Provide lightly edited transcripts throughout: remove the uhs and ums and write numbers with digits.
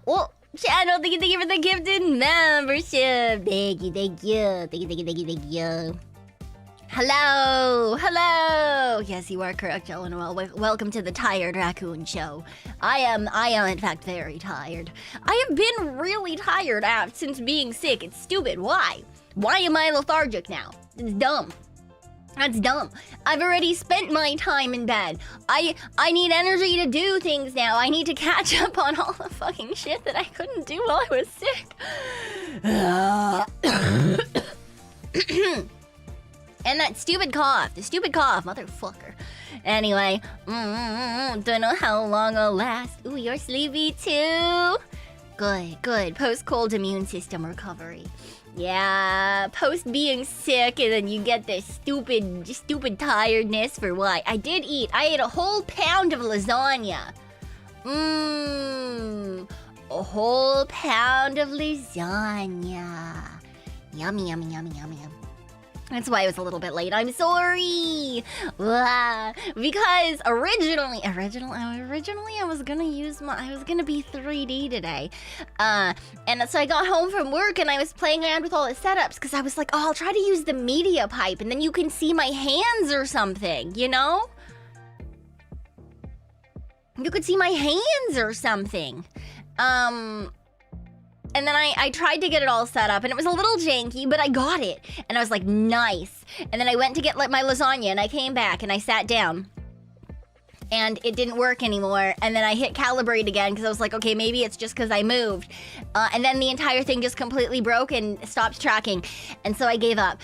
Oh, channel, thank you for the gifted membership. Thank you. Hello. Yes, you are correct, Eleanor. Welcome to the Tired Raccoon Show. I am in fact very tired. I have been really tired since being sick. It's stupid. Why? Why am I lethargic now? It's dumb. That's dumb. I've already spent my time in bed. I need energy to do things now. I need to catch up on all the fucking shit that I couldn't do while I was sick. And that stupid cough. The stupid cough, motherfucker. Anyway, don't know how long I'll last. Ooh, you're sleepy too? Good. Post-cold immune system recovery. Yeah, post being sick and then you get this stupid tiredness for what? I ate a whole pound of lasagna. A whole pound of lasagna. Yummy. That's why I was a little bit late. I'm sorry. Because originally I was gonna be 3D today. And so I got home from work and I was playing around with all the setups because I was like, oh, I'll try to use the media pipe and then you can see my hands or something, you know? You could see my hands or something. And then I tried to get it all set up, and it was a little janky, but I got it. And I was like, nice. And then I went to get my lasagna, and I came back, and I sat down. And it didn't work anymore. And then I hit calibrate again, because I was like, okay, maybe it's just because I moved. And then the entire thing just completely broke and stopped tracking. And so I gave up.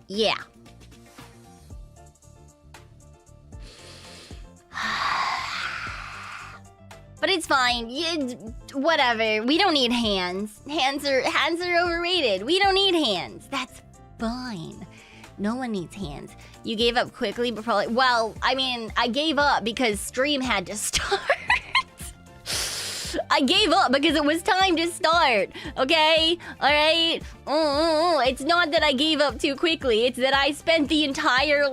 Yeah. But it's fine. Whatever. We don't need hands. Hands are overrated. We don't need hands. That's fine. No one needs hands. You gave up quickly, but probably... Well, I mean, I gave up because stream had to start. I gave up because it was time to start. Okay? Alright? It's not that I gave up too quickly. It's that I spent the entire,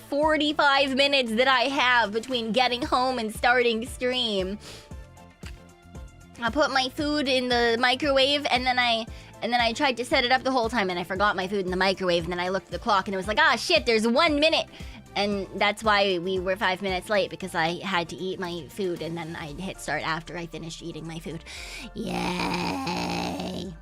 45 minutes that I have between getting home and starting stream. I put my food in the microwave and then I tried to set it up the whole time and I forgot my food in the microwave and then I looked at the clock and it was like, ah shit, there's 1 minute. And that's why we were 5 minutes late, because I had to eat my food and then I hit start after I finished eating my food. Yay.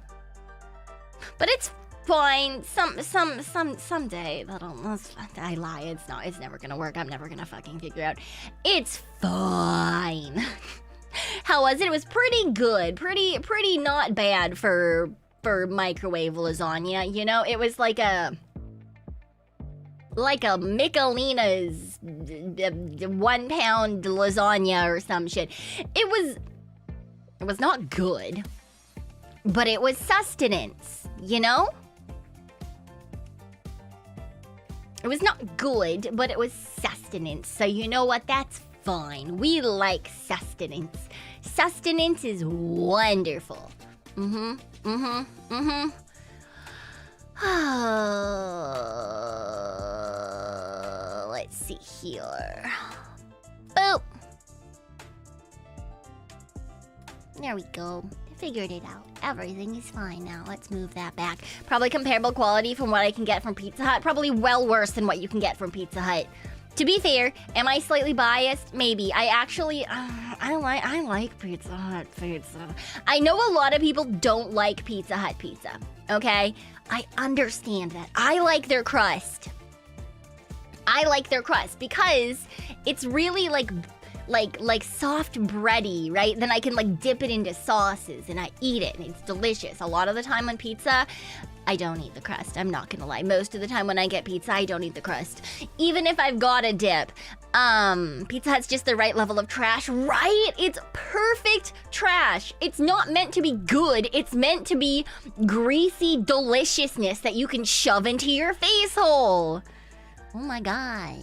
But it's fine. Someday I lie. It's never gonna work. I'm never gonna fucking figure out. It's fine. How was it? It was pretty good. Pretty not bad for microwave lasagna, you know? It was like a Michelina's 1 pound lasagna or some shit. It was not good, but it was sustenance, you know? It was not good, but it was sustenance. So you know what? That's fine. We like sustenance. Sustenance is wonderful. Let's see here. Boop. There we go. I figured it out. Everything is fine now. Let's move that back. Probably comparable quality from what I can get from Pizza Hut. Probably well worse than what you can get from Pizza Hut. To be fair, am I slightly biased? Maybe. I actually, I like Pizza Hut pizza. I know a lot of people don't like Pizza Hut pizza, okay? I understand that. I like their crust. I like their crust because it's really like soft bready, right? Then I can dip it into sauces and I eat it and it's delicious. A lot of the time on pizza, I don't eat the crust. I'm not gonna lie. Most of the time when I get pizza, I don't eat the crust. Even if I've got a dip. Pizza Hut's just the right level of trash, right? It's perfect trash. It's not meant to be good. It's meant to be greasy deliciousness that you can shove into your face hole. Oh my god.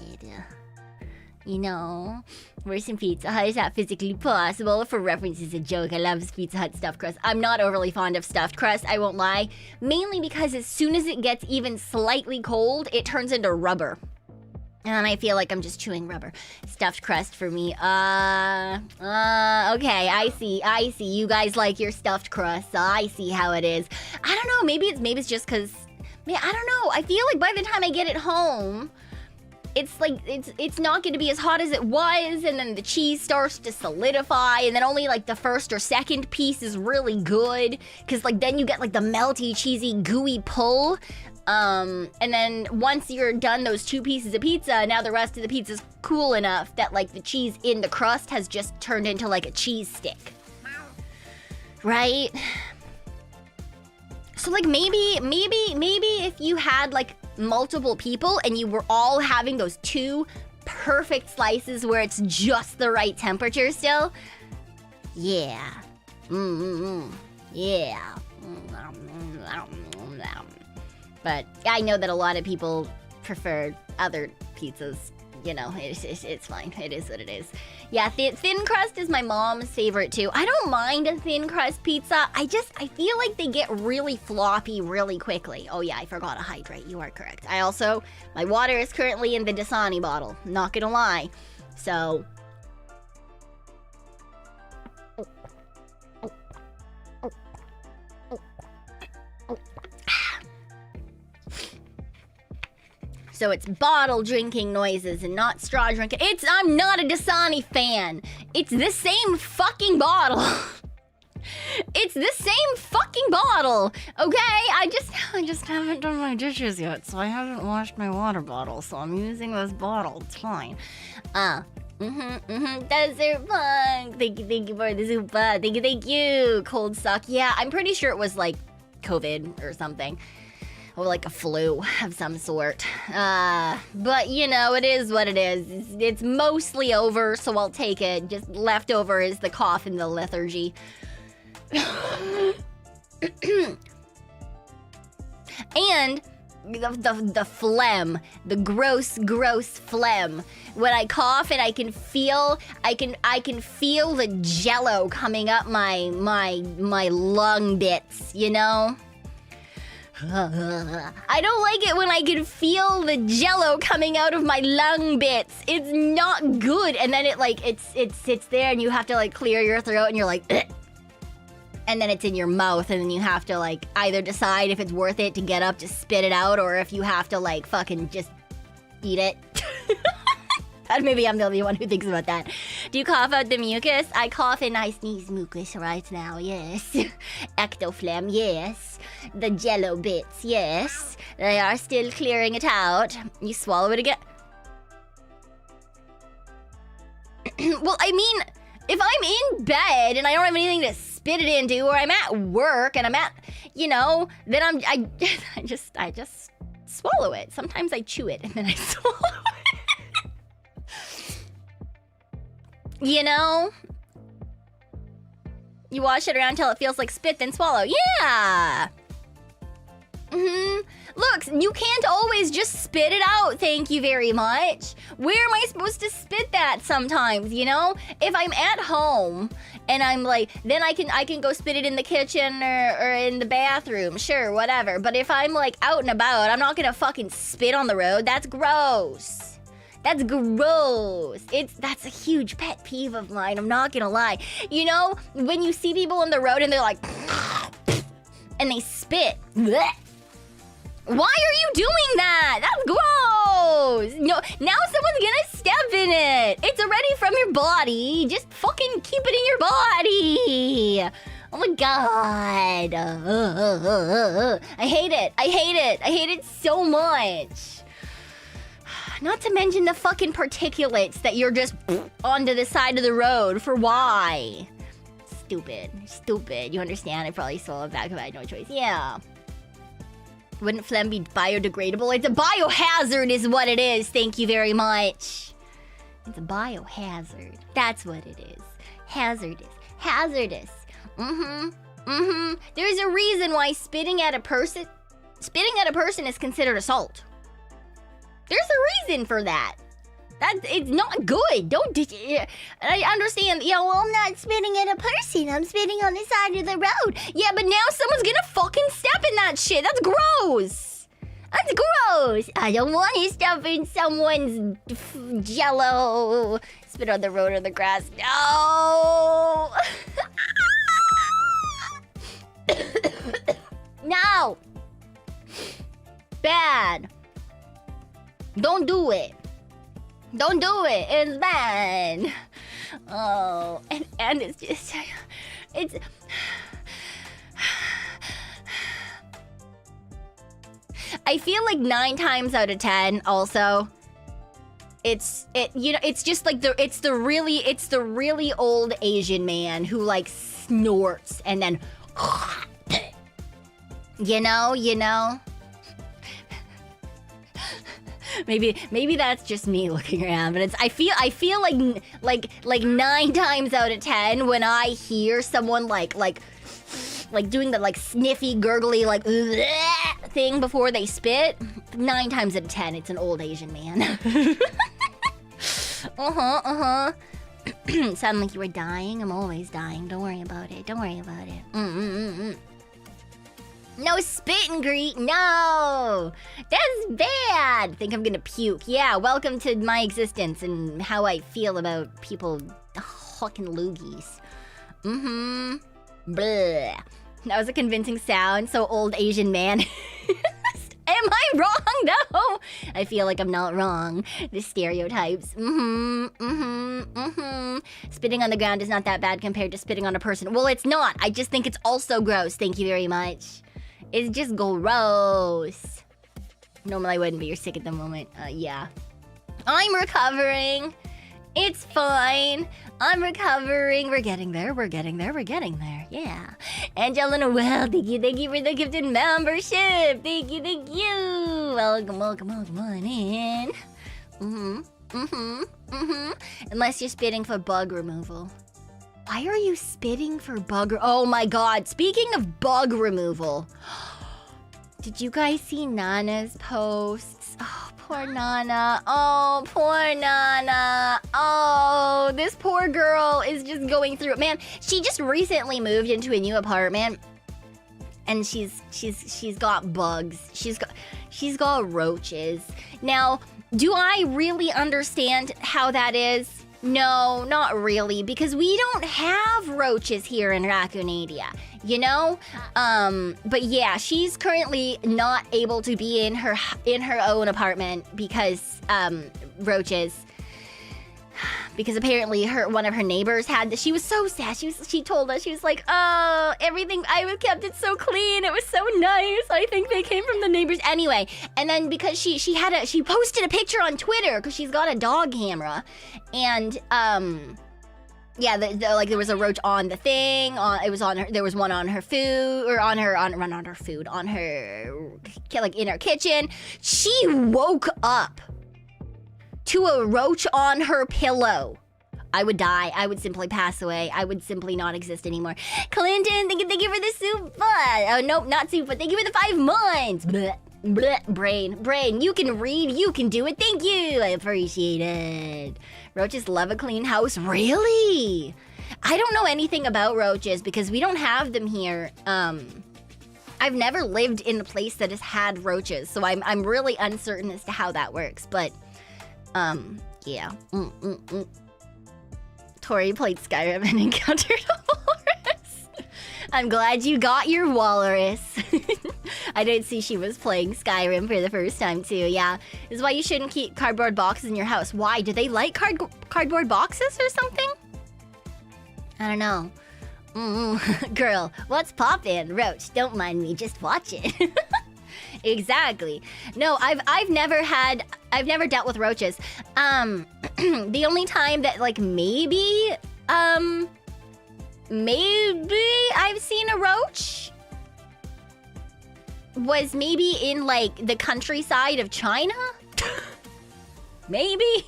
You know, worse than Pizza Hut is not physically possible. For reference, it's a joke. I love Pizza Hut stuffed crust. I'm not overly fond of stuffed crust, I won't lie. Mainly because as soon as it gets even slightly cold, it turns into rubber. And I feel like I'm just chewing rubber. Stuffed crust for me. Okay, I see. You guys like your stuffed crust. I see how it is. I don't know, maybe it's just because, man, I don't know. I feel like by the time I get it home, it's like, it's not going to be as hot as it was, and then the cheese starts to solidify, and then only like the first or second piece is really good, because like then you get like the melty, cheesy, gooey pull. And then once you're done those 2 pieces of pizza, now the rest of the pizza's cool enough that like the cheese in the crust has just turned into like a cheese stick. Right? So like maybe if you had like multiple people and you were all having those 2 perfect slices where it's just the right temperature still. Yeah. Yeah. But I know that a lot of people prefer other pizzas. You know, it's fine. It is what it is. Yeah, thin crust is my mom's favorite too. I don't mind a thin crust pizza. I feel like they get really floppy really quickly. Oh yeah, I forgot to hydrate. You are correct. My water is currently in the Dasani bottle. Not gonna lie. So... So it's bottle drinking noises and not straw drinking. I'm not a Dasani fan. It's the same fucking bottle. It's the same fucking bottle. Okay, I just haven't done my dishes yet, so I haven't washed my water bottle, so I'm using this bottle. It's fine. Desert Punk. Thank you for the soup. Thank you. Cold suck. Yeah, I'm pretty sure it was like COVID or something. Or like a flu of some sort. But you know, it is what it is. It's mostly over, so I'll take it. Just left over is the cough and the lethargy. And the phlegm, the gross phlegm. When I cough and I can feel the jello coming up my lung bits, you know? I don't like it when I can feel the jello coming out of my lung bits. It's not good. And then it sits there and you have to like clear your throat and you're like, ugh. And then it's in your mouth and then you have to like either decide if it's worth it to get up to spit it out or if you have to like fucking just eat it. Maybe I'm the only one who thinks about that. Do you cough out the mucus? I cough and I sneeze mucus right now, yes. Ectophlegm, yes. The jello bits, yes. They are still clearing it out. You swallow it again. Well, I mean, if I'm in bed and I don't have anything to spit it into, or I'm at work and I'm at, you know, then I just swallow it. Sometimes I chew it and then I swallow it. You know? You wash it around until it feels like spit, then swallow. Yeah! Look, you can't always just spit it out, thank you very much. Where am I supposed to spit that sometimes, you know? If I'm at home and I'm like, then I can go spit it in the kitchen or in the bathroom, sure, whatever. But if I'm like out and about, I'm not gonna fucking spit on the road. That's gross. That's gross. That's a huge pet peeve of mine, I'm not gonna lie. You know, when you see people on the road and they're like, and they spit. Blech. Why are you doing that? That's gross. No, now someone's gonna step in it. It's already from your body. Just fucking keep it in your body. Oh my god. I hate it. I hate it. I hate it so much. Not to mention the fucking particulates that you're just onto the side of the road for why? Stupid. You understand? I probably swallowed it back if I had no choice. Yeah. Wouldn't phlegm be biodegradable? It's a biohazard is what it is. Thank you very much. It's a biohazard. That's what it is. Hazardous. There's a reason why spitting at a person is considered assault. There's a reason for that. It's not good. Don't. I understand. Yeah, well, I'm not spitting at a person. I'm spitting on the side of the road. Yeah, but now someone's gonna fucking step in that shit. That's gross. That's gross. I don't want his stuff in someone's jello. Spit on the road or the grass. No. No. Bad. Don't do it. Don't do it. It's bad. Oh, and it's just, it's. I feel like 9 times out of 10 also it's just like it's the really old Asian man who like snorts and then you know maybe that's just me looking around, but I feel like 9 times out of 10 when I hear someone like doing the like sniffy gurgly like thing before they spit, 9 times out of 10 it's an old Asian man. Sound like you were dying? I'm always dying. Don't worry about it. No spit and greet. No, that's bad. Think I'm gonna puke. Yeah, welcome to my existence and how I feel about people fucking loogies. Bleh. That was a convincing sound. So old Asian man. Am I wrong? No. I feel like I'm not wrong. The stereotypes. Spitting on the ground is not that bad compared to spitting on a person. Well, it's not. I just think it's also gross. Thank you very much. It's just gross. Normally I wouldn't, but you're sick at the moment. Yeah. I'm recovering. It's fine. I'm recovering. We're getting there. Yeah. Angelina, well, thank you for the gifted membership. Thank you. Welcome on in. Unless you're spitting for bug removal. Why are you spitting for bug? Oh my god. Speaking of bug removal. Did you guys see Nana's posts? Oh, poor Nana. Oh, poor Nana. Oh, this poor girl is just going through it. Man, she just recently moved into a new apartment. And she's got bugs. She's got roaches. Now, do I really understand how that is? No, not really, because we don't have roaches here in Raccoonadia, you know? But yeah, she's currently not able to be in her own apartment because roaches. Because apparently one of her neighbors had this. She was so sad. She told us, she was like, oh, everything, I kept it so clean. It was so nice. I think they came from the neighbors. Anyway, and then because she posted a picture on Twitter because she's got a dog camera. And, yeah, there was a roach on the thing. There was one on her food, or on her, like in her kitchen. She woke up to a roach on her pillow. I would die. I would simply pass away. I would simply not exist anymore. Clinton, thank you for the soup. Oh, nope, not soup, but thank you for the 5 months. Bleh, bleh, brain, you can read, you can do it. Thank you. I appreciate it. Roaches love a clean house. Really? I don't know anything about roaches because we don't have them here. I've never lived in a place that has had roaches, so I'm really uncertain as to how that works, but yeah. Tori played Skyrim and encountered a walrus. I'm glad you got your walrus. I did see she was playing Skyrim for the first time too, yeah. This is why you shouldn't keep cardboard boxes in your house. Why? Do they like cardboard boxes or something? I don't know. Girl, what's poppin'? Roach, don't mind me, just watch it. Exactly. No, I've never dealt with roaches. The only time that like maybe I've seen a roach was maybe in like the countryside of China. Maybe.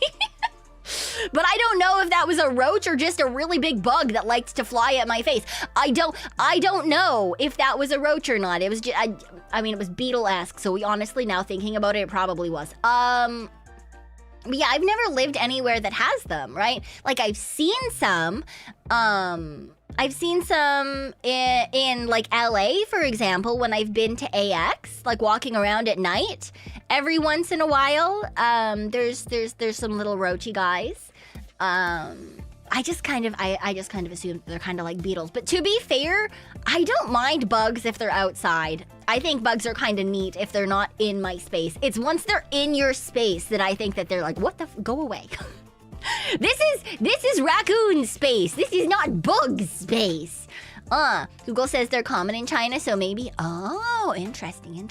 But I don't know if that was a roach or just a really big bug that liked to fly at my face. I don't know if that was a roach or not. It was just, I mean, it was beetle-esque, so we honestly, now thinking about it, it probably was. But yeah, I've never lived anywhere that has them, right? Like I've seen some in like LA, for example, when I've been to AX, like walking around at night. Every once in a while, there's some little roachy guys. I just kind of assume they're kind of like beetles. But to be fair, I don't mind bugs if they're outside. I think bugs are kind of neat if they're not in my space. It's once they're in your space that I think that they're like, what the go away. This is raccoon space. This is not bug space. Google says they're common in China, so maybe. Oh, interesting.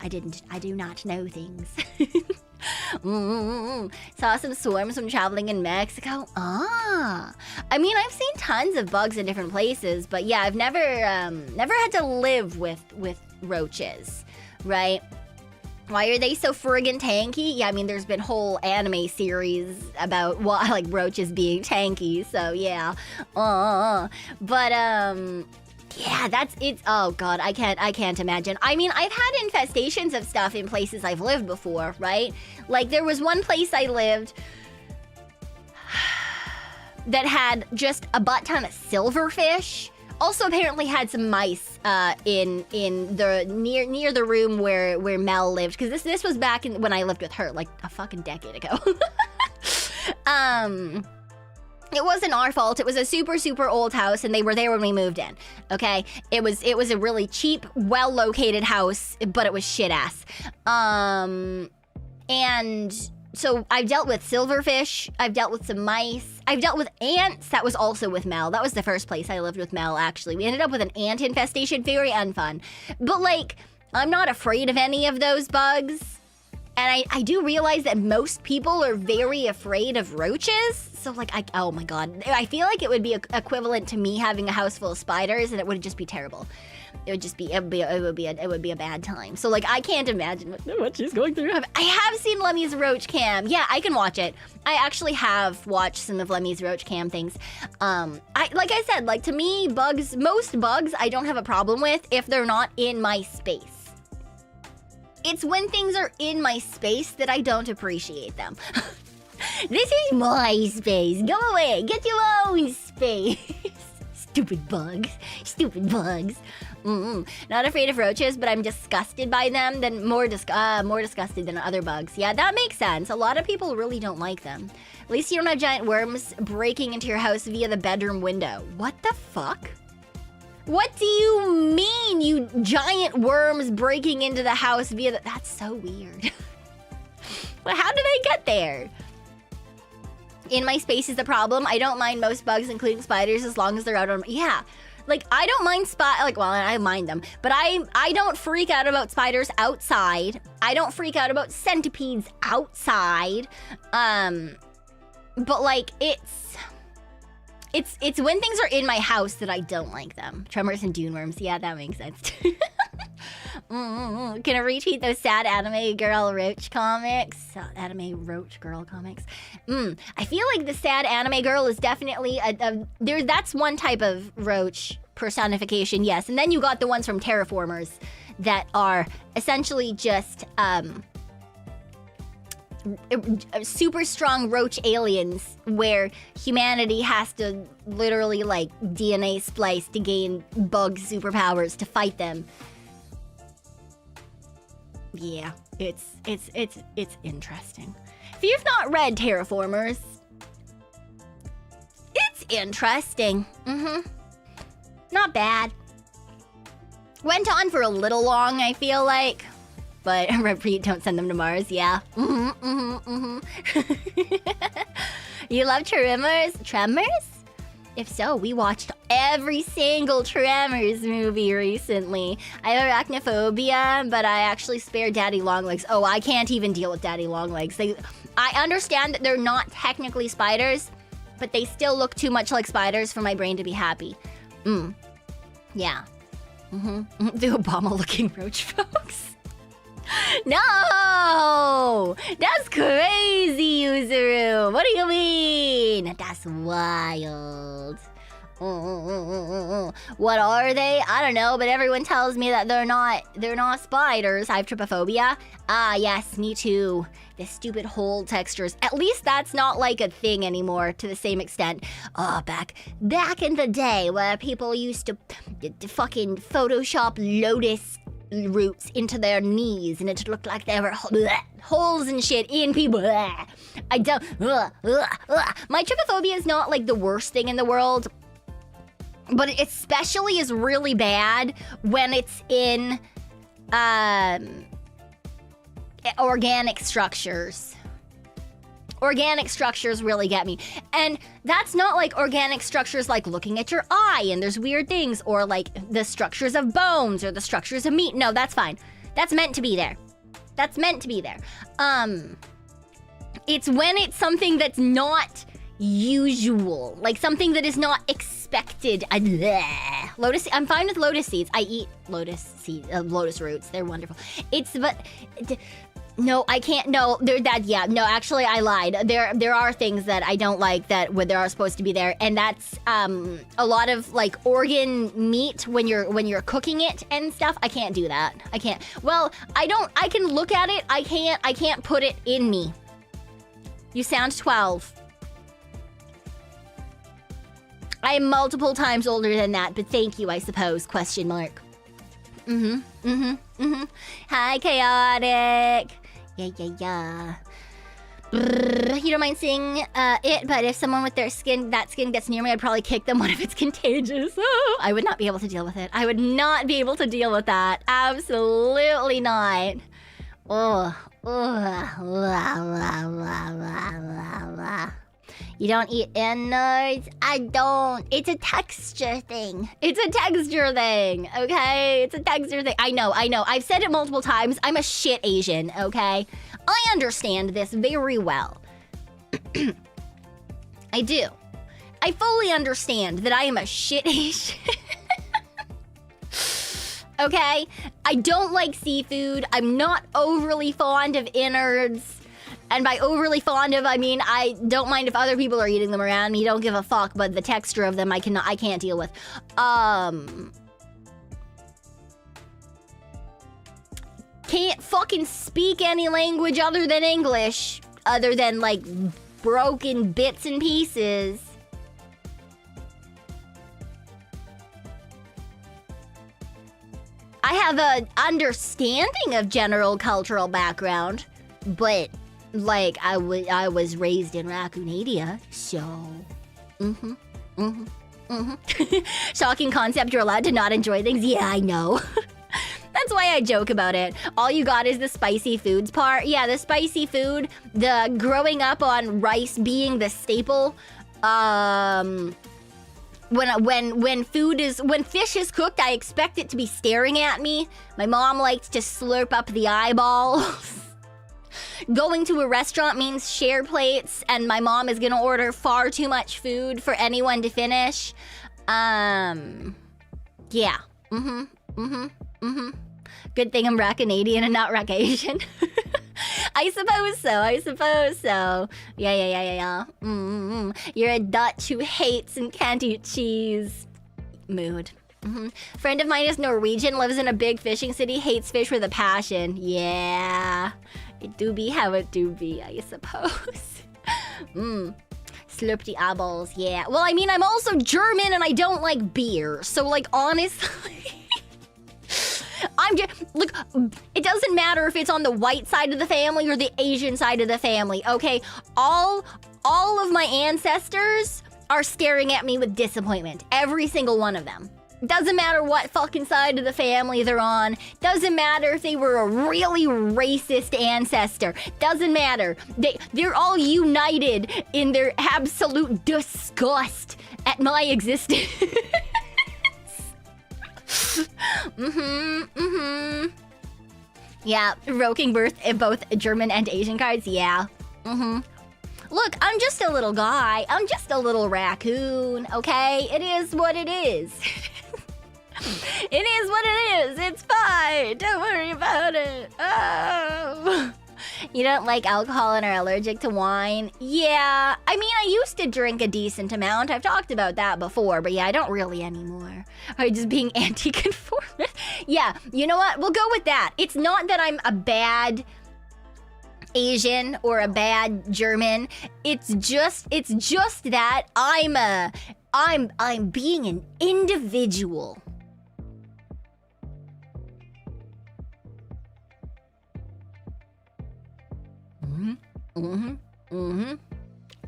I do not know things. Saw some swarms when traveling in Mexico. I mean, I've seen tons of bugs in different places, but yeah, I've never had to live with roaches, right? Why are they so friggin' tanky? Yeah, I mean, there's been whole anime series about why, like, roaches being tanky, so yeah. But, yeah, that's it. Oh god, I can't imagine. I mean, I've had infestations of stuff in places I've lived before, right? Like, there was one place I lived that had just a butt ton of silverfish. Also apparently had some mice in the near the room where Mel lived, because this was back when I lived with her, like a fucking decade ago. It wasn't our fault. It was a super old house, and they were there when we moved in. Okay, it was a really cheap, well located house, but it was shit ass. And so I've dealt with silverfish, I've dealt with some mice, I've dealt with ants. That was also with Mel. That was the first place I lived with Mel, actually. We ended up with an ant infestation, very unfun. But like, I'm not afraid of any of those bugs. And I do realize that most people are very afraid of roaches. So like, oh my god. I feel like it would be equivalent to me having a house full of spiders, and it would just be terrible. It would be a bad time. So like, I can't imagine what she's going through. I have seen Lemmy's Roach Cam. Yeah, I can watch it. I actually have watched some of Lemmy's Roach Cam things. Like I said, like to me, most bugs I don't have a problem with if they're not in my space. It's when things are in my space that I don't appreciate them. This is my space. Go away. Get your own space. Stupid bugs. Not afraid of roaches, but I'm disgusted by them. More disgusted than other bugs. Yeah, that makes sense. A lot of people really don't like them. At least you don't have giant worms breaking into your house via the bedroom window. What the fuck? What do you mean, you giant worms breaking into the house via the... That's so weird. Well, how do they get there? In my space is the problem. I don't mind most bugs, including spiders, as long as they're out on... Yeah. Like, I don't mind well, I mind them. But I don't freak out about spiders outside. I don't freak out about centipedes outside. But, like, it's when things are in my house that I don't like them. Tremors and dune worms. Yeah, that makes sense. Can I retweet those sad anime girl roach comics? Anime roach girl comics. I feel like the sad anime girl is definitely that's one type of roach personification, yes. And then you got the ones from Terraformers that are essentially just super strong roach aliens where humanity has to literally like DNA splice to gain bug superpowers to fight them. Yeah, it's interesting. If you've not read Terraformers, it's interesting. Not bad. Went on for a little long, I feel like. But repeat, don't send them to Mars, yeah. You love Tremors? If so, we watched every single Tremors movie recently. I have arachnophobia, but I actually spare Daddy Longlegs. Oh, I can't even deal with Daddy Longlegs. I understand that they're not technically spiders, but they still look too much like spiders for my brain to be happy. Yeah. The Obama-looking roach folks. No! That's crazy, Yuzuru! What do you mean? That's wild. What are they? I don't know, but everyone tells me that they're not spiders. I have trypophobia. Ah, yes, me too. The stupid hole textures. At least that's not like a thing anymore to the same extent. Oh, back in the day where people used to fucking Photoshop lotus roots into their knees and it looked like there were holes and shit in people. I don't. My trypophobia is not like the worst thing in the world, but it especially is really bad when it's in organic structures. Organic structures really get me. And that's not like organic structures like looking at your eye and there's weird things, or like the structures of bones or the structures of meat. No, that's fine. That's meant to be there. That's meant to be there. It's when it's something that's not usual, like something that is not expected. Lotus. I'm fine with lotus seeds. I eat lotus seeds, lotus roots. They're wonderful. No, I can't. No, no, actually, I lied. There are things that I don't like that when there are supposed to be there, and that's a lot of like organ meat when you're cooking it and stuff. I can't do that. I can't. Well, I can look at it. I can't put it in me. You sound 12. I am multiple times older than that, but thank you, I suppose, question mark. Hi, chaotic. Yeah. Brrr, you don't mind seeing it, but if someone with that skin gets near me, I'd probably kick them. What if it's contagious? Oh, I would not be able to deal with it. I would not be able to deal with that. Absolutely not. You don't eat innards? I don't. It's a texture thing. It's a texture thing, okay? It's a texture thing. I know. I've said it multiple times. I'm a shit Asian, okay? I understand this very well. I do. I fully understand that I am a shit Asian. Okay? I don't like seafood. I'm not overly fond of innards. And by overly fond of, I mean I don't mind if other people are eating them around me. Don't give a fuck, but the texture of them I can't deal with. Can't fucking speak any language other than English, other than like broken bits and pieces. I have an understanding of general cultural background, but like I was raised in Raccoon, so shocking concept, you're allowed to not enjoy things. Yeah, I know. That's why I joke about it. All you got is the spicy foods part. Yeah, the spicy food, the growing up on rice being the staple. When fish is cooked, I expect it to be staring at me. My mom likes to slurp up the eyeballs. Going to a restaurant means share plates, and my mom is gonna order far too much food for anyone to finish. Yeah. Good thing I'm Raccoonadian and not Rack-Asian. I suppose so. Yeah. You're a Dutch who hates and can't eat cheese. Mood. Friend of mine is Norwegian, lives in a big fishing city, hates fish with a passion. Yeah. It do be how it do be, I suppose. Slurp the eyeballs, yeah. Well, I mean, I'm also German and I don't like beer. So, like, honestly... Look, it doesn't matter if it's on the white side of the family or the Asian side of the family, okay? All of my ancestors are staring at me with disappointment. Every single one of them. Doesn't matter what fucking side of the family they're on. Doesn't matter if they were a really racist ancestor. Doesn't matter. They're all united in their absolute disgust at my existence. Yeah, roking birth in both German and Asian cards, yeah. Look, I'm just a little guy. I'm just a little raccoon, okay? It is what it is. It is what it is. It's fine. Don't worry about it. Oh. You don't like alcohol and are allergic to wine? Yeah, I mean, I used to drink a decent amount. I've talked about that before, but yeah, I don't really anymore. Or just being anti-conformist. Yeah, you know what? We'll go with that. It's not that I'm a bad Asian or a bad German. It's just that I'm being an individual.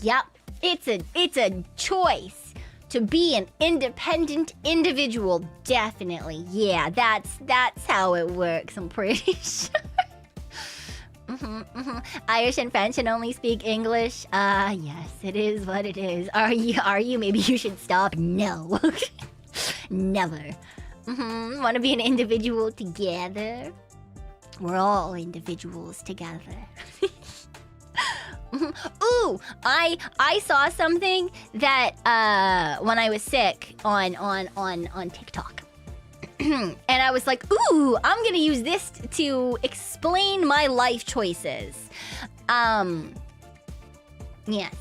Yep, it's a choice to be an independent individual. Definitely, yeah. That's how it works. I'm pretty sure. Irish and French and only speak English. Yes, it is what it is. Are you? Maybe you should stop. No, never. Want to be an individual together? We're all individuals together. Ooh, I saw something that when I was sick on TikTok. And I was like, ooh, I'm gonna use this to explain my life choices. Yes.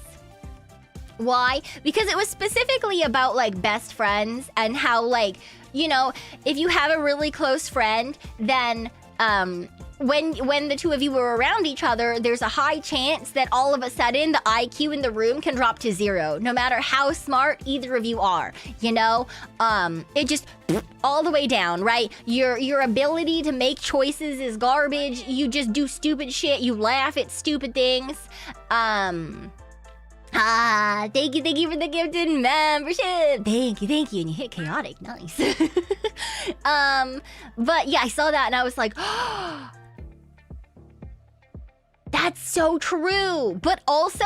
Why? Because it was specifically about like best friends and how, like, you know, if you have a really close friend, then when the two of you are around each other, there's a high chance that all of a sudden the IQ in the room can drop to 0, no matter how smart either of you are, you know? It just all the way down, right? Your ability to make choices is garbage. You just do stupid shit. You laugh at stupid things. Thank you for the gifted membership. Thank you. And you hit chaotic, nice. But yeah, I saw that and I was like, oh, that's so true. But also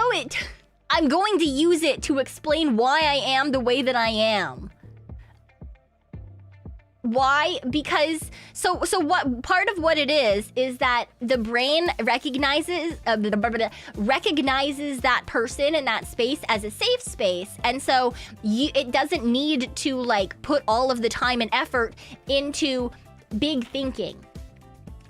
I'm going to use it to explain why I am the way that I am. Why? Because so what part of what it is that the brain recognizes that person in that space as a safe space, and so it doesn't need to like put all of the time and effort into big thinking,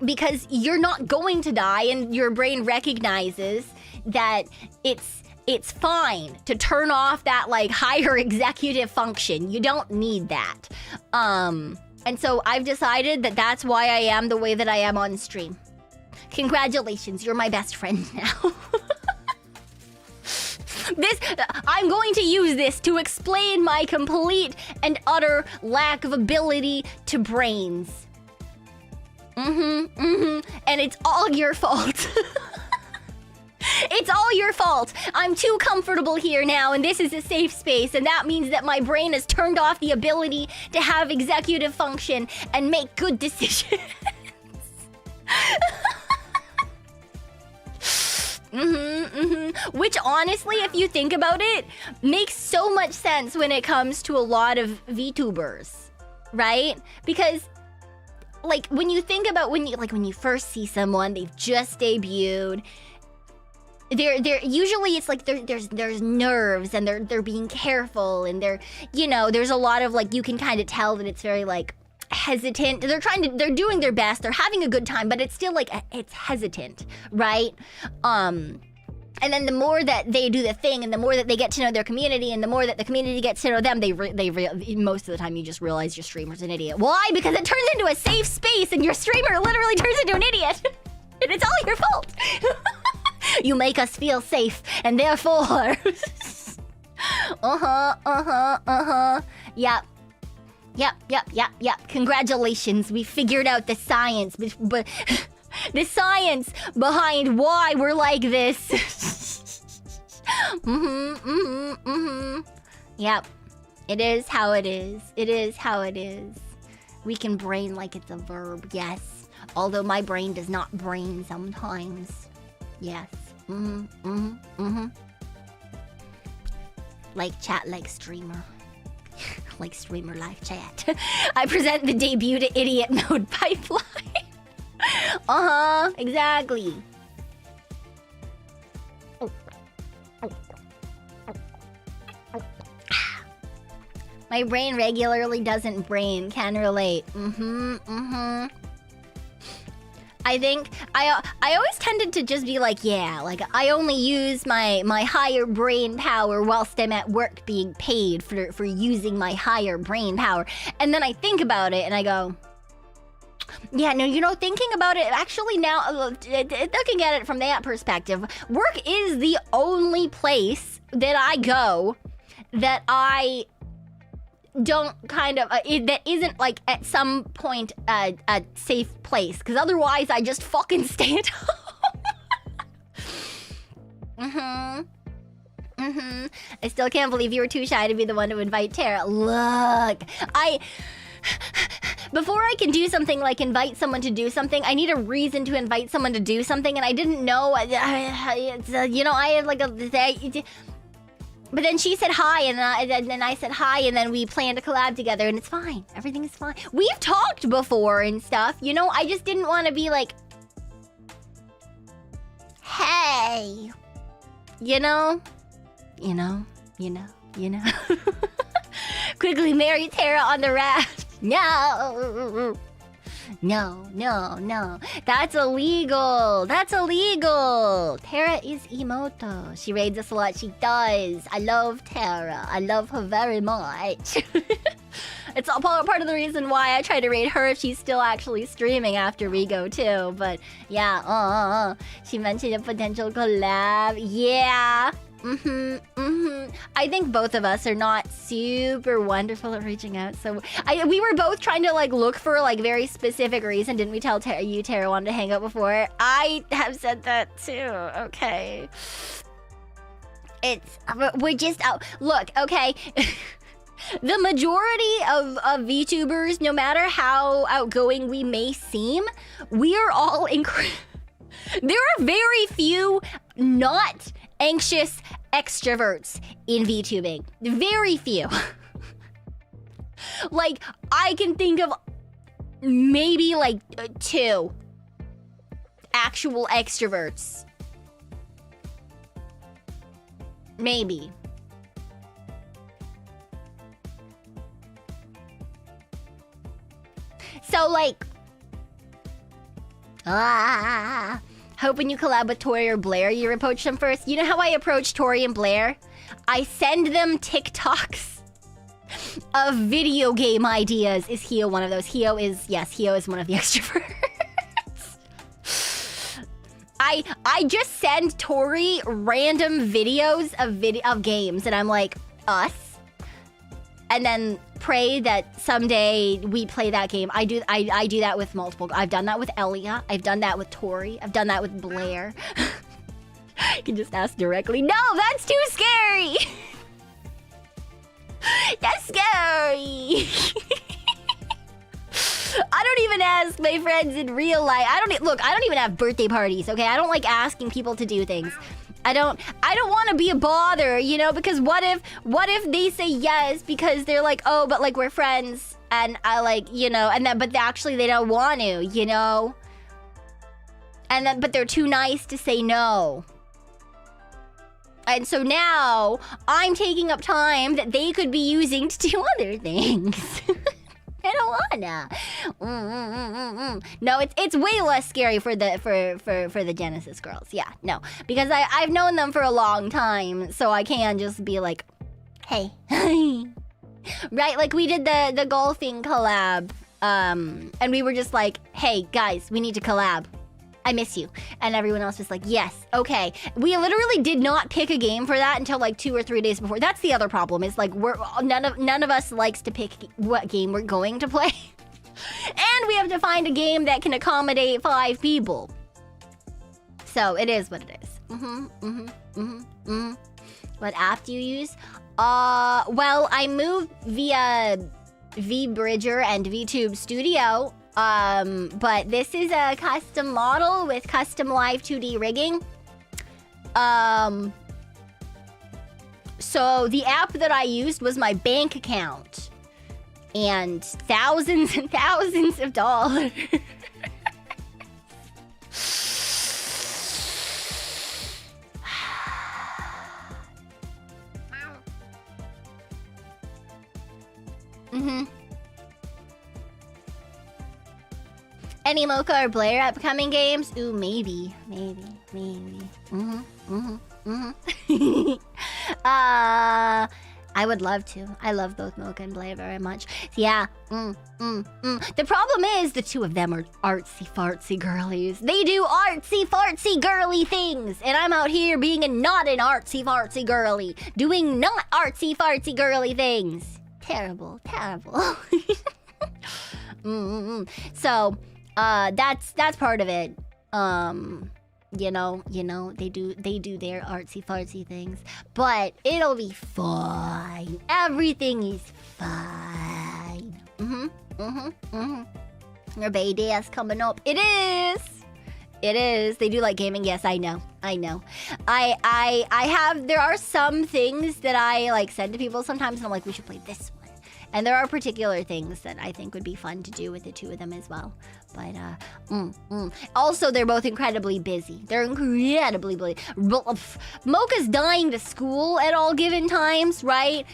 because you're not going to die, and your brain recognizes that it's fine to turn off that like higher executive function. You don't need that. And so I've decided that that's why I am the way that I am on stream. Congratulations, you're my best friend now. I'm going to use this to explain my complete and utter lack of ability to brains. And it's all your fault. It's all your fault. I'm too comfortable here now, and this is a safe space, and that means that my brain has turned off the ability to have executive function and make good decisions. Which honestly, if you think about it, makes so much sense when it comes to a lot of Vtubers, right? Because like when you think about when you first see someone, they've just debuted. They're usually it's like there's nerves, and they're being careful, and there's a lot of like, you can kind of tell that it's very like hesitant. They're doing their best, they're having a good time, but it's still like it's hesitant, right? And then the more that they do the thing, and the more that they get to know their community, and the more that the community gets to know them, most of the time you just realize your streamer's an idiot. Why? Because it turns into a safe space, and your streamer literally turns into an idiot. And it's all your fault. You make us feel safe, and therefore... Yep. Congratulations, we figured out the science, but the science behind why we're like this. Yep. It is how it is. It is how it is. We can brain like it's a verb, yes. Although my brain does not brain sometimes. Yes. Like chat, like streamer. Like streamer live chat. I present the debut to idiot mode pipeline. Exactly. My brain regularly doesn't brain. Can relate. I think I always tended to just be like, yeah, like I only use my higher brain power whilst I'm at work being paid for using my higher brain power. And then I think about it and I go, yeah, no, you know, thinking about it, actually now, looking at it from that perspective, work is the only place that I go that I don't kind of, that isn't like at some point a safe place. Because otherwise I just fucking stay at home. I still can't believe you were too shy to be the one to invite Tara. Look, before I can do something like invite someone to do something, I need a reason to invite someone to do something, and I didn't know, you know, I had like but then she said hi, and then I said hi, and then we planned a collab together, and it's fine. Everything is fine. We've talked before and stuff, you know, I just didn't want to be like, hey, you know. Quickly marry Tara on the raft. No. That's illegal. Tara is Emoto. She raids us a lot. She does. I love Tara. I love her very much. It's all part of the reason why I try to raid her if she's still actually streaming after we go too. But yeah, she mentioned a potential collab. Yeah. I think both of us are not super wonderful at reaching out, so we were both trying to like look for like very specific reason. Didn't we tell Tara wanted to hang out before? I have said that too. Okay, we're just out. Look, okay. The majority of VTubers, no matter how outgoing we may seem, we are all there are very few not anxious extroverts in VTubing. Very few. Like, I can think of maybe like 2 actual extroverts. Maybe. So like, hope when you collab with Tori or Blair, you approach them first. You know how I approach Tori and Blair? I send them TikToks of video game ideas. Is Hio one of those? Hio is one of the extroverts. I just send Tori random videos of games, and I'm like, us. And then pray that someday we play that game. I do that with multiple. I've done that with Elia. I've done that with Tori. I've done that with Blair. You can just ask directly. No, that's too scary. That's scary. I don't even ask my friends in real life. I don't even have birthday parties, okay? I don't like asking people to do things. I don't want to be a bother, you know, because what if they say yes because they're like, oh, but like we're friends, and I like, you know, and then but actually they don't want to, you know, and then but they're too nice to say no. And so now I'm taking up time that they could be using to do other things. I don't wanna. No, it's way less scary for the Genesis girls. Yeah, no, because I've known them for a long time, so I can just be like, hey, right? Like we did the golfing collab, and we were just like, hey guys, we need to collab. I miss you. And everyone else was like, yes, okay. We literally did not pick a game for that until like 2 or 3 days before. That's the other problem, is like none of us likes to pick what game we're going to play. And we have to find a game that can accommodate 5 people. So it is what it is. What app do you use? Well, I moved via VBridger and VTube Studio. But this is a custom model with custom live 2D rigging. So the app that I used was my bank account. And thousands and thousands of dollars. Any Mocha or Blair upcoming games? Ooh, maybe. I would love to. I love both Mocha and Blair very much. Yeah. The problem is the two of them are artsy-fartsy girlies. They do artsy-fartsy girly things. And I'm out here being not an artsy-fartsy girly. Doing not artsy-fartsy girly things. Terrible. So, that's part of it. You know, they do their artsy-fartsy things, but it'll be fine. Everything is fine. Your baby is coming up. It is. They do like gaming. Yes, I know. I have, there are some things that I like said to people sometimes, and I'm like, we should play this one. And there are particular things that I think would be fun to do with the two of them as well. But, also, they're both incredibly busy. They're incredibly busy. Mocha's dying to school at all given times, right?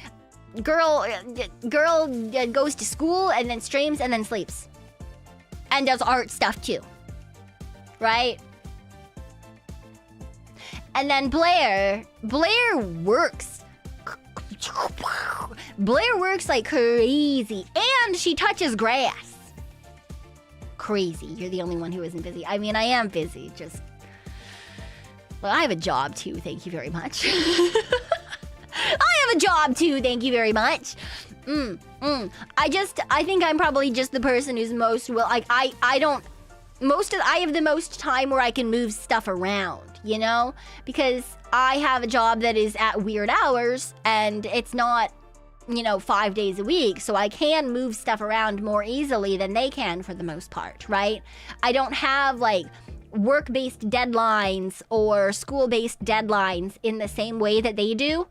Girl goes to school and then streams and then sleeps. And does art stuff too. Right? And then Blair works. Blair works like crazy, and she touches grass. Crazy. You're the only one who isn't busy. I mean, I am busy, just... Well, I have a job too, thank you very much. I have a job too, thank you very much. I think I'm probably just the person who's most... Well, like, I have the most time where I can move stuff around, you know? Because I have a job that is at weird hours, and it's not, 5 days a week, so I can move stuff around more easily than they can for the most part, right? I don't have, like, work-based deadlines or school-based deadlines in the same way that they do.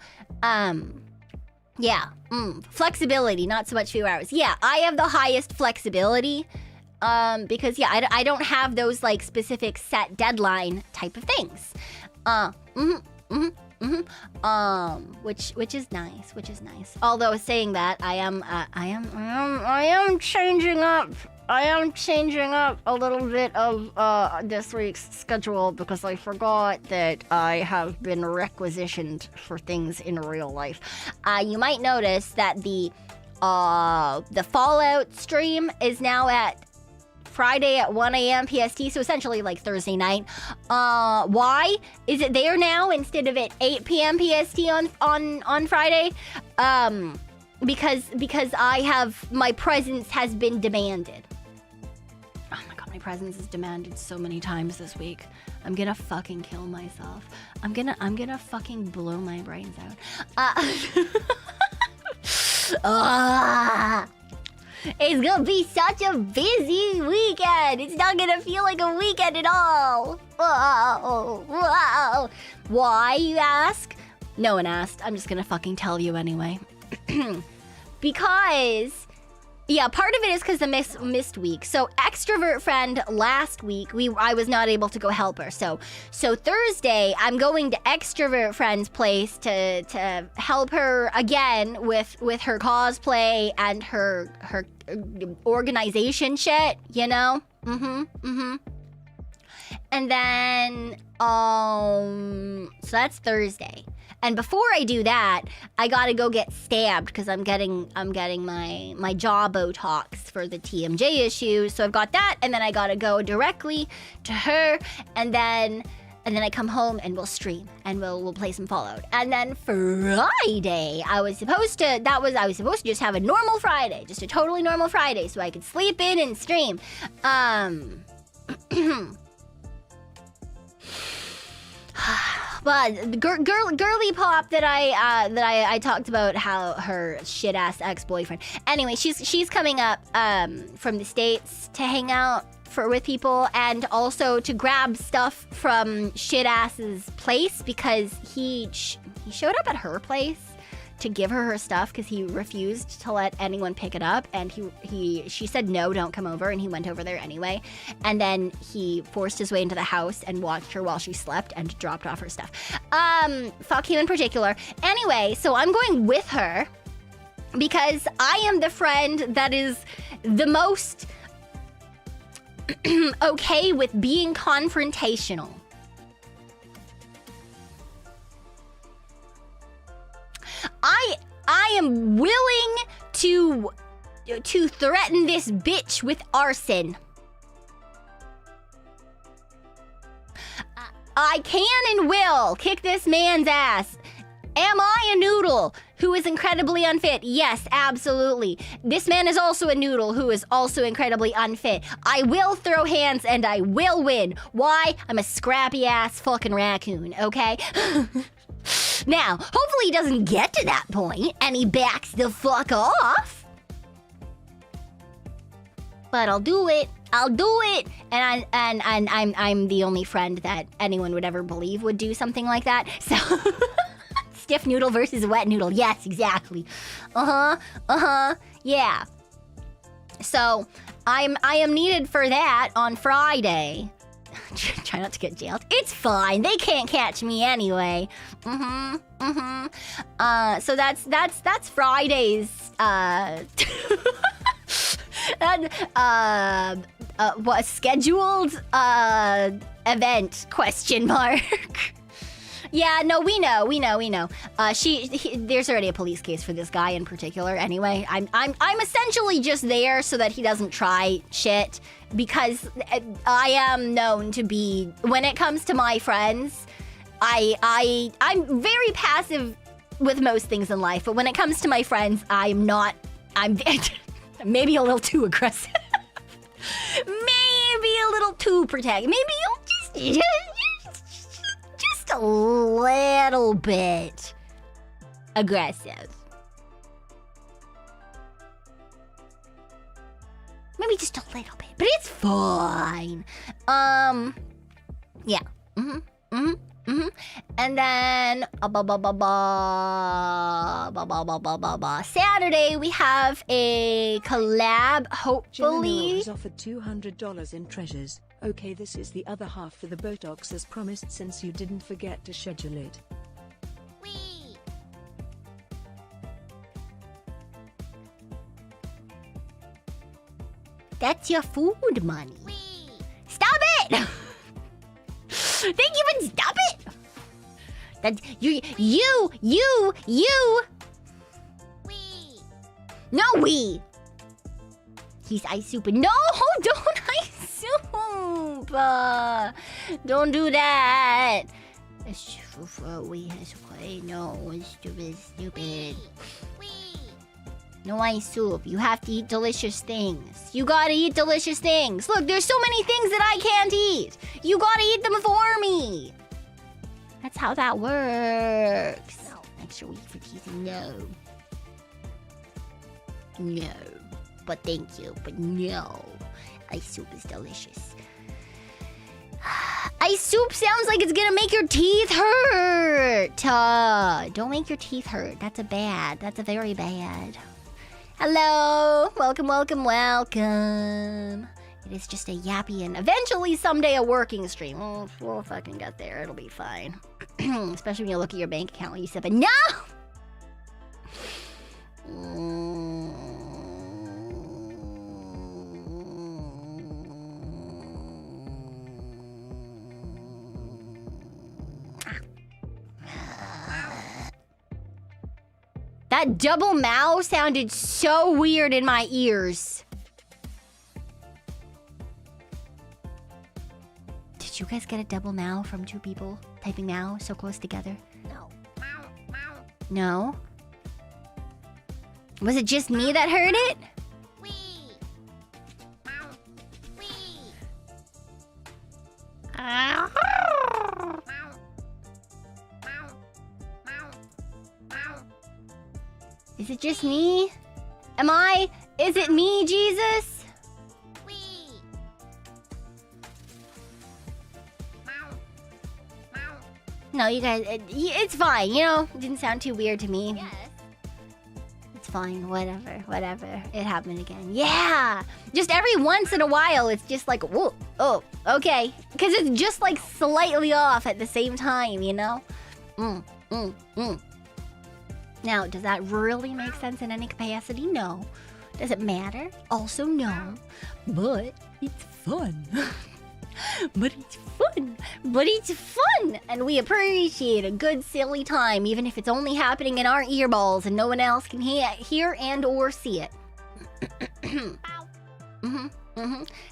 Flexibility, not so much few hours. Yeah, I have the highest flexibility. Because I don't have those like specific set deadline type of things. Which is nice. Although saying that, I am changing up. I am changing up a little bit of this week's schedule because I forgot that I have been requisitioned for things in real life. You might notice that the Fallout stream is now at Friday at 1 a.m. PST, so essentially like Thursday night. Why is it there now instead of at 8 p.m. PST on Friday? Because my presence has been demanded. Oh my god, my presence is demanded so many times this week. I'm gonna fucking kill myself. I'm gonna fucking blow my brains out. It's gonna be such a busy weekend. It's not gonna feel like a weekend at all. Why, you ask? No one asked. I'm just gonna fucking tell you anyway. Because, yeah, part of it is because the missed week. So extrovert friend last week, I was not able to go help her. So Thursday, I'm going to extrovert friend's place to help her again with her cosplay and her organization shit, And then, so that's Thursday. And before I do that, I gotta go get stabbed because I'm getting my jaw Botox for the TMJ issue. So I've got that, and then I gotta go directly to her, and then I come home and we'll stream and we'll play some Fallout. And then Friday, I was supposed to just have a normal Friday, just a totally normal Friday, so I could sleep in and stream. But the girly pop that I talked about, how her shit ass ex-boyfriend. Anyway, she's coming up from the States to hang out with people, and also to grab stuff from shit ass's place because he showed up at her place to give her stuff because he refused to let anyone pick it up, and she said no, don't come over, and he went over there anyway, and then he forced his way into the house and watched her while she slept and dropped off her stuff. Fuck him in particular. Anyway, so I'm going with her because I am the friend that is the most okay with being confrontational. I am willing to threaten this bitch with arson. I can and will kick this man's ass. Am I a noodle who is incredibly unfit? Yes, absolutely. This man is also a noodle who is also incredibly unfit. I will throw hands and I will win. Why? I'm a scrappy ass fucking raccoon, okay? Now, hopefully he doesn't get to that point and he backs the fuck off. But I'll do it. I'll do it. And I'm the only friend that anyone would ever believe would do something like that. So stiff noodle versus wet noodle. Yes, exactly. Yeah. So I am needed for that on Friday. Try not to get jailed. It's fine. They can't catch me anyway. So that's Friday's what scheduled event question mark. Yeah, no, we know. There's already a police case for this guy in particular. Anyway, I'm essentially just there so that he doesn't try shit, because I am known to be, when it comes to my friends, I'm very passive with most things in life, but when it comes to my friends, I'm maybe a little too aggressive. Maybe a little too protective. Maybe just a little bit aggressive. Maybe just a little bit, but it's fine. Yeah. And then Saturday we have a collab, hopefully. Has offered $200 in treasures. Okay, this is the other half for the Botox as promised, since you didn't forget to schedule it. Wee. That's your food money. Wee. Stop it! Thank you, but stop it! That you. Wee. No, we. He's ice soup. No, don't ice soup. Don't do that. No, it's stupid. No ice soup. You have to eat delicious things. You gotta eat delicious things. Look, there's so many things that I can't eat. You gotta eat them for me. That's how that works. No. Extra week for teasing. No. But thank you. But no. Ice soup is delicious. Ice soup sounds like it's gonna make your teeth hurt. Don't make your teeth hurt. That's a very bad. Hello. Welcome. It is just a yappy and eventually someday a working stream. We'll fucking get there. It'll be fine. Especially when you look at your bank account when you sip it. No! That double mow sounded so weird in my ears. Did you guys get a double mow from two people typing mow so close together? No. No? Was it just me that heard it? Is it just me? Is it me, Jesus? No, you guys, it's fine, you know? It didn't sound too weird to me. Yes. It's fine, whatever. It happened again. Yeah! Just every once in a while, it's just like, whoa, oh, okay. Because it's just like slightly off at the same time, you know? Now, does that really make sense in any capacity? No. Does it matter? Also, no. But it's fun. But it's fun. But it's fun. And we appreciate a good silly time, even if it's only happening in our earballs and no one else can hear and or see it.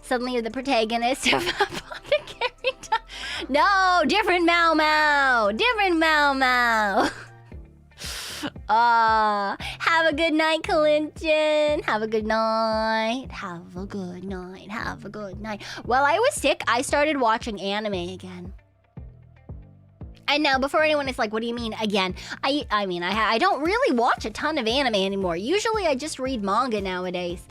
Suddenly you're the protagonist of Apothecary Time. No, different Mau Mau. Different Mau Mau. Have a good night, Clinton. Have a good night. Have a good night. Have a good night. While I was sick, I started watching anime again. And now, before anyone is like, what do you mean again? I mean, I don't really watch a ton of anime anymore. Usually I just read manga nowadays.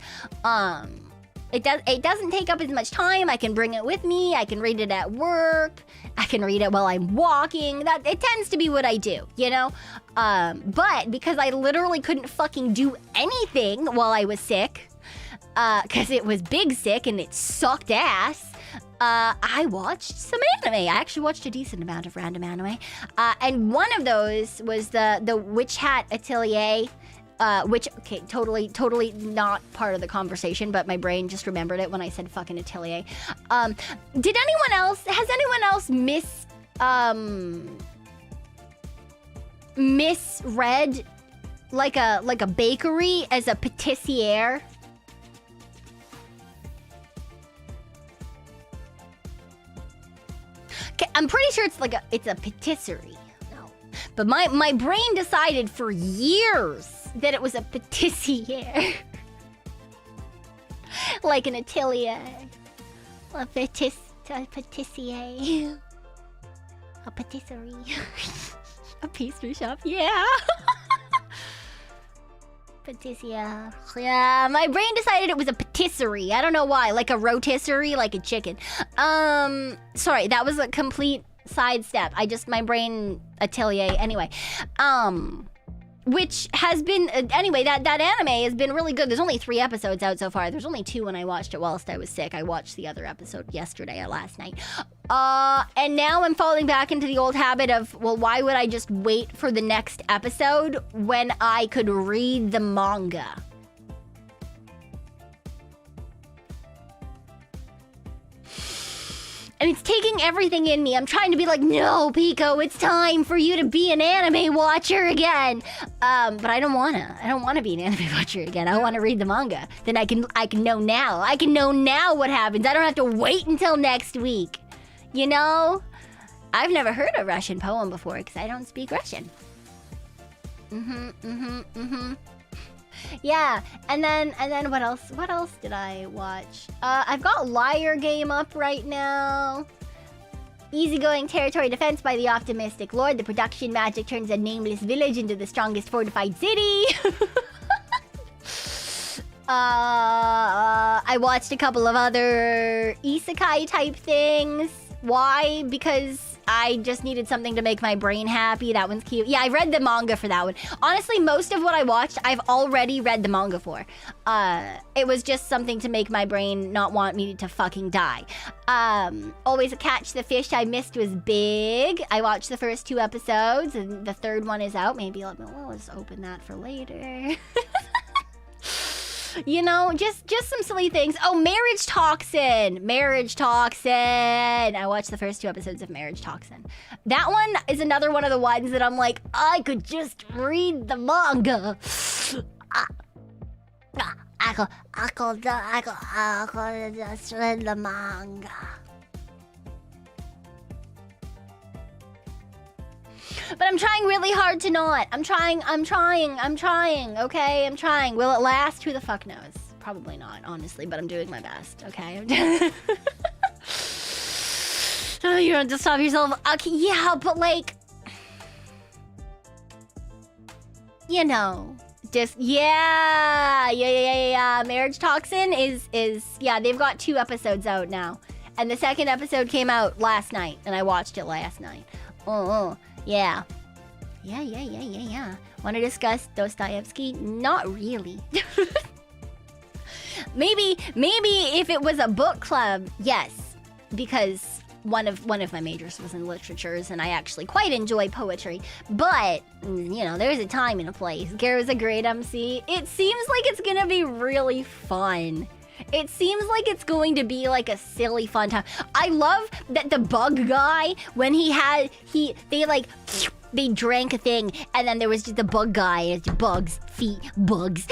It doesn't take up as much time. I can bring it with me. I can read it at work. I can read it while I'm walking. It tends to be what I do, you know? But because I literally couldn't fucking do anything while I was sick, because it was big sick and it sucked ass, I watched some anime. I actually watched a decent amount of random anime. And one of those was the Witch Hat Atelier. Which, okay, totally not part of the conversation, but my brain just remembered it when I said fucking atelier. Has anyone else misread like a bakery as a patissiere? Okay, I'm pretty sure it's a patisserie. No. But my brain decided for years that it was a patissiere. Like an atelier. A patissier. A patisserie. A pastry shop, yeah. Patissiere. Yeah, my brain decided it was a patisserie. I don't know why. Like a rotisserie, like a chicken. Sorry, that was a complete sidestep. My brain atelier. Anyway, which has been, anyway, that anime has been really good. There's only 3 episodes out so far. There's only 2 when I watched it whilst I was sick. I watched the other episode yesterday or last night. And now I'm falling back into the old habit of, well, why would I just wait for the next episode when I could read the manga? And it's taking everything in me. I'm trying to be like, no, Pico, it's time for you to be an anime watcher again. But I don't wanna. I don't wanna be an anime watcher again. I wanna read the manga. Then I can know now. I can know now what happens. I don't have to wait until next week. You know? I've never heard a Russian poem before because I don't speak Russian. Yeah, and then what else? What else did I watch? I've got Liar Game up right now. Easygoing territory defense by the optimistic lord. The production magic turns a nameless village into the strongest fortified city. I watched a couple of other isekai type things. Why? Because I just needed something to make my brain happy. That one's cute. Yeah, I read the manga for that one. Honestly, most of what I watched, I've already read the manga for. It was just something to make my brain not want me to fucking die. Always Catch the Fish I missed was big. I watched the first 2 episodes, and the 3rd one is out. Maybe let's open that for later. You know, just some silly things. Oh, Marriage Toxin. Marriage Toxin. I watched the first 2 episodes of Marriage Toxin. That one is another one of the ones that I'm like, I could just read the manga. I could just read the manga. But I'm trying really hard to not. I'm trying, okay? I'm trying. Will it last? Who the fuck knows? Probably not, honestly, but I'm doing my best, okay? Oh, you don't have to stop yourself. Okay, yeah, but like... You know, just, yeah. Marriage Toxin is, yeah, they've got 2 episodes out now. And the 2nd episode came out last night, and I watched it last night. Yeah. Want to discuss Dostoevsky? Not really. Maybe if it was a book club, yes. Because one of my majors was in literatures, and I actually quite enjoy poetry. But, you know, there's a time and a place. Gara's a great MC. It seems like it's gonna be really fun. It seems like it's going to be like a silly fun time. I love that the bug guy, when they drank a thing, and then there was just the bug guy, and it's bugs, feet, bugs.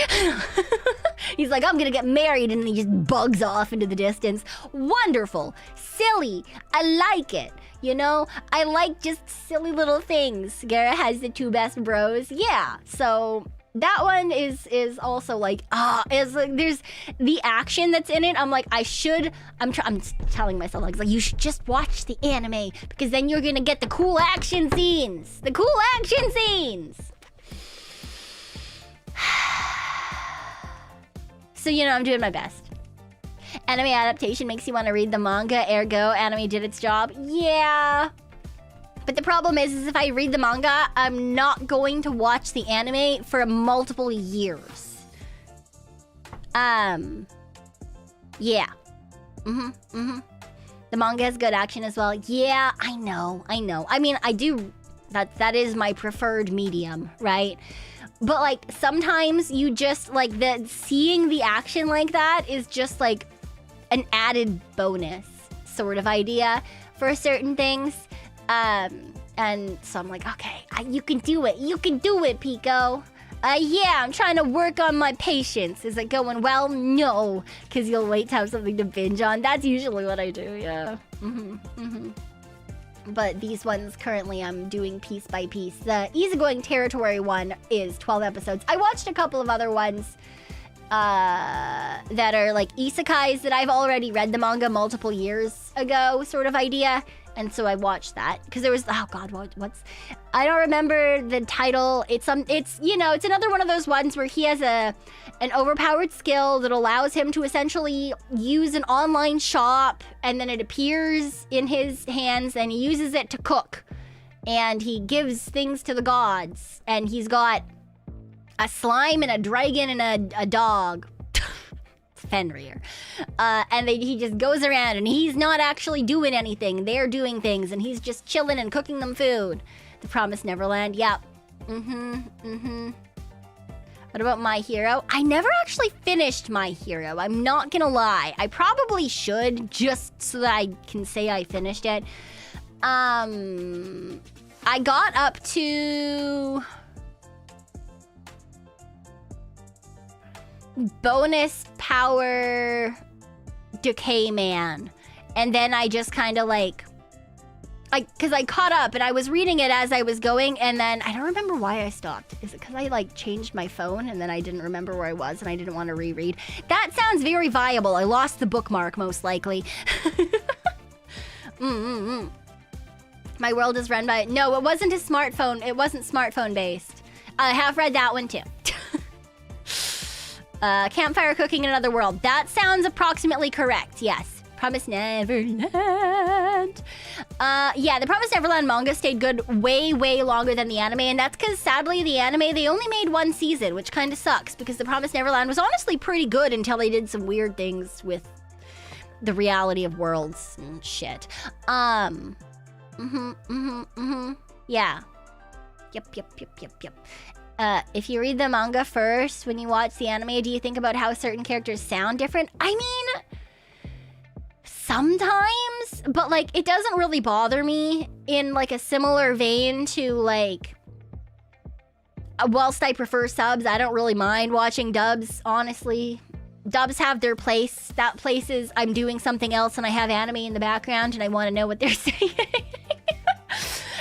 He's like, I'm gonna get married, and he just bugs off into the distance. Wonderful, silly, I like it. You know, I like just silly little things. Gara has the 2 best bros, yeah, so that one is also like, there's the action that's in it. I'm like, I'm telling myself, like, you should just watch the anime, because then you're gonna get the cool action scenes. The cool action scenes! So, you know, I'm doing my best. Anime adaptation makes you want to read the manga, ergo, anime did its job. Yeah. But the problem is if I read the manga, I'm not going to watch the anime for multiple years. Yeah. The manga has good action as well. Yeah, I know. I mean, I do, that is my preferred medium, right? But like, sometimes you just, like, seeing the action like that is just like an added bonus sort of idea for certain things. And so I'm like, okay, you can do it. You can do it, Pico. Yeah, I'm trying to work on my patience. Is it going well? No, because you'll wait to have something to binge on. That's usually what I do, yeah. But these ones currently I'm doing piece by piece. The easygoing territory one is 12 episodes. I watched a couple of other ones that are like isekais that I've already read the manga multiple years ago sort of idea. And so I watched that because there was, oh god, what's I don't remember the title. It's you know, it's another one of those ones where he has an overpowered skill that allows him to essentially use an online shop, and then it appears in his hands and he uses it to cook, and he gives things to the gods, and he's got a slime and a dragon and a dog. Fenrir. And he just goes around and he's not actually doing anything. They're doing things and he's just chilling and cooking them food. The Promised Neverland, yep. What about My Hero? I never actually finished My Hero. I'm not gonna lie. I probably should, just so that I can say I finished it. I got up to bonus power decay man, and then I just kind of like, because I caught up and I was reading it as I was going, and then I don't remember why I stopped. Is it because I like changed my phone and then I didn't remember where I was and I didn't want to reread? That sounds very viable. I lost the bookmark most likely. My world is run by, no, it wasn't a smartphone. It wasn't smartphone based. I have read that one too. Campfire cooking in another world. That sounds approximately correct, yes. Promised Neverland. Yeah, the Promised Neverland manga stayed good way, way longer than the anime, and that's because, sadly, the anime, they only made 1 season, which kind of sucks, because the Promised Neverland was honestly pretty good until they did some weird things with the reality of worlds and shit. Yeah. Yep. If you read the manga first, when you watch the anime, do you think about how certain characters sound different? I mean, sometimes, but like, it doesn't really bother me in like a similar vein to like, whilst I prefer subs, I don't really mind watching dubs, honestly. Dubs have their place. That place is I'm doing something else and I have anime in the background and I want to know what they're saying.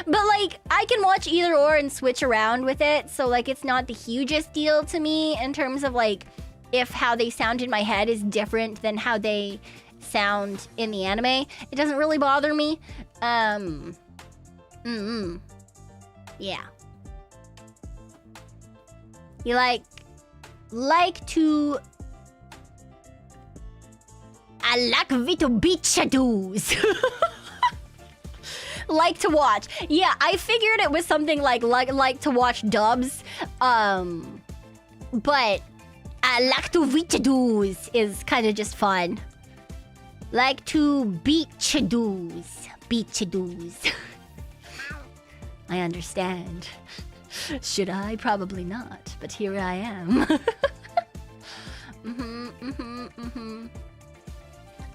But like, I can watch either or and switch around with it, so like, it's not the hugest deal to me in terms of like, if how they sound in my head is different than how they sound in the anime. It doesn't really bother me. Yeah. You like to... I like Vtubers. Like to watch. Yeah, I figured it was something like to watch dubs. But I like to Vtubers is kind of just fun. Like to beat Vtubers. speak to those. I understand. Should I? Probably not. But here I am.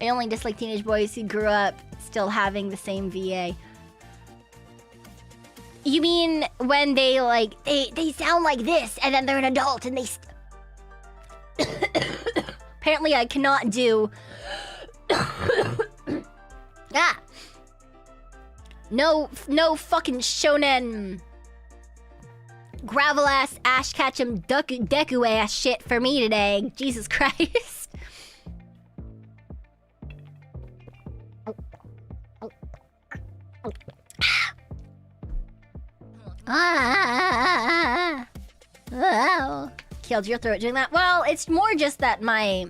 I only dislike teenage boys who grew up still having the same VA. You mean when they like they sound like this and then they're an adult and they apparently I cannot do ah. No fucking shonen gravel ass ash ketchum deku ass shit for me today. Jesus Christ. Oh. Killed your throat doing that. Well, it's more just that my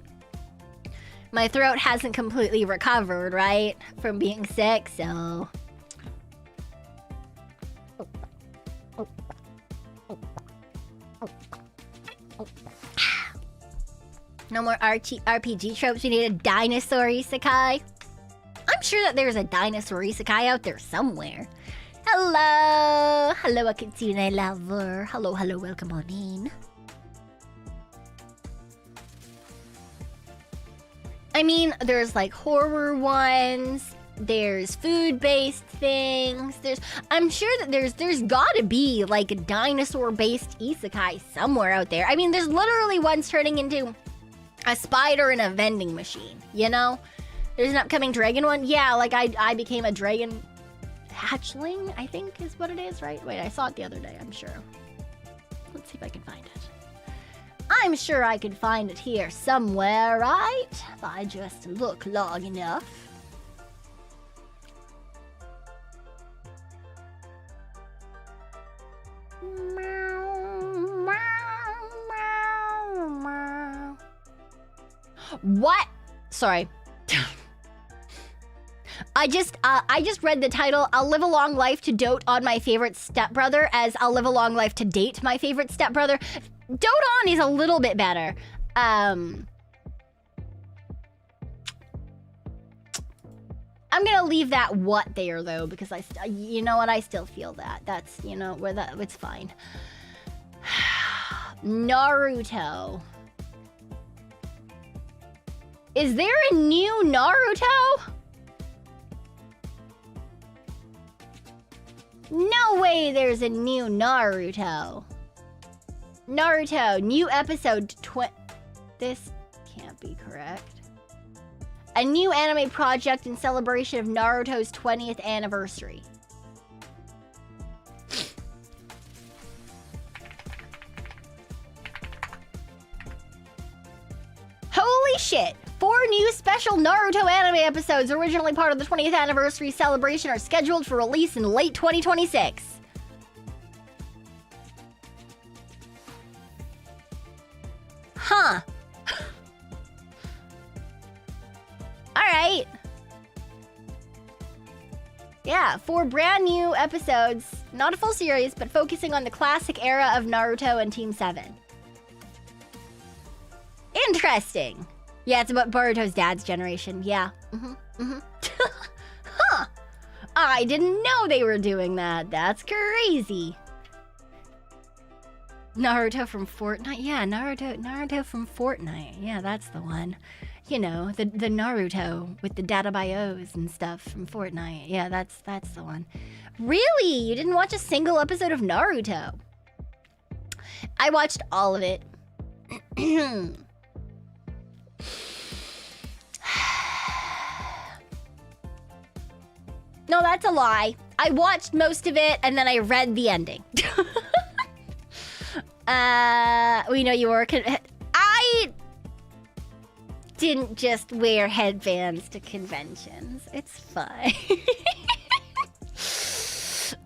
throat hasn't completely recovered, right? From being sick, so. No more RPG tropes. We need a dinosaur isekai. I'm sure that there's a dinosaur isekai out there somewhere. Hello! Hello, Akitsune lover. Hello, welcome on in. I mean, there's like horror ones, there's food-based things, I'm sure that there's gotta be like a dinosaur-based isekai somewhere out there. I mean, there's literally ones turning into a spider in a vending machine, you know? There's an upcoming dragon one. Yeah, like I became a dragon hatchling, I think is what it is, right? Wait, I saw it the other day, I'm sure. Let's see if I can find it. I'm sure I can find it here somewhere, right? If I just look long enough. What? Sorry. I just read the title, I'll live a long life to dote on my favorite stepbrother as I'll live a long life to date my favorite stepbrother. Dote on is a little bit better. I'm gonna leave that what there though, because you know what, I still feel that. That's, you know, where that, it's fine. Naruto. Is there a new Naruto? No way there's a new Naruto. Naruto, new episode This can't be correct. A new anime project in celebration of Naruto's 20th anniversary. Holy shit! 4 new special Naruto anime episodes, originally part of the 20th anniversary celebration, are scheduled for release in late 2026. Huh. Alright. Yeah, 4 brand new episodes. Not a full series, but focusing on the classic era of Naruto and Team 7. Interesting. Yeah, it's about Boruto's dad's generation. Yeah. Huh. I didn't know they were doing that. That's crazy. Naruto from Fortnite. Yeah, Naruto from Fortnite. Yeah, that's the one. You know, the Naruto with the data bios and stuff from Fortnite. Yeah, that's the one. Really? You didn't watch a single episode of Naruto? I watched all of it. No, that's a lie. I watched most of it and then I read the ending. We know you were. I didn't just wear headbands to conventions. It's fine.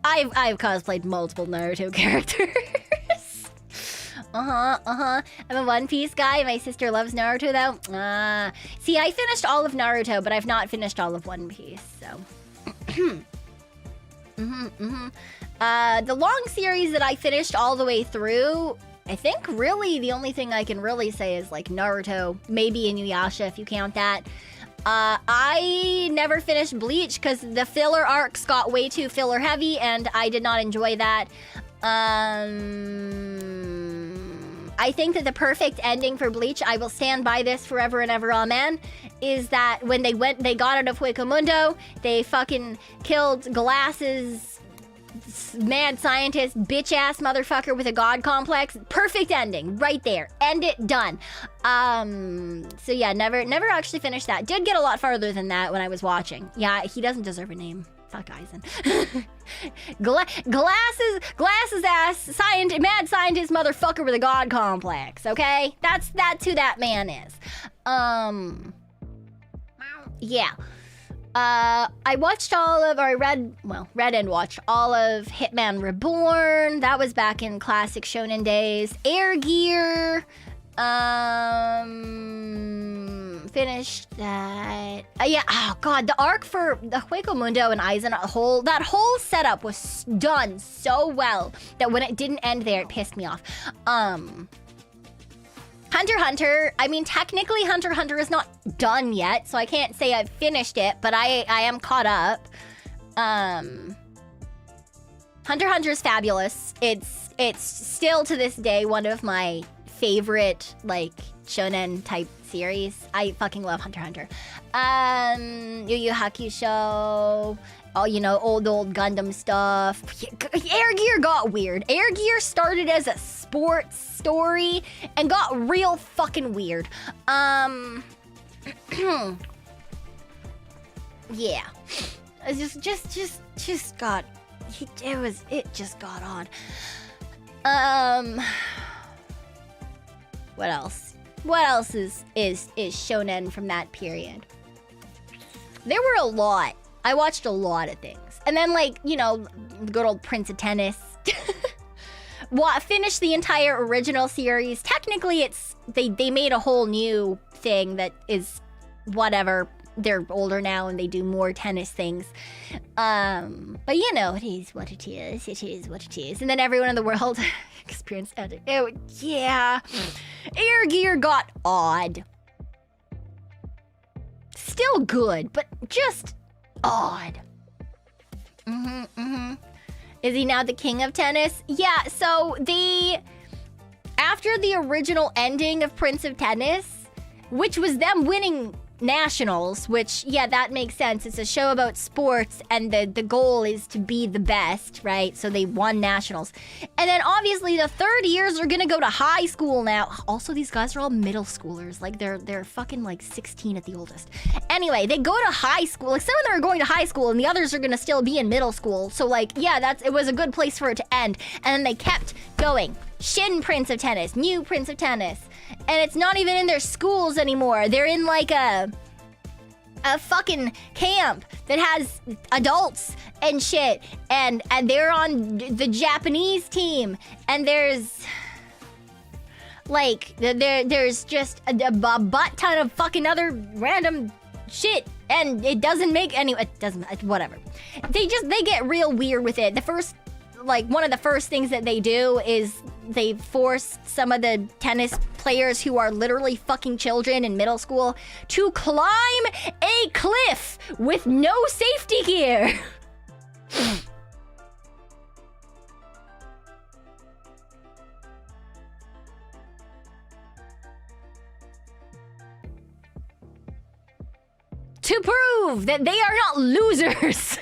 I've cosplayed multiple Naruto characters. I'm a One Piece guy. My sister loves Naruto though. See, I finished all of Naruto, but I've not finished all of One Piece, so. The long series that I finished all the way through, I think really the only thing I can really say is like Naruto, maybe Inuyasha if you count that. I never finished Bleach because the filler arcs got way too filler heavy, and I did not enjoy that. I think that the perfect ending for Bleach, I will stand by this forever and ever, amen, is that when they got out of Hueco they fucking killed Glass's mad scientist, bitch-ass motherfucker with a god complex. Perfect ending, right there. End it, done. So yeah, never actually finished that. Did get a lot farther than that when I was watching. Yeah, he doesn't deserve a name. Fuck Eisen. Glasses ass mad scientist motherfucker with a god complex, okay? That's who that man is. Yeah. I watched read and watched all of Hitman Reborn. That was back in classic shonen days. Air Gear. Finished that. Yeah, oh god, the arc for the Hueco Mundo and Aizen, that whole setup was done so well that when it didn't end there, it pissed me off. Hunter x Hunter, I mean, technically Hunter x Hunter is not done yet, so I can't say I've finished it, but I am caught up. Hunter x Hunter is fabulous. It's still to this day one of my favorite, like, shonen type series. I fucking love Hunter x Hunter. Yu Yu Hakusho, old Gundam stuff. Air Gear got weird. Air Gear started as a sports story and got real fucking weird. Yeah. It just got odd. What else? What else is shonen from that period? There were a lot. I watched a lot of things. And then, like, the good old Prince of Tennis. Finished the entire original series. Technically, they made a whole new thing that is whatever. They're older now and they do more tennis things. But it is what it is. It is what it is. And then everyone in the world experienced it. Yeah. Air Gear got odd. Still good, but just odd. Is he now the king of tennis? Yeah, so after the original ending of Prince of Tennis, which was them winning nationals, which, yeah, that makes sense. It's a show about sports, and the goal is to be the best, right? So they won nationals. And then obviously the third years are gonna go to high school now. Also, these guys are all middle schoolers. Like, they're fucking like 16 at the oldest. Anyway, they go to high school. Like, some of them are going to high school and the others are gonna still be in middle school. So, like, yeah, it was a good place for it to end. And then they kept going. Shin Prince of Tennis, new Prince of Tennis. And it's not even in their schools anymore. They're in like a fucking camp that has adults and shit. And they're on the Japanese team. And there's like there's just a butt ton of fucking other random shit. And it doesn't make it doesn't, whatever. They get real weird with it. One of the first things that they do is they force some of the tennis players who are literally fucking children in middle school to climb a cliff with no safety gear. To prove that they are not losers.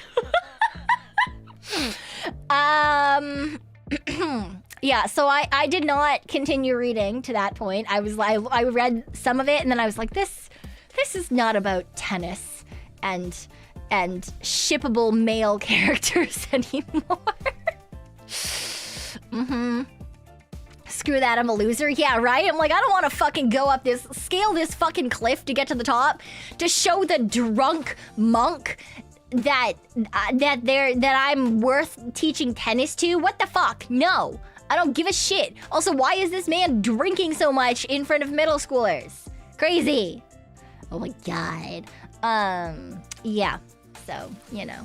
Yeah, so I did not continue reading to that point. I read some of it and then I was like, this is not about tennis and shippable male characters anymore. Screw that, I'm a loser. Yeah, right? I'm like, I don't want to fucking scale this fucking cliff to get to the top to show the drunk monk that I'm worth teaching tennis to. What the fuck? No. I don't give a shit. Also, why is this man drinking so much in front of middle schoolers? Crazy. Oh my god. Yeah. So,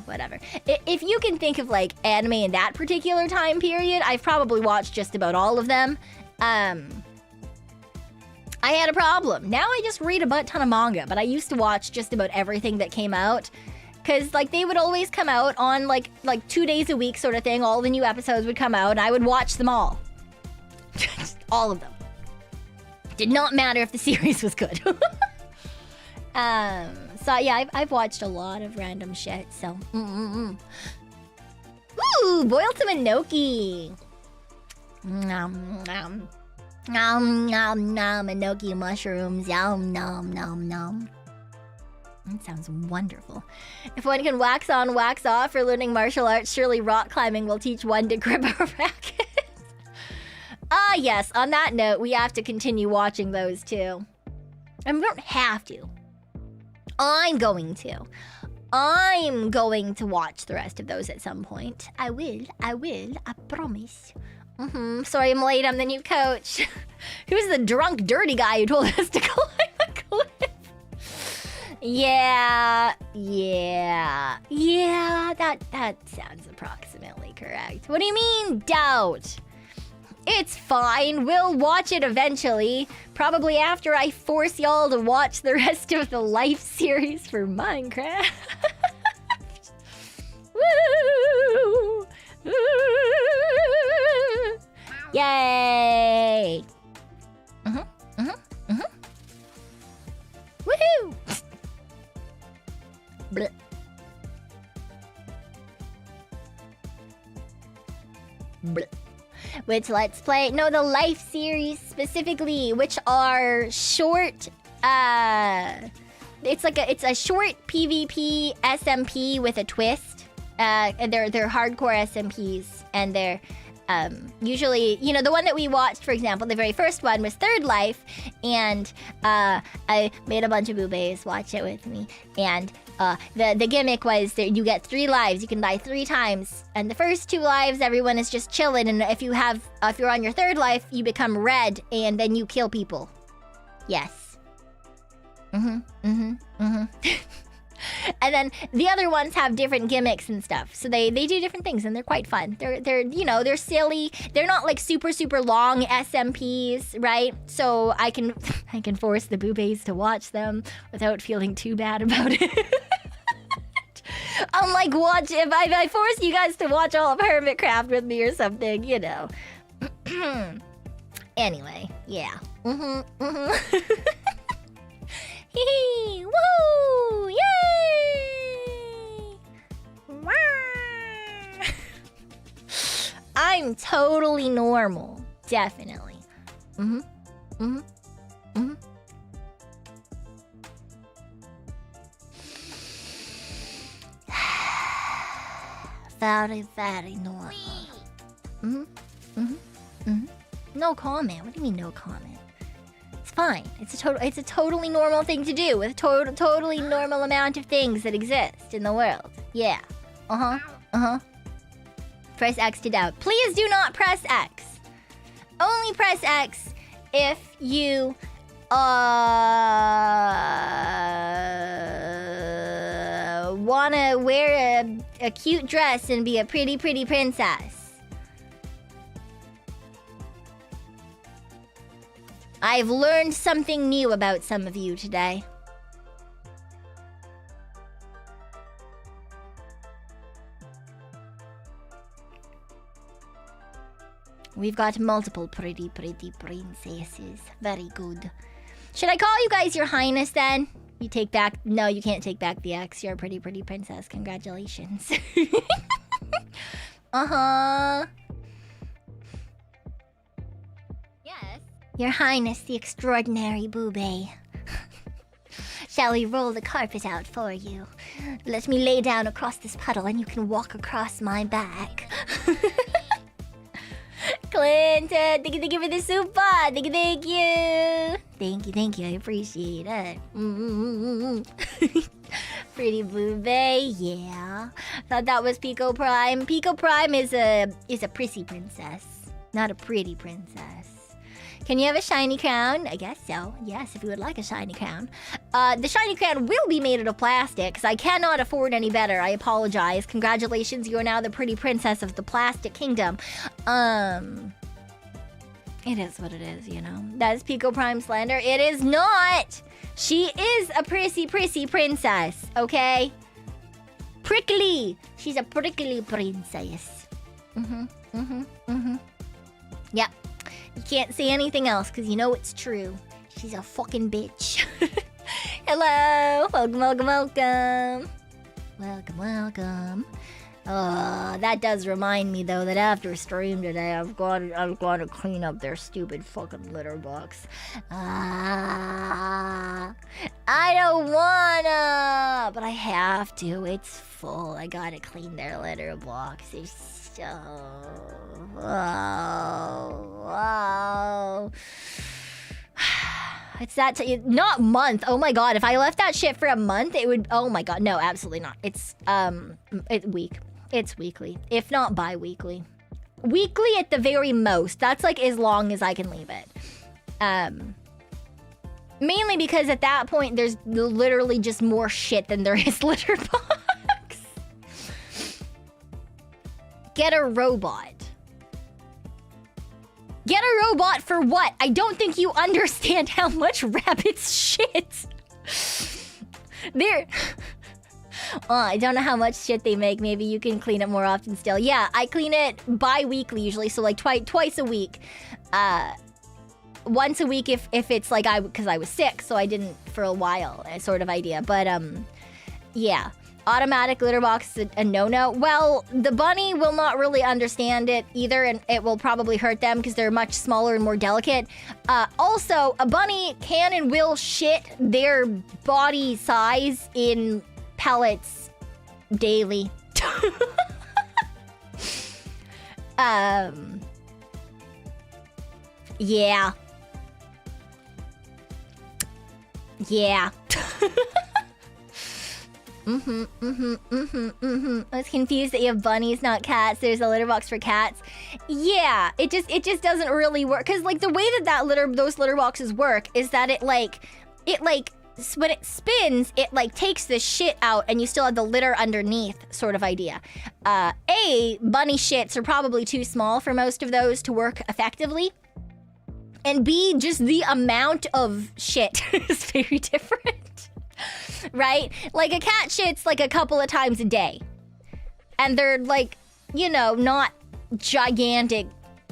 whatever. If you can think of, like, anime in that particular time period, I've probably watched just about all of them. I had a problem. Now I just read a butt ton of manga, but I used to watch just about everything that came out. Cause like they would always come out on like 2 days a week sort of thing. All the new episodes would come out and I would watch them all. All of them. Did not matter if the series was good. So yeah, I've watched a lot of random shit, so. Ooh, boiled some enoki. Nom nom. Nom nom nom, enoki mushrooms. Yum nom nom nom. That sounds wonderful. If one can wax on, wax off for learning martial arts, surely rock climbing will teach one to grip a racket. Ah, yes. On that note, we have to continue watching those too. And we don't have to. I'm going to. I'm going to watch the rest of those at some point. I will, I promise. Sorry I'm late, I'm the new coach. Who's the drunk, dirty guy who told us to climb a cliff? Yeah, that sounds approximately correct. What do you mean, doubt? It's fine, we'll watch it eventually. Probably after I force y'all to watch the rest of the life series for Minecraft. Woo! Woo! Yay! Woohoo! Blech. Blech. Which Let's Play? No, the life series specifically, which are short. It's a short PvP SMP with a twist. And they're hardcore SMPs, and they're usually, you know, the one that we watched, for example, the very first one was Third Life, and I made a bunch of boobies watch it with me, and the gimmick was that you get 3 lives, you can die 3 times, and the first 2 lives everyone is just chilling, and if you're on your 3rd life, you become red, and then you kill people. Yes. And then the other ones have different gimmicks and stuff. So they do different things and they're quite fun. They're you know, they're silly. They're not like super long SMPs, right? So I can force the boobies to watch them without feeling too bad about it. Unlike if I force you guys to watch all of Hermitcraft with me or something, you know. Anyway, yeah. Hee woo! Yay! Wah! I'm totally normal. Definitely. Very, very normal. No comment. What do you mean no comment? It's fine. It's a totally normal thing to do with a totally normal amount of things that exist in the world. Yeah. Press X to doubt. Please do not press X. Only press X if you wanna wear a cute dress and be a pretty princess. I've learned something new about some of you today. We've got multiple pretty princesses. Very good. Should I call you guys your highness then? You take back... No, you can't take back the X. You're a pretty princess. Congratulations. Yes. Your highness, the extraordinary Boobay. Shall we roll the carpet out for you? Let me lay down across this puddle and you can walk across my back. Clinton, thank you for the super. Thank you. Thank you. I appreciate it. Pretty Boobay, yeah. Thought that was Pekoe Prime. Pekoe Prime is a prissy princess, not a pretty princess. Can you have a shiny crown? I guess so. Yes, if you would like a shiny crown. The shiny crown will be made out of plastic, because I cannot afford any better. I apologize. Congratulations, you are now the pretty princess of the plastic kingdom. It is what it is, you know. That's Pico Prime slander. It is not. She is a prissy princess, okay? Prickly. She's a prickly princess. Yep. You can't say anything else because you know it's true. She's a fucking bitch. Hello. Welcome. That does remind me though that after stream today, I've got to clean up their stupid fucking litter box. I don't wanna, but I have to. It's full. I gotta clean their litter box. It's so. Oh. It's that not month. Oh my god, if I left that shit for a month, it would. Oh my god, no, absolutely not. It's week. It's weekly, if not bi-weekly. Weekly at the very most. That's like as long as I can leave it. Mainly because at that point there's literally just more shit than there is litter box. Get a robot. Get a robot for what? I don't think you understand how much rabbits shit. I don't know how much shit they make. Maybe you can clean it more often still. Yeah, I clean it bi-weekly usually, so like twice a week. Once a week if it's like because I was sick, so I didn't for a while, sort of idea. But yeah. Automatic litter box is a no-no. Well, the bunny will not really understand it either, and it will probably hurt them because they're much smaller and more delicate. Also, a bunny can and will shit their body size in pellets daily. Yeah. Yeah. I was confused that you have bunnies, not cats. There's a litter box for cats. Yeah, it just doesn't really work. Cause like the way that those litter boxes work is that it like when it spins, it like takes the shit out and you still have the litter underneath, sort of idea. Bunny shits are probably too small for most of those to work effectively. And B, just the amount of shit is very different. Right? Like a cat shits like a couple of times a day. And they're like, you know, not gigantic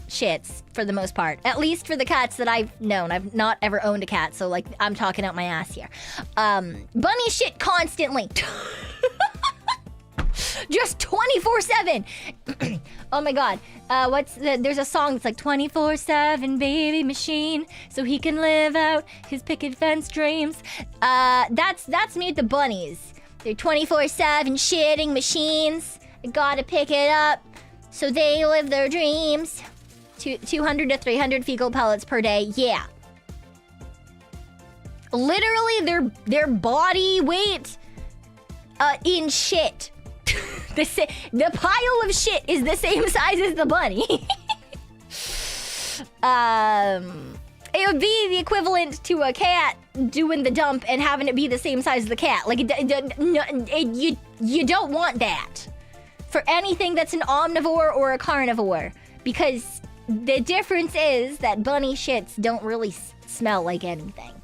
shits for the most part. At least for the cats that I've known. I've not ever owned a cat, so like I'm talking out my ass here. Bunny shit constantly. Just 24/7. Oh my god. There's a song that's like 24/7 baby machine, so he can live out his picket fence dreams. That's me with the bunnies. They're 24/7 shitting machines. I gotta pick it up so they live their dreams. 200 to 300 fecal pellets per day. Yeah. Literally their body weight in shit. The pile of shit is the same size as the bunny. It would be the equivalent to a cat doing the dump and having it be the same size as the cat. Like, you don't want that for anything that's an omnivore or a carnivore, because the difference is that bunny shits don't really smell like anything.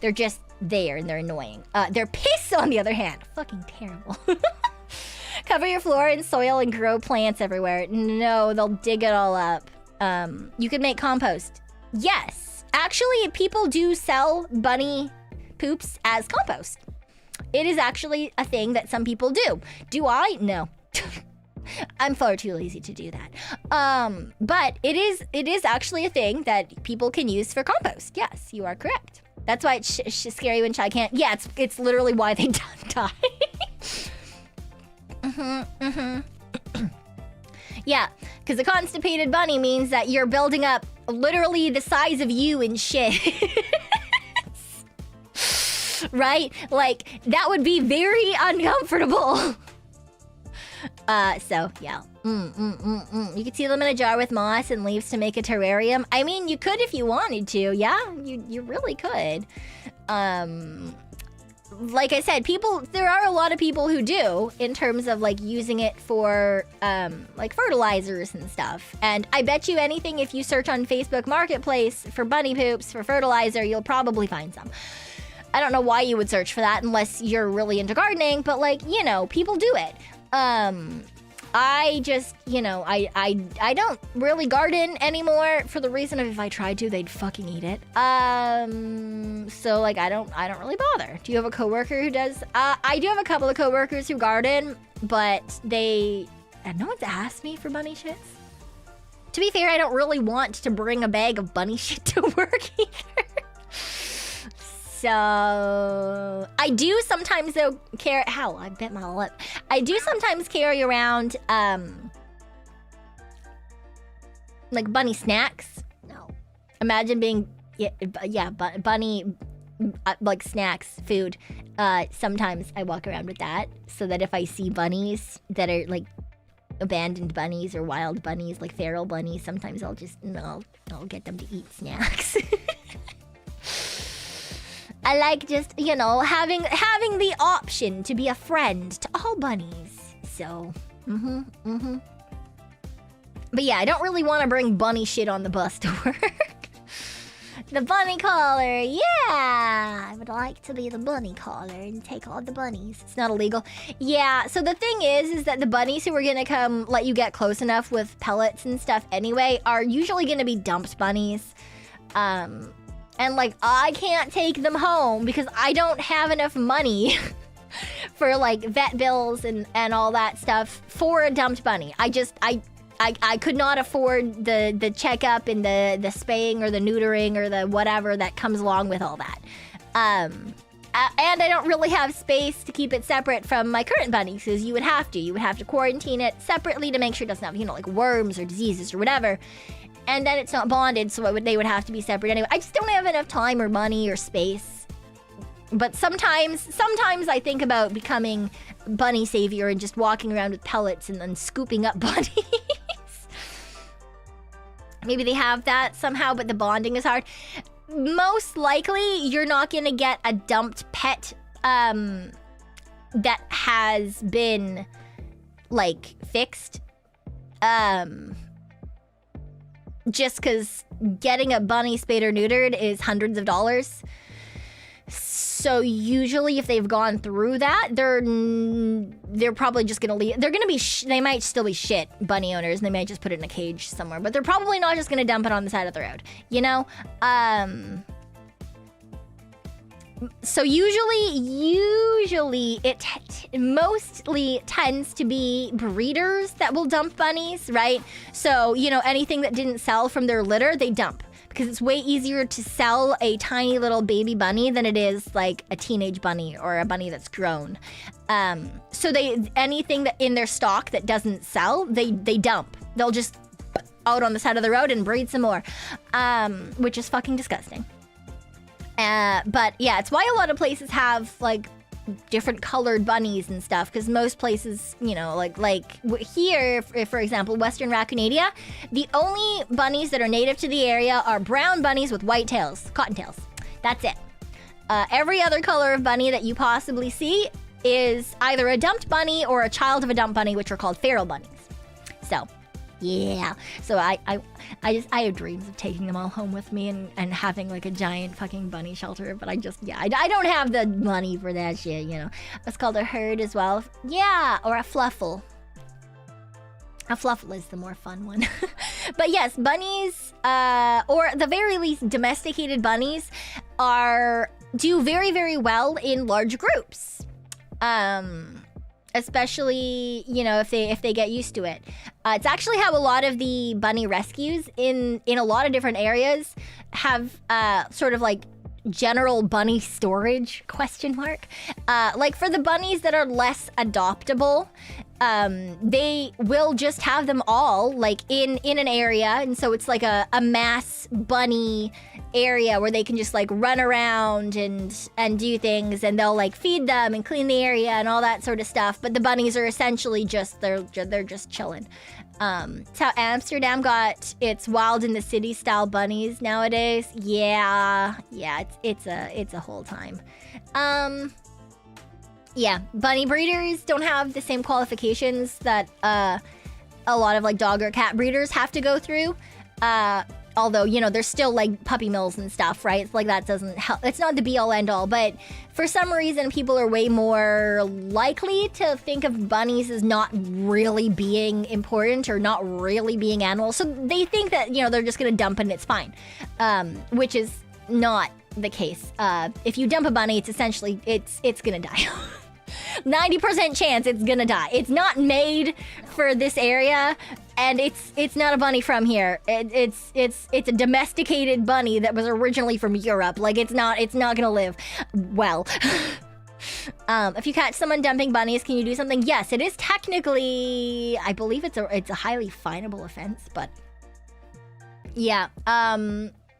They're just there and they're annoying. Their piss, on the other hand, fucking terrible. Cover your floor in soil and grow plants everywhere. No, they'll dig it all up. You can make compost. Yes. Actually, people do sell bunny poops as compost. It is actually a thing that some people do. Do I? No. I'm far too lazy to do that. But it is actually a thing that people can use for compost. Yes, you are correct. That's why it's scary when Chai can't. Yeah, it's literally why they die. Yeah, because a constipated bunny means that you're building up literally the size of you in shit. Right? Like, that would be very uncomfortable. So, yeah. You could seal them in a jar with moss and leaves to make a terrarium. I mean, you could if you wanted to. Yeah, you really could. like I said, there are a lot of people who do, in terms of like using it for like fertilizers and stuff. And I bet you anything, if you search on Facebook Marketplace for bunny poops for fertilizer, you'll probably find some. I don't know why you would search for that unless you're really into gardening, but like, you know, people do it. I just, you know, I don't really garden anymore for the reason of if I tried to, they'd fucking eat it. So like, I don't really bother. Do you have a coworker who does? I do have a couple of coworkers who garden, but and no one's asked me for bunny shits. To be fair, I don't really want to bring a bag of bunny shit to work either. So I do sometimes though carry. Hell, I bit my lip. I do sometimes carry around like bunny snacks. No, imagine being bunny like snacks, food. Sometimes I walk around with that so that if I see bunnies that are like abandoned bunnies or wild bunnies, like feral bunnies, sometimes I'll get them to eat snacks. I like just, you know, having the option to be a friend to all bunnies. So, But yeah, I don't really want to bring bunny shit on the bus to work. The bunny collar, yeah! I would like to be the bunny collar and take all the bunnies. It's not illegal. Yeah, so the thing is that the bunnies who are gonna come let you get close enough with pellets and stuff anyway are usually gonna be dumped bunnies. And like, I can't take them home because I don't have enough money for like vet bills and all that stuff for a dumped bunny. I could not afford the checkup and the spaying or the neutering or the whatever that comes along with all that. And I don't really have space to keep it separate from my current bunnies because you would have to quarantine it separately to make sure it doesn't have, you know, like worms or diseases or whatever. And then it's not bonded, so they would have to be separate anyway. I just don't have enough time or money or space. But sometimes I think about becoming bunny savior and just walking around with pellets and then scooping up bunnies. Maybe they have that somehow, but the bonding is hard. Most likely, you're not gonna get a dumped pet that has been like fixed. Just because getting a bunny spayed or neutered is hundreds of dollars. So usually if they've gone through that, they're probably just gonna leave. They're gonna be, they might still be shit bunny owners and they might just put it in a cage somewhere, but they're probably not just gonna dump it on the side of the road, you know? So usually it mostly tends to be breeders that will dump bunnies, right? So, you know, anything that didn't sell from their litter, they dump. Because it's way easier to sell a tiny little baby bunny than it is like a teenage bunny or a bunny that's grown. So anything that in their stock that doesn't sell, they dump. They'll just out on the side of the road and breed some more, which is fucking disgusting. But yeah, it's why a lot of places have like different colored bunnies and stuff, because most places, you know, like here, for example, Western Raccoon, the only bunnies that are native to the area are brown bunnies with white tails, cottontails. That's it. Every other color of bunny that you possibly see is either a dumped bunny or a child of a dumped bunny, which are called feral bunnies. So yeah, so I have dreams of taking them all home with me and having like a giant fucking bunny shelter, but I don't have the money for that shit, you know. It's called a herd as well. Yeah, or a fluffle. A fluffle is the more fun one. But yes, bunnies, or at the very least domesticated bunnies, do very, very well in large groups. Especially, you know, if they get used to it. It's actually how a lot of the bunny rescues in a lot of different areas have sort of like general bunny storage, ? Like for the bunnies that are less adoptable, they will just have them all like in an area, and so it's like a mass bunny area where they can just like run around and do things, and they'll like feed them and clean the area and all that sort of stuff. But the bunnies are essentially just they're just chilling. It's how Amsterdam got its wild in the city style bunnies nowadays. Yeah, it's a whole time. Yeah, bunny breeders don't have the same qualifications that a lot of like dog or cat breeders have to go through. Although, you know, there's still like puppy mills and stuff, right? It's like that doesn't help. It's not the be all end all, but for some reason, people are way more likely to think of bunnies as not really being important or not really being animals. So they think that, you know, they're just gonna dump and it's fine, which is not the case. If you dump a bunny, it's essentially, it's gonna die. 90% chance it's gonna die. It's not made for this area, and it's not a bunny from here. It's a domesticated bunny that was originally from Europe. Like it's not gonna live well. If you catch someone dumping bunnies, can you do something? Yes, it is technically, I believe it's a highly finable offense, but yeah.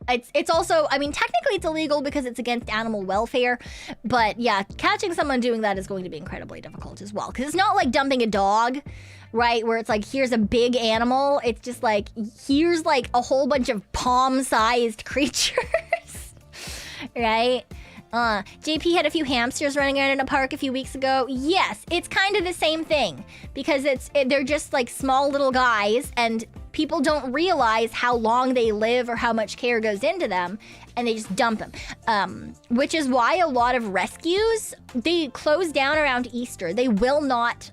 It's also, I mean, technically it's illegal because it's against animal welfare, but yeah, catching someone doing that is going to be incredibly difficult as well. Because it's not like dumping a dog, right? Where it's like, here's a big animal. It's just like, here's like a whole bunch of palm-sized creatures, right? JP had a few hamsters running around in a park a few weeks ago. Yes, it's kind of the same thing because they're just like small little guys and people don't realize how long they live or how much care goes into them, and they just dump them. Which is why a lot of rescues, they close down around Easter. They will not,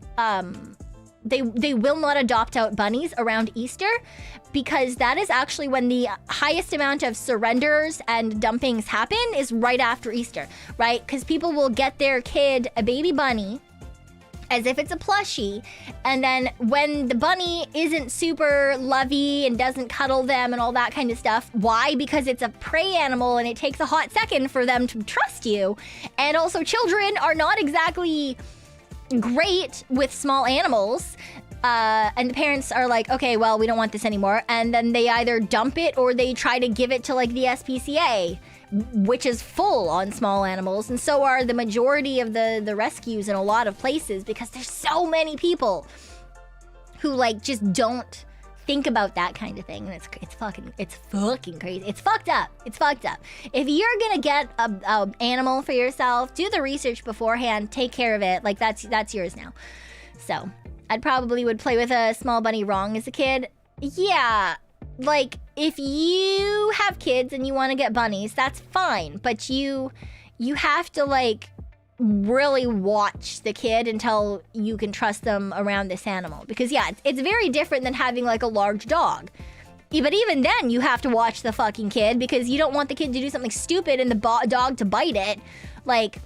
they will not adopt out bunnies around Easter because that is actually when the highest amount of surrenders and dumpings happen is right after Easter, right? Because people will get their kid a baby bunny as if it's a plushie, and then when the bunny isn't super lovey and doesn't cuddle them and all that kind of stuff, why? Because it's a prey animal and it takes a hot second for them to trust you. And also children are not exactly great with small animals, and the parents are like, okay, well, we don't want this anymore, and then they either dump it or they try to give it to like the SPCA, which is full on small animals, and so are the majority of the rescues in a lot of places because there's so many people who like just don't think about that kind of thing, and it's fucking crazy. It's fucked up. It's fucked up. If you're gonna get a animal for yourself, do the research beforehand, take care of it. Like that's yours now. So I'd probably would play with a small bunny wrong as a kid. Yeah, like if you have kids and you want to get bunnies, that's fine, but you have to like really watch the kid until you can trust them around this animal, because yeah, it's very different than having like a large dog. But even then, you have to watch the fucking kid because you don't want the kid to do something stupid and the dog to bite it. Like,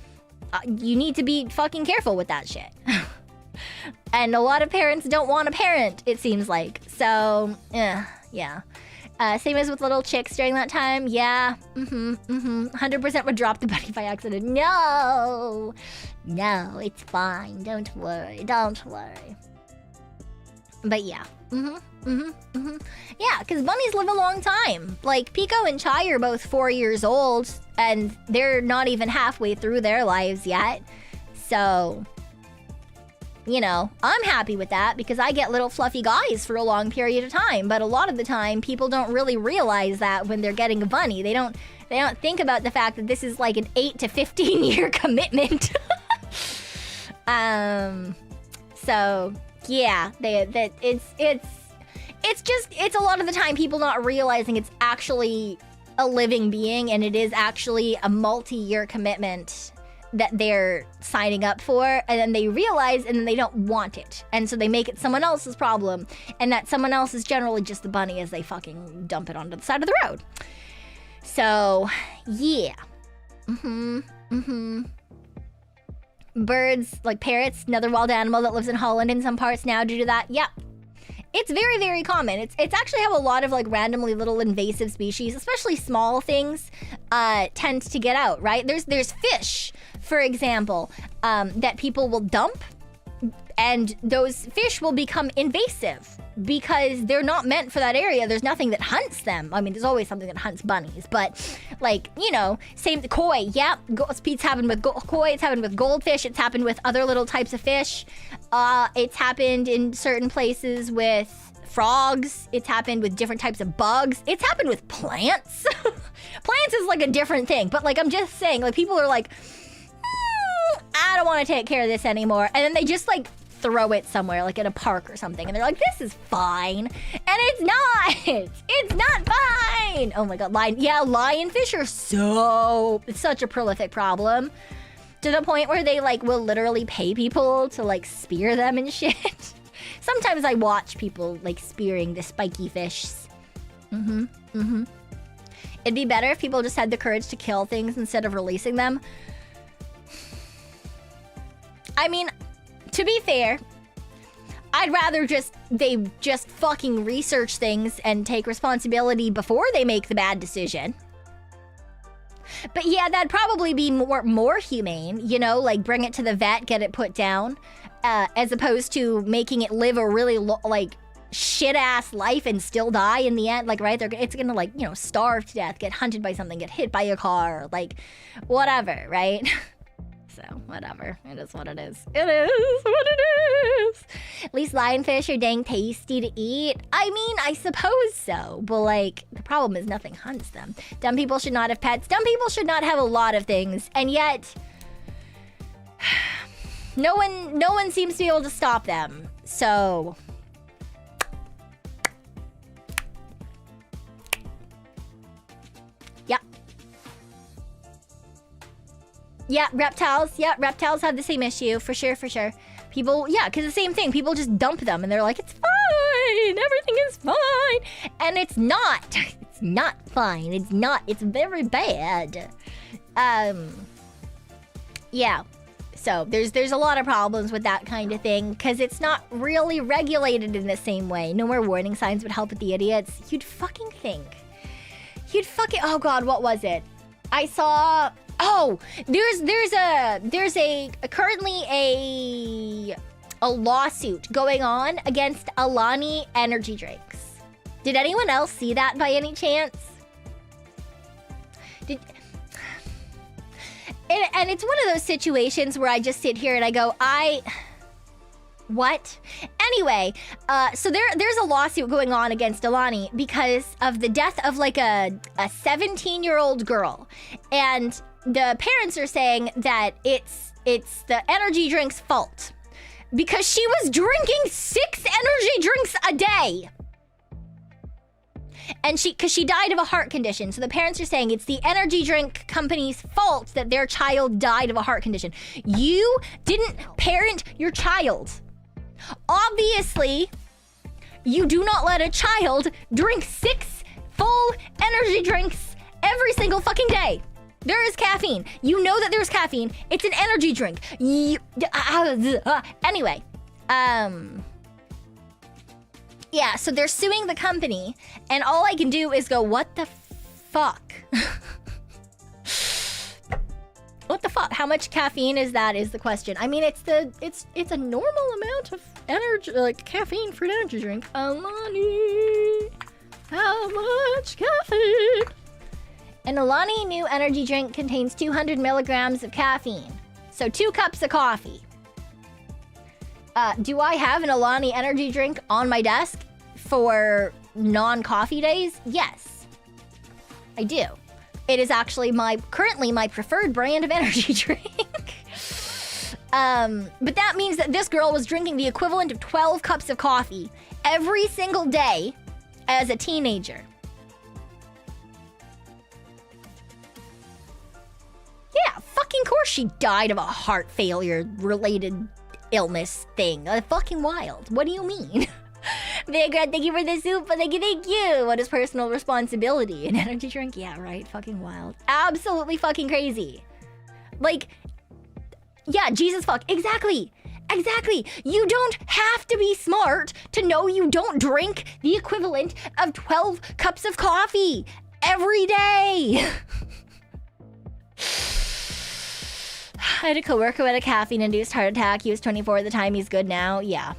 you need to be fucking careful with that shit. And a lot of parents don't want a parent, it seems like. So, yeah. Same as with little chicks during that time. Yeah, 100% would drop the bunny by accident. No, it's fine. Don't worry. But yeah, yeah, because bunnies live a long time. Like, Pekoe and Chai are both 4 years old, and they're not even halfway through their lives yet. So, you know, I'm happy with that because I get little fluffy guys for a long period of time. But a lot of the time, people don't really realize that when they're getting a bunny. They don't think about the fact that this is like an 8 to 15 year commitment. So yeah, it's a lot of the time people not realizing it's actually a living being and it is actually a multi-year commitment that they're signing up for, and then they realize and then they don't want it, and so they make it someone else's problem, and that someone else is generally just the bunny as they fucking dump it onto the side of the road. So yeah, birds, like parrots, another wild animal that lives in Holland in some parts now due to that. Yeah, it's very, very common. It's actually how a lot of like randomly little invasive species, especially small things, tend to get out, right? There's fish, for example, that people will dump, and those fish will become invasive because they're not meant for that area. There's nothing that hunts them. I mean, there's always something that hunts bunnies, but like, you know, same koi. Yeah, it's happened with koi. It's happened with goldfish. It's happened with other little types of fish. It's happened in certain places with frogs. It's happened with different types of bugs. It's happened with plants. Plants is like a different thing, but like I'm just saying, like people are like, I don't want to take care of this anymore. And then they just like throw it somewhere, like in a park or something. And they're like, this is fine. And it's not. It's not fine. Oh my God. Lionfish are it's such a prolific problem. To the point where they like will literally pay people to like spear them and shit. Sometimes I watch people like spearing the spiky fish. It'd be better if people just had the courage to kill things instead of releasing them. I mean, to be fair, I'd rather they just fucking research things and take responsibility before they make the bad decision. But yeah, that'd probably be more humane, you know, like bring it to the vet, get it put down, as opposed to making it live a really shit-ass life and still die in the end. Like, right, it's gonna like, you know, starve to death, get hunted by something, get hit by a car, like, whatever, right? So, whatever. It is what it is. It is what it is. At least lionfish are dang tasty to eat. I mean, I suppose so. But, like, the problem is nothing hunts them. Dumb people should not have pets. Dumb people should not have a lot of things. And yet, no one seems to be able to stop them. So... Yeah, reptiles. Yeah, reptiles have the same issue. For sure, for sure. People, yeah, because the same thing. People just dump them and they're like, it's fine. Everything is fine. And it's not. It's not fine. It's not. It's very bad. Yeah. So there's a lot of problems with that kind of thing because it's not really regulated in the same way. No more warning signs would help with the idiots. You'd fucking think. Oh God, what was it? I saw... Oh, there's currently a lawsuit going on against Alani energy drinks. Did anyone else see that by any chance? And it's one of those situations where I just sit here and I go, what? Anyway, so there's a lawsuit going on against Alani because of the death of like a 17-year-old girl. And the parents are saying that it's the energy drink's fault because she was drinking 6 energy drinks a day. And because she died of a heart condition. So the parents are saying it's the energy drink company's fault that their child died of a heart condition. You didn't parent your child. Obviously, you do not let a child drink 6 full energy drinks every single fucking day. There is caffeine. You know that there's caffeine. It's an energy drink. Anyway, yeah, so they're suing the company, and all I can do is go, what the fuck? What the fuck? How much caffeine is that is the question. I mean, it's a normal amount of energy, like caffeine for an energy drink. Alani, how much caffeine? An Alani new energy drink contains 200 milligrams of caffeine. So 2 cups of coffee. Do I have an Alani energy drink on my desk for non-coffee days? Yes, I do. It is actually currently my preferred brand of energy drink. But that means that this girl was drinking the equivalent of 12 cups of coffee every single day as a teenager. Yeah, fucking course she died of a heart failure related illness thing. Fucking wild. What do you mean? Vigra, thank you for the soup, but thank you. What is personal responsibility? An energy drink? Yeah, right. Fucking wild. Absolutely fucking crazy. Like, yeah, Jesus fuck. Exactly. You don't have to be smart to know you don't drink the equivalent of 12 cups of coffee every day. I had a coworker who had a caffeine-induced heart attack. He was 24 at the time. He's good now. Yeah,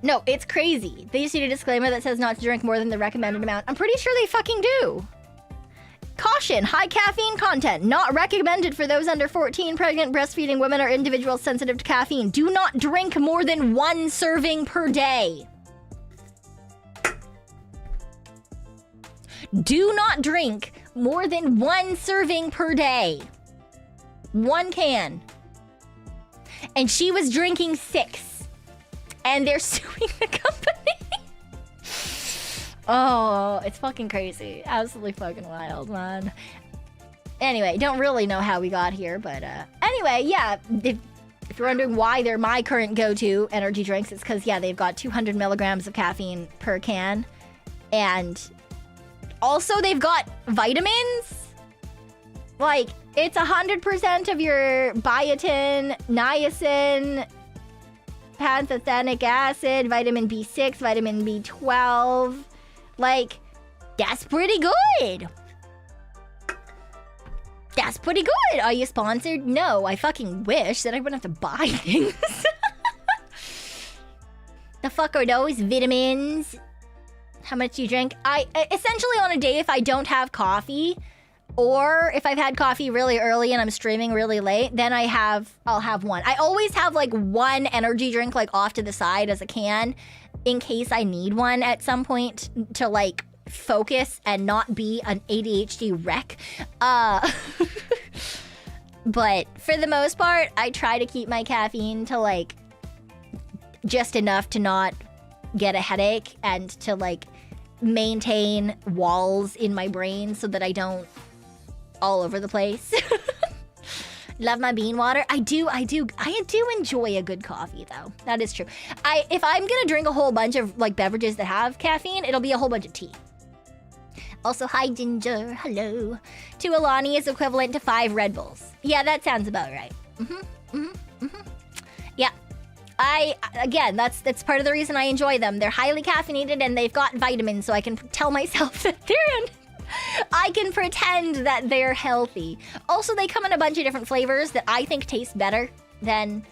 no, it's crazy. They just need a disclaimer that says not to drink more than the recommended amount. I'm pretty sure they fucking do. Caution, high caffeine content. Not recommended for those under 14, pregnant, breastfeeding women, or individuals sensitive to caffeine. Do not drink more than 1 serving per day. Do not drink more than 1 serving per day. 1 can. and she was drinking 6. And they're suing the company. Oh, it's fucking crazy. Absolutely fucking wild, man. Anyway, don't really know how we got here, but anyway, yeah. If you're wondering why they're my current go-to energy drinks, it's because, yeah, they've got 200 milligrams of caffeine per can. And also they've got vitamins. Like, it's 100% of your biotin, niacin, pantothenic acid, vitamin B6, vitamin B12. Like, that's pretty good. That's pretty good. Are you sponsored? No, I fucking wish that I wouldn't have to buy things. The fuck are those vitamins? How much do you drink? I essentially on a day, if I don't have coffee, or if I've had coffee really early and I'm streaming really late, then I'll have one. I always have like one energy drink like off to the side as a can in case I need one at some point to like focus and not be an ADHD wreck. But for the most part, I try to keep my caffeine to like just enough to not get a headache and to like maintain walls in my brain so that I don't all over the place. Love my bean water. I do enjoy a good coffee though. That is true. If I'm gonna drink a whole bunch of like beverages that have caffeine, it'll be a whole bunch of tea. Also, hi Ginger, hello. 2 Alani is equivalent to 5 Red Bulls. Yeah, that sounds about right. Yeah. Again, that's part of the reason I enjoy them. They're highly caffeinated and they've got vitamins, so I can tell myself that I can pretend that they're healthy. Also, they come in a bunch of different flavors that I think taste better than...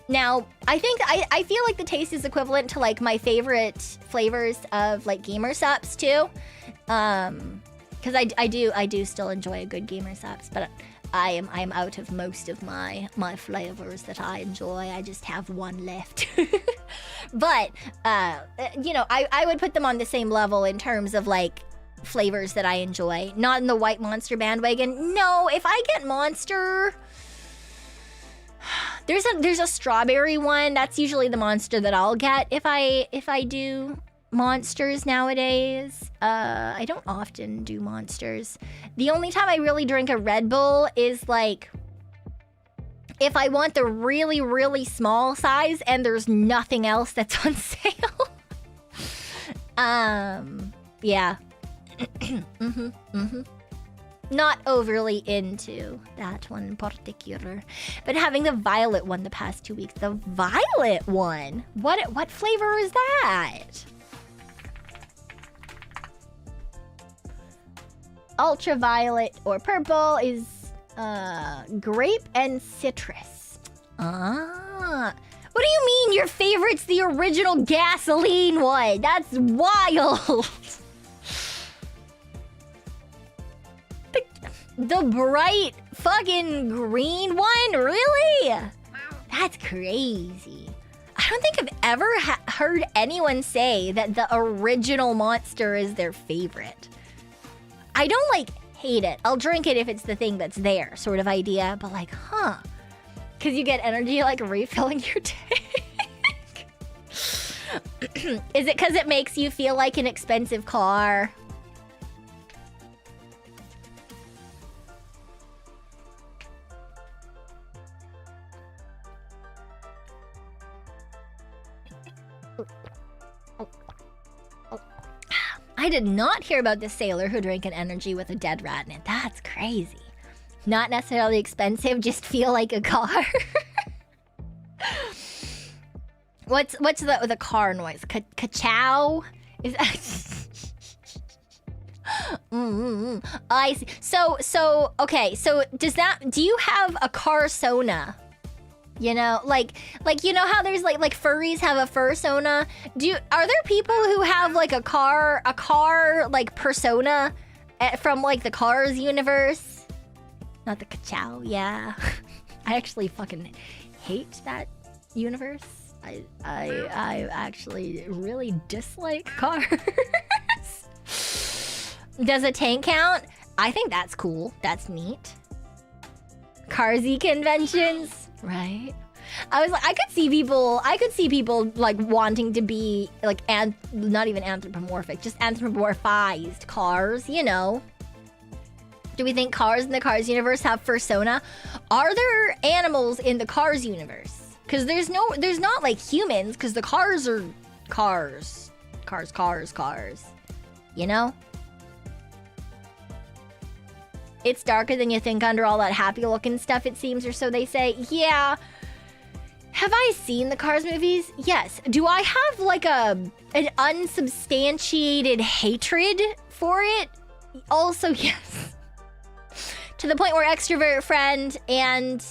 Now, I feel like the taste is equivalent to like my favorite flavors of like gamer subs too. Because I do still enjoy a good gamer subs, but I'm out of most of my flavors that I enjoy. I just have one left. But you know, I would put them on the same level in terms of like flavors that I enjoy. Not in the white Monster bandwagon. No, if I get Monster, there's a strawberry one. That's usually the Monster that I'll get if I do Monsters nowadays. I don't often do Monsters. The only time I really drink a Red Bull is like if I want the really, really small size and there's nothing else that's on sale. Yeah. Not overly into that one in particular. But having the violet one the past 2 weeks. The violet one? What flavor is that? Ultraviolet or purple is grape and citrus. Ah. What do you mean your favorite's the original gasoline one? That's wild. The bright fucking green one? Really? That's crazy. I don't think I've ever heard anyone say that the original Monster is their favorite. I don't like hate it. I'll drink it if it's the thing that's there sort of idea, but like, huh. Because you get energy like refilling your tank. Is it because it makes you feel like an expensive car? I did not hear about this sailor who drank an energy with a dead rat in it. That's crazy. Not necessarily expensive, just feel like a car. What's the car noise? Ka-chow? Is that... I see. So okay. So do you have a car sona? You know, like you know how there's like furries have a fursona? Are there people who have like a car like persona from like the Cars universe? Not the Ka-chow, yeah. I actually fucking hate that universe. I actually really dislike cars. Does a tank count? I think that's cool. That's neat. Carsy conventions, right? I was like, I could see people like wanting to be like, not even anthropomorphic, just anthropomorphized cars, you know. Do we think cars in the Cars universe have fursona? Are there animals in the Cars universe? Because there's not like humans, because the cars are cars. Cars. You know? It's darker than you think under all that happy looking stuff, it seems, or so they say. Yeah. Have I seen the Cars movies? Yes. Do I have like an unsubstantiated hatred for it? Also, yes. To the point where extrovert friend and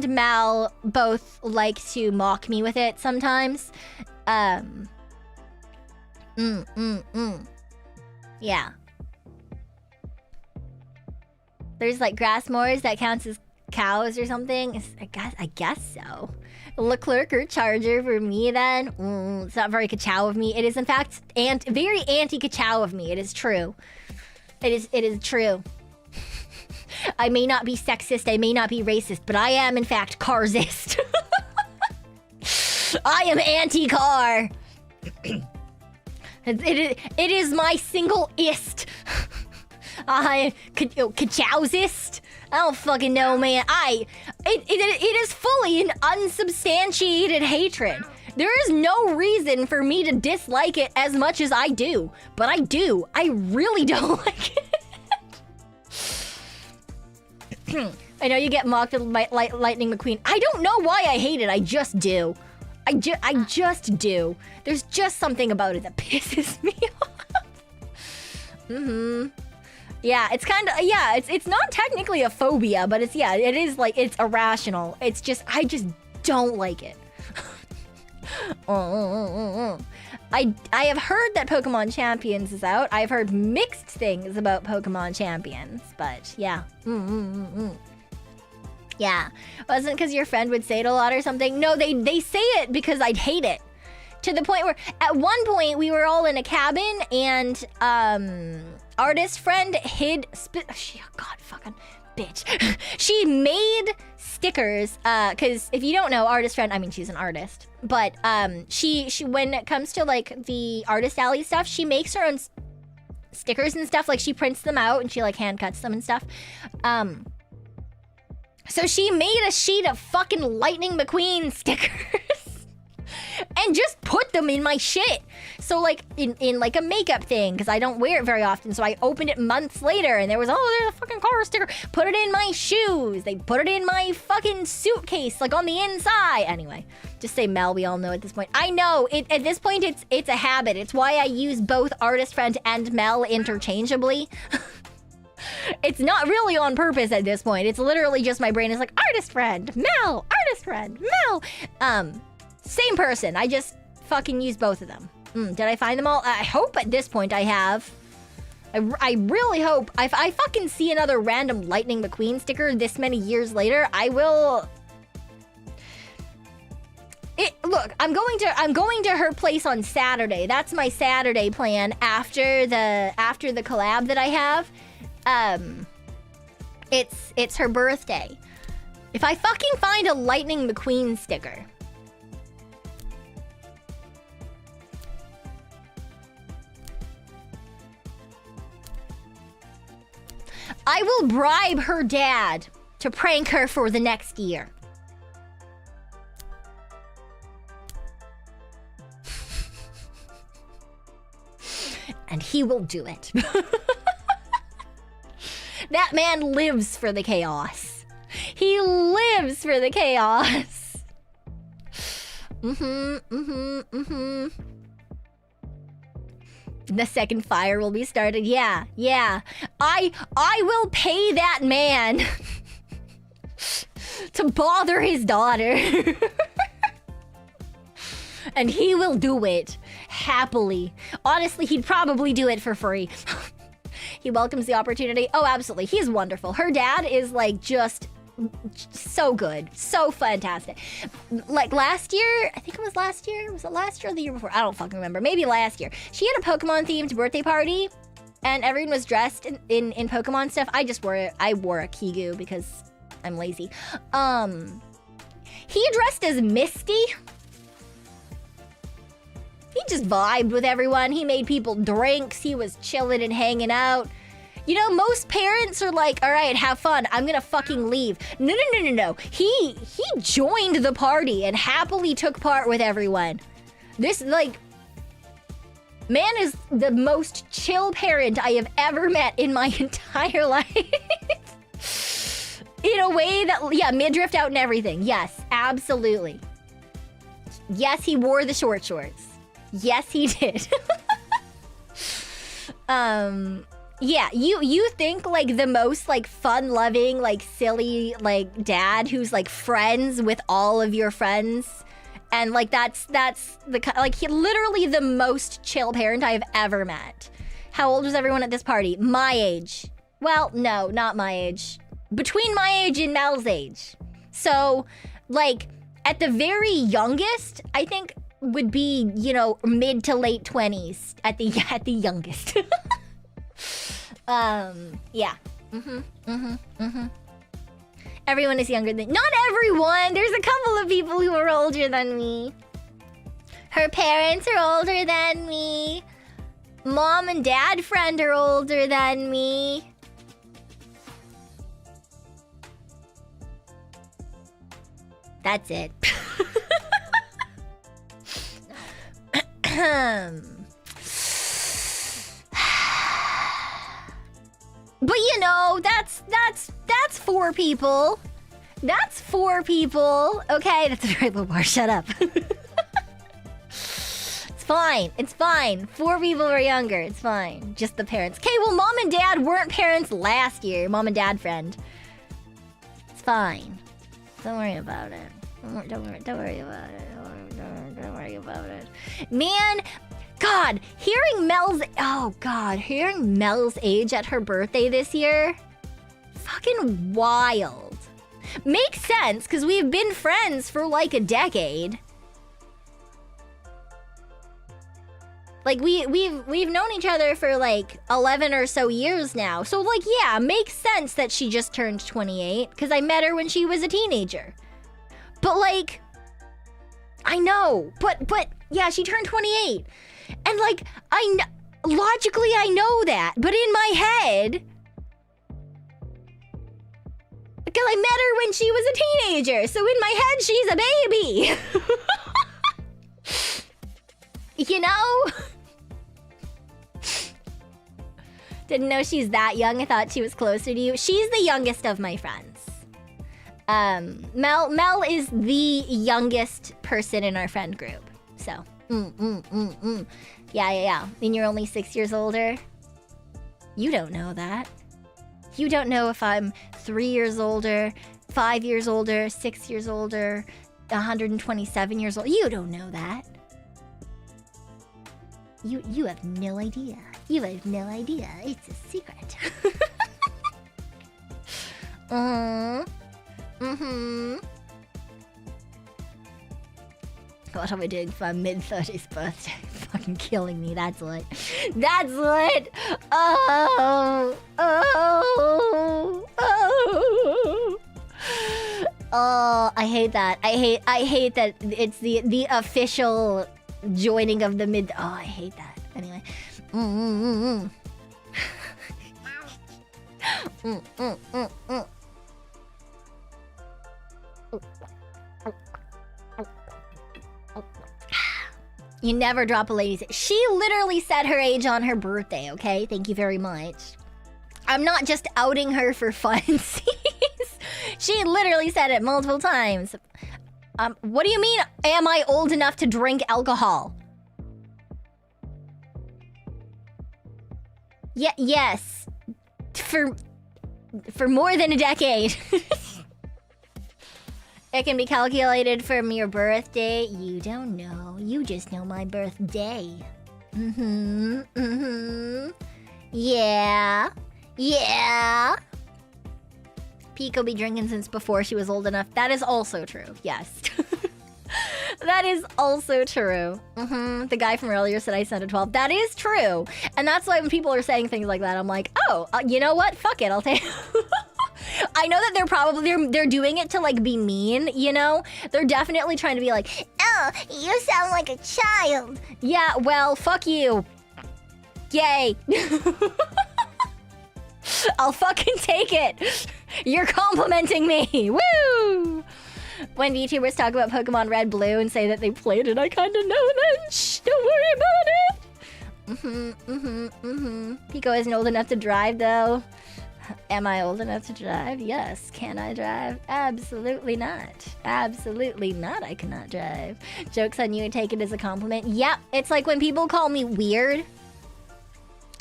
Mel both like to mock me with it sometimes. Yeah. There's like grass mowers that counts as cows or something. I guess so. Leclerc or Charger for me then. It's not very ka-chow of me. It is in fact very anti-ka-chow of me. It is true. It is true. I may not be sexist, I may not be racist, but I am in fact carsist. I am anti-car. It is my single ist. Ka-chowsist? I don't fucking know, man. It is fully an unsubstantiated hatred. There is no reason for me to dislike it as much as I do. But I do. I really don't like it. I know you get mocked by Lightning McQueen. I don't know why I hate it. I just do. I just do. There's just something about it that pisses me off. Yeah, it's kind of, yeah, it's not technically a phobia, but it is like, it's irrational. It's just, I just don't like it. I have heard that Pokemon Champions is out. I've heard mixed things about Pokemon Champions, but yeah. Yeah. Wasn't because your friend would say it a lot or something? No, they say it because I'd hate it. To the point where, at one point, we were all in a cabin and, artist friend hid, God fucking bitch. She made stickers, cause if you don't know, artist friend, I mean, she's an artist, but, she, when it comes to like the artist alley stuff, she makes her own stickers and stuff, like she prints them out and she like hand cuts them and stuff. So she made a sheet of fucking Lightning McQueen stickers. And just put them in my shit. So like in like a makeup thing, because I don't wear it very often. So I opened it months later and there's a fucking car sticker. Put it in my shoes. They put it in my fucking suitcase, like on the inside. Anyway, just say Mel, we all know at this point. I know, at this point it's a habit. It's why I use both artist friend and Mel interchangeably. It's not really on purpose at this point. It's literally just my brain is like, artist friend, Mel, artist friend, Mel. Same person. I just fucking use both of them. Did I find them all? I hope at this point I have. I really hope. If I fucking see another random Lightning McQueen sticker this many years later, I will. Look, I'm going to her place on Saturday. That's my Saturday plan after the collab that I have. It's her birthday. If I fucking find a Lightning McQueen sticker. I will bribe her dad to prank her for the next year. And he will do it. That man lives for the chaos. He lives for the chaos. The second fire will be started. Yeah. I will pay that man to bother his daughter. And he will do it happily. Honestly, he'd probably do it for free. He welcomes the opportunity. Oh, absolutely. He's wonderful. Her dad is like just so good. So fantastic. Like last year, I think it was last year. Was it last year or the year before? I don't fucking remember. Maybe last year. She had a Pokemon themed birthday party and everyone was dressed in Pokemon stuff. I wore a Kigu because I'm lazy. He dressed as Misty. He just vibed with everyone. He made people drinks. He was chilling and hanging out. You know, most parents are like, all right, have fun. I'm gonna fucking leave. No. He joined the party and happily took part with everyone. This, like, man is the most chill parent I have ever met in my entire life. In a way that, yeah, midriff out and everything. Yes, absolutely. Yes, he wore the short shorts. Yes, he did. Yeah, you think, like, the most, like, fun-loving, like, silly, like, dad who's, like, friends with all of your friends. And, like, that's the, like, he literally the most chill parent I have ever met. How old was everyone at this party? My age. Well, no, not my age. Between my age and Mel's age. So, like, at the very youngest, I think would be, you know, mid to late 20s at the youngest. Yeah. Everyone is younger than... Not everyone! There's a couple of people who are older than me. Her parents are older than me. Mom and dad friend are older than me. That's it. But you know, that's 4 people. That's 4 people. Okay, that's a very low bar. Shut up. It's fine. It's fine. 4 people are younger. It's fine. Just the parents. Okay, well, mom and dad weren't parents last year. Mom and dad friend. It's fine. Don't worry about it. Don't worry about it. Don't worry about it. Man, God, hearing Mel's age at her birthday this year, fucking wild. Makes sense, because we've been friends for like a decade. Like, we've known each other for like 11 or so years now. So, like, yeah, makes sense that she just turned 28, because I met her when she was a teenager. But, like, I know, but yeah, she turned 28. And, like, logically I know that, but in my head, because I met her when she was a teenager, so in my head she's a baby. You know? Didn't know she's that young. I thought she was closer to you. She's the youngest of my friends. Mel is the youngest person in our friend group. So, Yeah. And you're only 6 years older? You don't know that. You don't know if I'm 3 years older, 5 years older, 6 years older, 127 years old. You don't know that. You have no idea. You have no idea. It's a secret. What am I doing for a mid-30s birthday? Fucking killing me, that's what. That's what! Oh, I hate that. I hate that it's the official joining of the mid... Oh, I hate that. Anyway. You never drop a lady's age. She literally said her age on her birthday, okay? Thank you very much. I'm not just outing her for funsies. She literally said it multiple times. What do you mean, am I old enough to drink alcohol? Yes. For more than a decade. It can be calculated from your birthday. You don't know. You just know my birthday. Yeah. Pekoe be drinking since before she was old enough. That is also true. Yes. That is also true. The guy from earlier said I sounded 12. That is true. And that's why when people are saying things like that, I'm like, oh, you know what? Fuck it. I'll take... I know that they're probably they're doing it to like be mean, you know? They're definitely trying to be like, oh, you sound like a child. Yeah, well, fuck you. Yay. I'll fucking take it. You're complimenting me. Woo! When VTubers talk about Pokemon Red Blue and say that they played it, I kind of know that. Shh, don't worry about it. Pekoe isn't old enough to drive, though. Am I old enough to drive? Yes. Can I drive? Absolutely not. Absolutely not, I cannot drive. Joke's on you and take it as a compliment. Yep, it's like when people call me weird.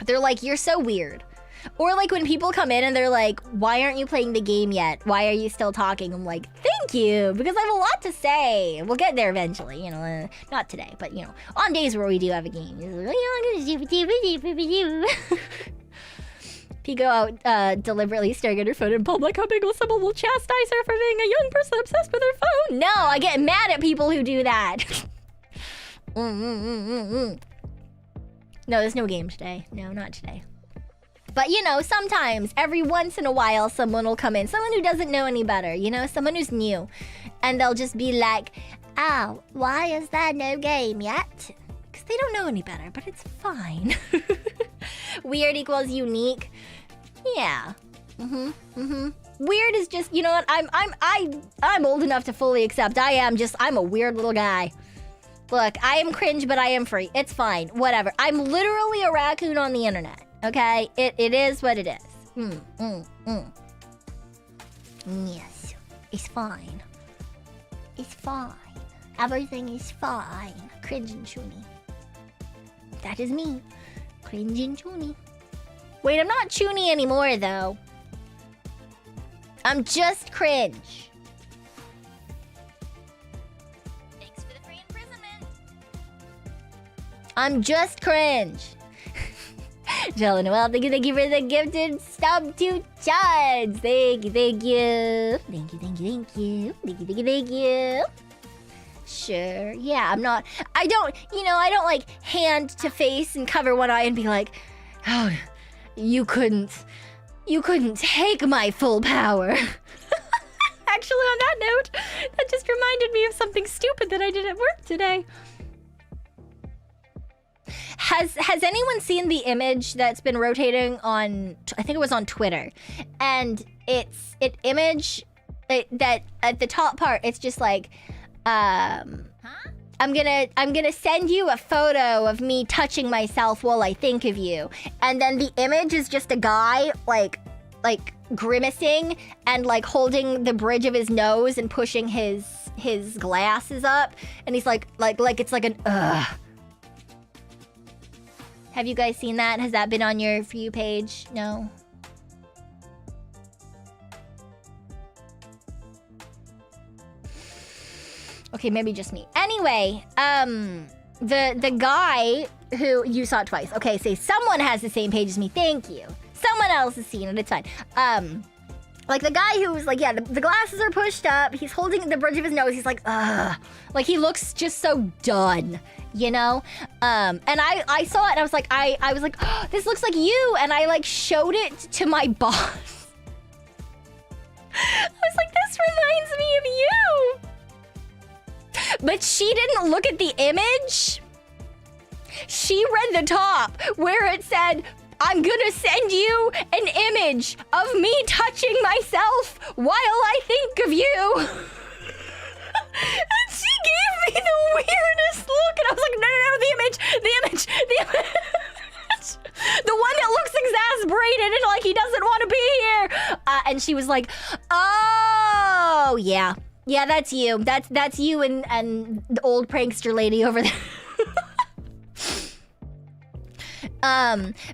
They're like, you're so weird. Or like when people come in and they're like, why aren't you playing the game yet? Why are you still talking? I'm like, thank you, because I have a lot to say. We'll get there eventually, you know, not today, but you know, on days where we do have a game. Pekoe out deliberately staring at her phone in public, hoping someone will chastise her for being a young person obsessed with her phone. No, I get mad at people who do that. No, there's no game today. No, not today. But, you know, sometimes, every once in a while, someone will come in. Someone who doesn't know any better, you know? Someone who's new. And they'll just be like, oh, why is there no game yet? Because they don't know any better, but it's fine. Weird equals unique. Yeah. Weird is just, you know what? I'm old enough to fully accept. I'm a weird little guy. Look, I am cringe, but I am free. It's fine. Whatever. I'm literally a raccoon on the internet. Okay? It is what it is. Yes. It's fine. It's fine. Everything is fine. Cringe and chuny. That is me. Cringe and chuny. Wait, I'm not chuny anymore, though. I'm just cringe. Thanks for the free imprisonment. I'm just cringe. Jolly Noel, thank you for the gifted stub to Chuds. Thank you. Thank you. Sure. Yeah, I don't like hand to face and cover one eye and be like, oh, you couldn't take my full power. Actually, on that note, that just reminded me of something stupid that I did at work today. Has anyone seen the image that's been rotating on, I think it was on Twitter, and it's an image that at the top part, it's just like, I'm gonna send you a photo of me touching myself while I think of you. And then the image is just a guy like grimacing and like holding the bridge of his nose and pushing his glasses up. And he's like it's like an ugh. Have you guys seen that? Has that been on your For You page? No? Okay, maybe just me. Anyway, the guy who you saw it twice. Okay, say someone has the same page as me. Thank you. Someone else has seen it. It's fine. Like the guy who was like, yeah, the glasses are pushed up. He's holding the bridge of his nose. He's like, ugh. Like he looks just so done, you know? And I saw it and I was like, I was like, oh, this looks like you. And I like showed it to my boss. I was like, this reminds me of you. But she didn't look at the image. She read the top where it said, I'm gonna send you an image of me touching myself while I think of you. And she gave me the weirdest look. And I was like, no, the image. The one that looks exasperated and like he doesn't want to be here. And she was like, oh, yeah. Yeah, that's you. That's you and the old prankster lady over there.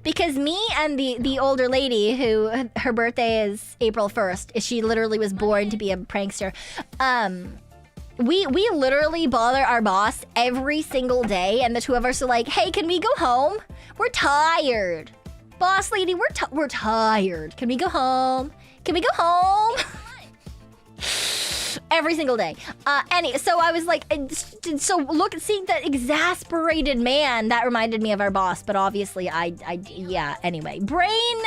Because me and the older lady who her birthday is April 1st, she literally was born to be a prankster. We literally bother our boss every single day, and the two of us are like, hey, can we go home? We're tired. Boss lady, we're tired. Can we go home? Can we go home? Every single day. So I was like, so look, seeing that exasperated man, that reminded me of our boss, but obviously yeah, anyway. Brain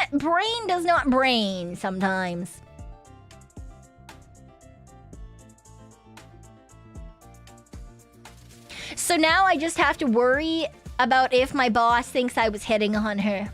does not brain sometimes. So now I just have to worry about if my boss thinks I was hitting on her.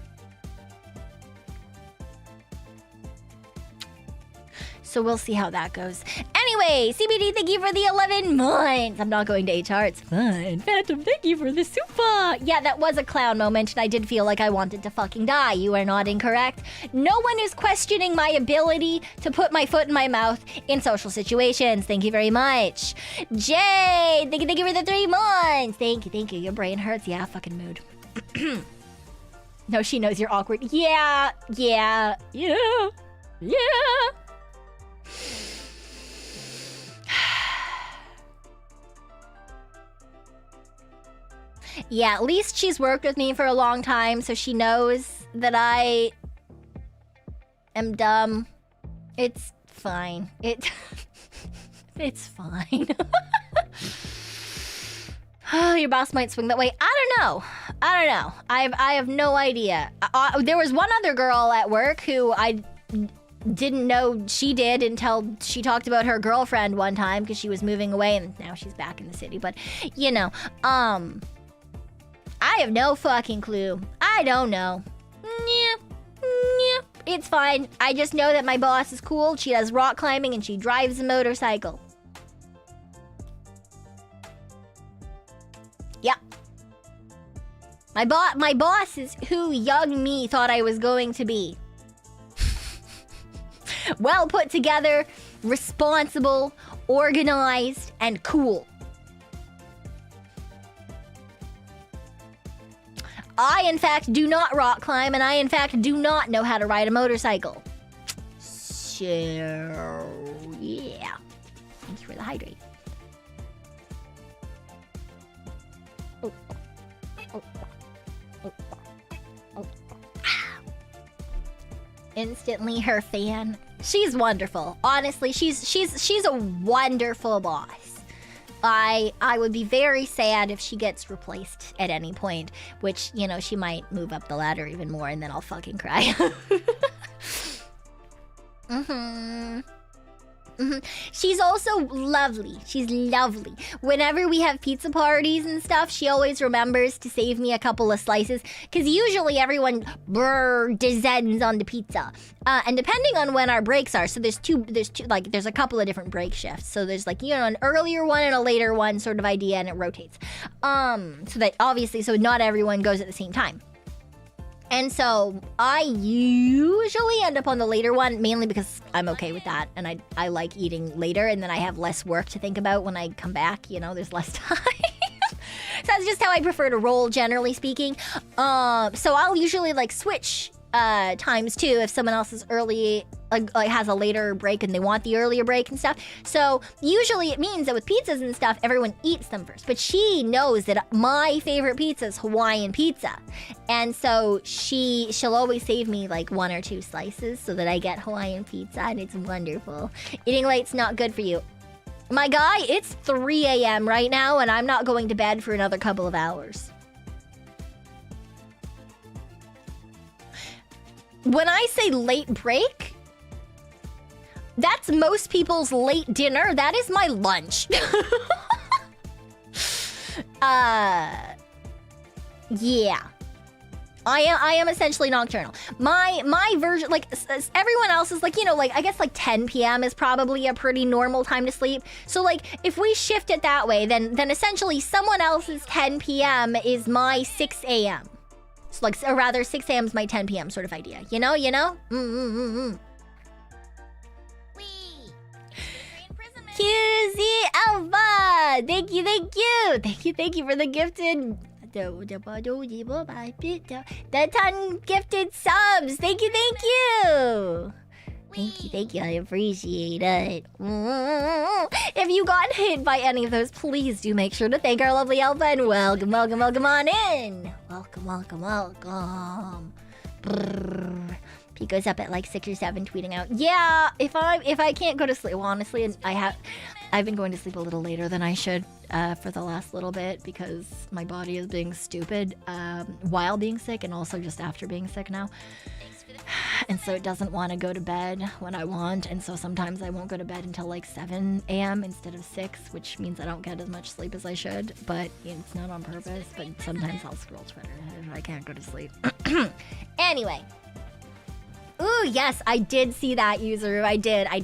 So we'll see how that goes. Anyway, CBD, thank you for the 11 months. I'm not going to HR, it's fine. Phantom, thank you for the super. Yeah, that was a clown moment, and I did feel like I wanted to fucking die. You are not incorrect. No one is questioning my ability to put my foot in my mouth in social situations. Thank you very much. Jay, thank you for the 3 months. Thank you. Your brain hurts. Yeah, fucking mood. No, she knows you're awkward. Yeah. Yeah, at least she's worked with me for a long time, so she knows that I am dumb. It's fine. It's fine. Oh, your boss might swing that way. I don't know. I have no idea. There was one other girl at work who I didn't know she did until she talked about her girlfriend one time because she was moving away and now she's back in the city. But, you know, I have no fucking clue. I don't know. Yeah, it's fine. I just know that my boss is cool. She does rock climbing and she drives a motorcycle. Yeah. My boss is who young me thought I was going to be. Well put together, responsible, organized, and cool. I, in fact, do not rock climb, and I, in fact, do not know how to ride a motorcycle. So, yeah. Thank you for the hydrate. Instantly her fan. She's wonderful. Honestly, she's a wonderful boss. I would be very sad if she gets replaced at any point, which, you know, she might move up the ladder even more and then I'll fucking cry. She's also lovely. She's lovely. Whenever we have pizza parties and stuff, she always remembers to save me a couple of slices because usually everyone descends on the pizza. And depending on when our breaks are, so there's a couple of different break shifts. So there's like, you know, an earlier one and a later one sort of idea, and it rotates. So that obviously, so not everyone goes at the same time. And so I usually end up on the later one, mainly because I'm okay with that. And I like eating later, and then I have less work to think about when I come back. You know, there's less time. So that's just how I prefer to roll, generally speaking. So I'll usually like switch times too if someone else is early, like has a later break and they want the earlier break and stuff. So usually it means that with pizzas and stuff, everyone eats them first. But she knows that my favorite pizza is Hawaiian pizza, and so she'll always save me like 1 or 2 slices so that I get Hawaiian pizza, and it's wonderful. Eating late's not good for you. My guy, it's 3 a.m. right now, and I'm not going to bed for another couple of hours. When I say late break, that's most people's late dinner. That is my lunch. Yeah. I am essentially nocturnal. My version, like, everyone else is like, you know, like, I guess like 10 p.m. is probably a pretty normal time to sleep. So like, if we shift it that way, then essentially someone else's 10 p.m. is my 6 a.m. So like, or rather 6 a.m. is my 10 p.m. sort of idea. You know? QZ Alpha! Thank you for the gifted... The 10 gifted subs! Thank you! Thank you, I appreciate it. If you got hit by any of those, please do make sure to thank our lovely Alpha and welcome on in! Welcome. Brrr. Pekoe's up at like 6 or 7 tweeting out. Yeah, if I can't go to sleep, well, honestly, I've been going to sleep a little later than I should for the last little bit because my body is being stupid while being sick and also just after being sick now. And so it doesn't want to go to bed when I want, and so sometimes I won't go to bed until like 7 a.m. instead of 6, which means I don't get as much sleep as I should, but it's not on purpose, but sometimes I'll scroll Twitter if I can't go to sleep. Anyway. Ooh, yes, I did see that, user. I did. I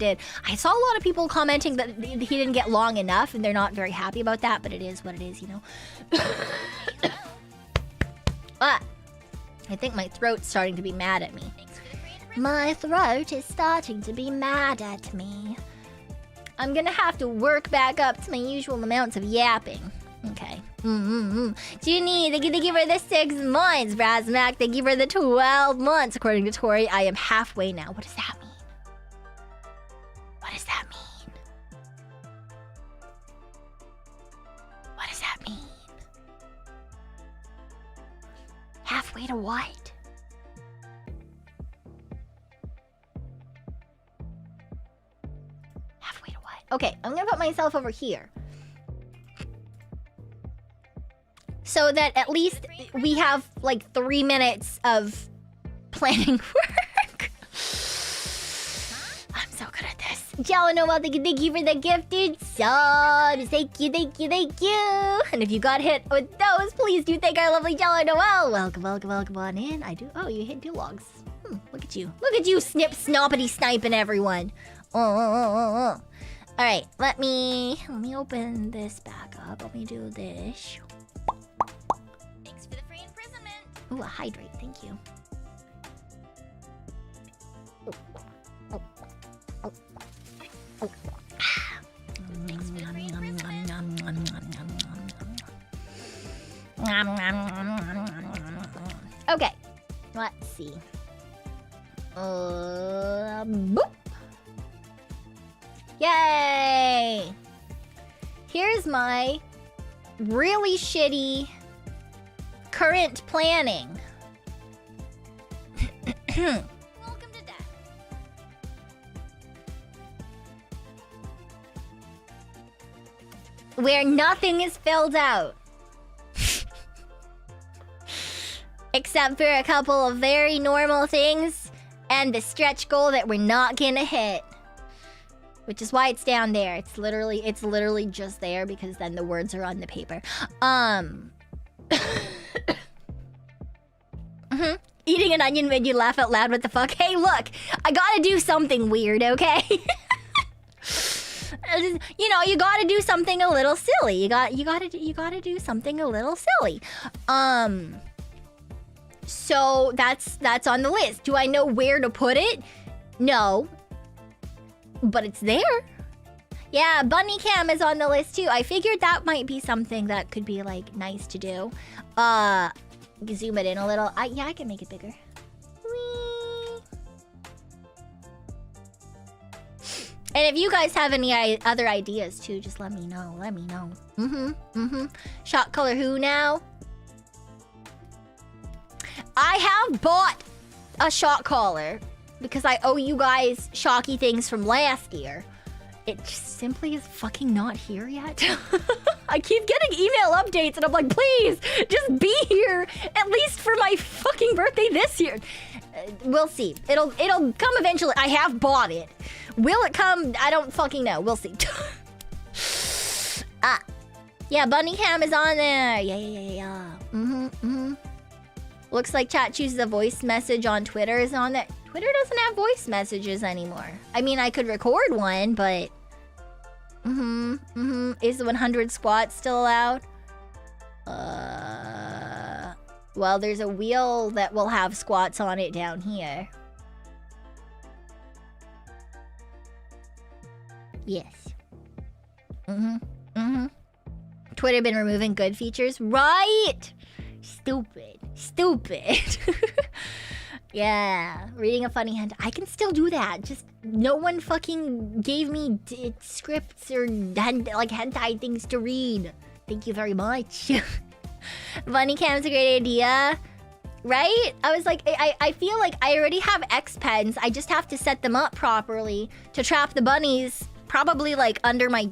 saw a lot of people commenting that he didn't get long enough, and they're not very happy about that, but it is what it is, you know? I think my throat's starting to be mad at me. My throat is starting to be mad at me. I'm gonna have to work back up to my usual amounts of yapping. Okay. Junie, they give her the 6 months. Razmak, they give her the 12 months. According to Tori, I am halfway now. What does that mean? What does that mean? What does that mean? Halfway to what? Halfway to what? Okay, I'm gonna put myself over here. So that at least we have like 3 minutes of planning work. I'm so good at this. Jello Noel, thank you for the gifted subs. Thank you. And if you got hit with those, please do thank our lovely Jello Noel. Welcome on in. I do. Oh, you hit Dulogs. Look at you. Look at you, snoppity sniping everyone. All right, let me open this back up. Let me do this. Ooh, a hydrate, thank you. Okay, let's see. Boop. Yay! Here's my really shitty current planning. Welcome to death. Where nothing is filled out. Except for a couple of very normal things and the stretch goal that we're not gonna hit. Which is why it's down there. It's literally just there because then the words are on the paper. Eating an onion made you laugh out loud. What the fuck? Hey, look, I gotta do something weird, okay? You know, you gotta do something a little silly. You gotta do something a little silly. So that's on the list. Do I know where to put it? No, but it's there. Yeah, bunny cam is on the list too. I figured that might be something that could be like nice to do. Zoom it in a little. Yeah, I can make it bigger. Whee! And if you guys have any other ideas too, just let me know. Shot color who now? I have bought a shot collar because I owe you guys shocky things from last year. It just simply is fucking not here yet. I keep getting email updates and I'm like, please, just be here at least for my fucking birthday this year. We'll see. It'll come eventually. I have bought it. Will it come? I don't fucking know. We'll see. Yeah, bunny cam is on there. Yeah. Looks like chat chooses a voice message on Twitter is on there. Twitter doesn't have voice messages anymore. I mean, I could record one, but... Is the 100 squats still allowed? Well, there's a wheel that will have squats on it down here. Yes. Twitter been removing good features? Right! Stupid. Yeah, reading a funny hand. I can still do that. Just no one fucking gave me scripts or hentai things to read. Thank you very much. Bunny cam's a great idea. Right? I was like, I feel like I already have X pens. I just have to set them up properly to trap the bunnies, probably like under my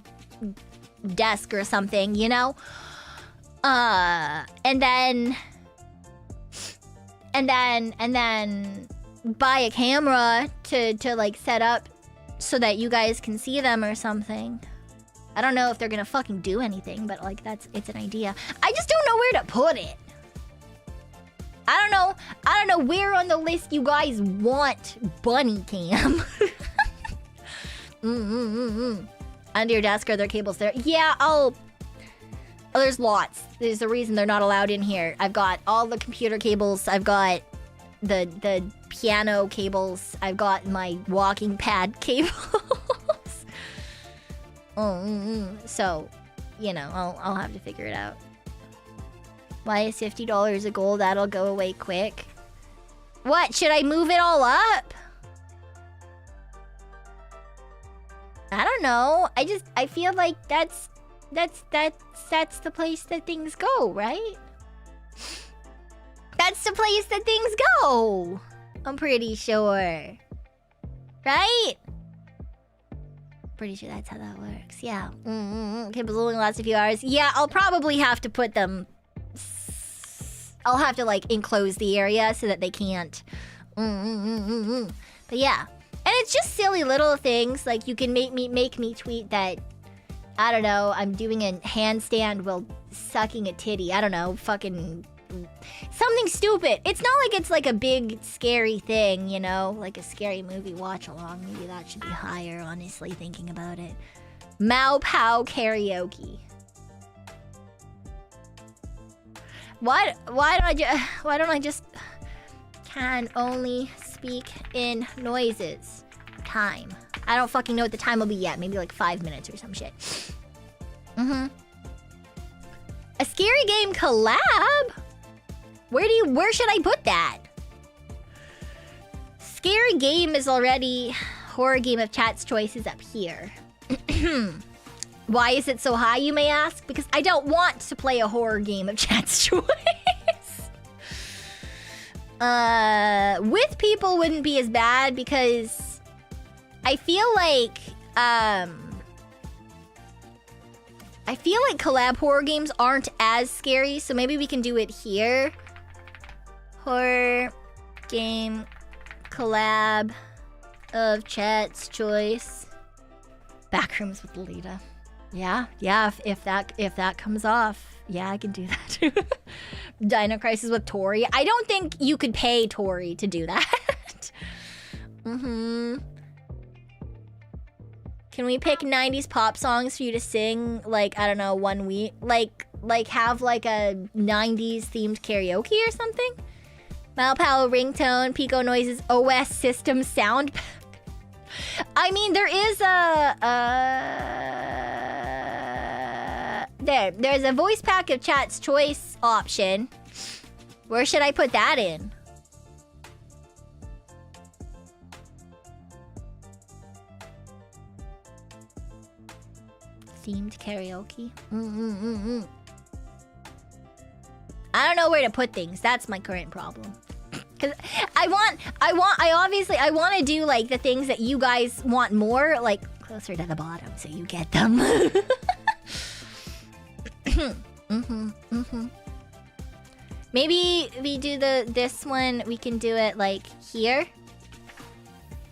desk or something, you know? And then buy a camera to like set up so that you guys can see them or something. I don't know if they're gonna fucking do anything, but like it's an idea. I just don't know where to put it. I don't know where on the list you guys want bunny cam. Under your desk, are there cables there? Yeah, Oh, there's lots. There's a reason they're not allowed in here. I've got all the computer cables. I've got the piano cables. I've got my walking pad cables. So, you know, I'll have to figure it out. Why is $50 a goal? That'll go away quick. What? Should I move it all up? I don't know. I feel like that's the place that things go, right? That's the place that things go. I'm pretty sure. Right? Pretty sure that's how that works. Yeah. Cables only last a few hours. Yeah, I'll probably have to put them... I'll have to, like, enclose the area so that they can't... But yeah. And it's just silly little things. Like, you can make me tweet that... I don't know, I'm doing a handstand while sucking a titty. I don't know, fucking... something stupid. It's not like it's like a big scary thing, you know? Like a scary movie watch along. Maybe that should be higher, honestly, thinking about it. Mau Pau karaoke. Why don't I just can only speak in noises? Time. I don't fucking know what the time will be yet. Maybe like 5 minutes or some shit. A scary game collab? Where should I put that? Scary game is already horror game of chat's choices up here. Why is it so high, you may ask? Because I don't want to play a horror game of chat's choice. With people wouldn't be as bad because I feel like collab horror games aren't as scary, so maybe we can do it here. Horror game collab of chat's choice. Backrooms with Lita. Yeah, if that comes off, yeah, I can do that. Dino Crisis with Tori. I don't think you could pay Tori to do that. Can we pick 90s pop songs for you to sing, like, I don't know, 1 week? Like have like a 90s themed karaoke or something? Malpal ringtone, Pico Noises, OS system sound. I mean, there is there's a voice pack of chat's choice option. Where should I put that in? Themed karaoke. I don't know where to put things. That's my current problem. Cause I want to do like the things that you guys want more, like closer to the bottom, so you get them. Maybe we do this one. We can do it like here.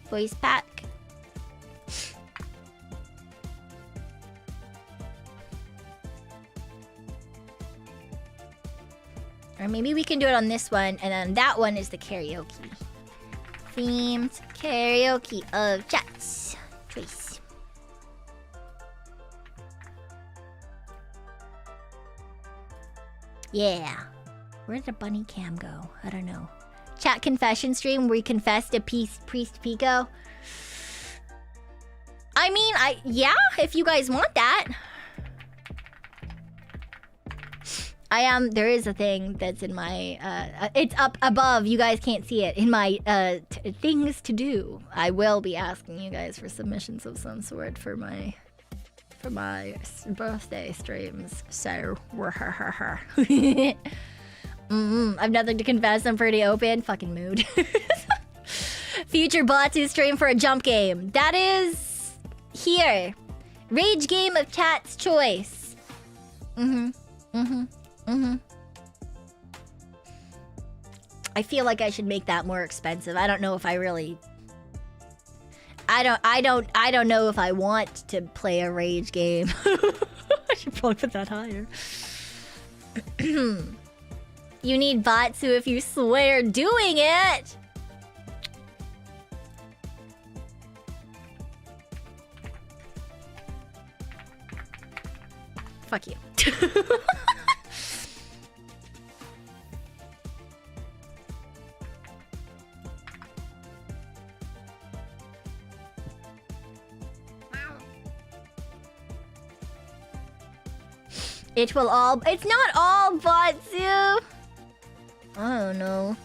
Voice pack. Or maybe we can do it on this one, and then that one is the karaoke. Themed karaoke of chat's choice. Yeah. Where did the bunny cam go? I don't know. Chat confession stream where we confessed to Priest Pico. I mean, yeah, if you guys want that. There is a thing that's in my, it's up above, you guys can't see it, in my, things to do. I will be asking you guys for submissions of some sort for my birthday streams, so, I've nothing to confess, I'm pretty open, fucking mood. Future Batu stream for a jump game. That is here. Rage game of chat's choice. I feel like I should make that more expensive. I don't know if I really... I don't know if I want to play a rage game. I should probably put that higher. You need Batsu if you swear doing it! Fuck you. It will all... It's not all Batsu! I don't know.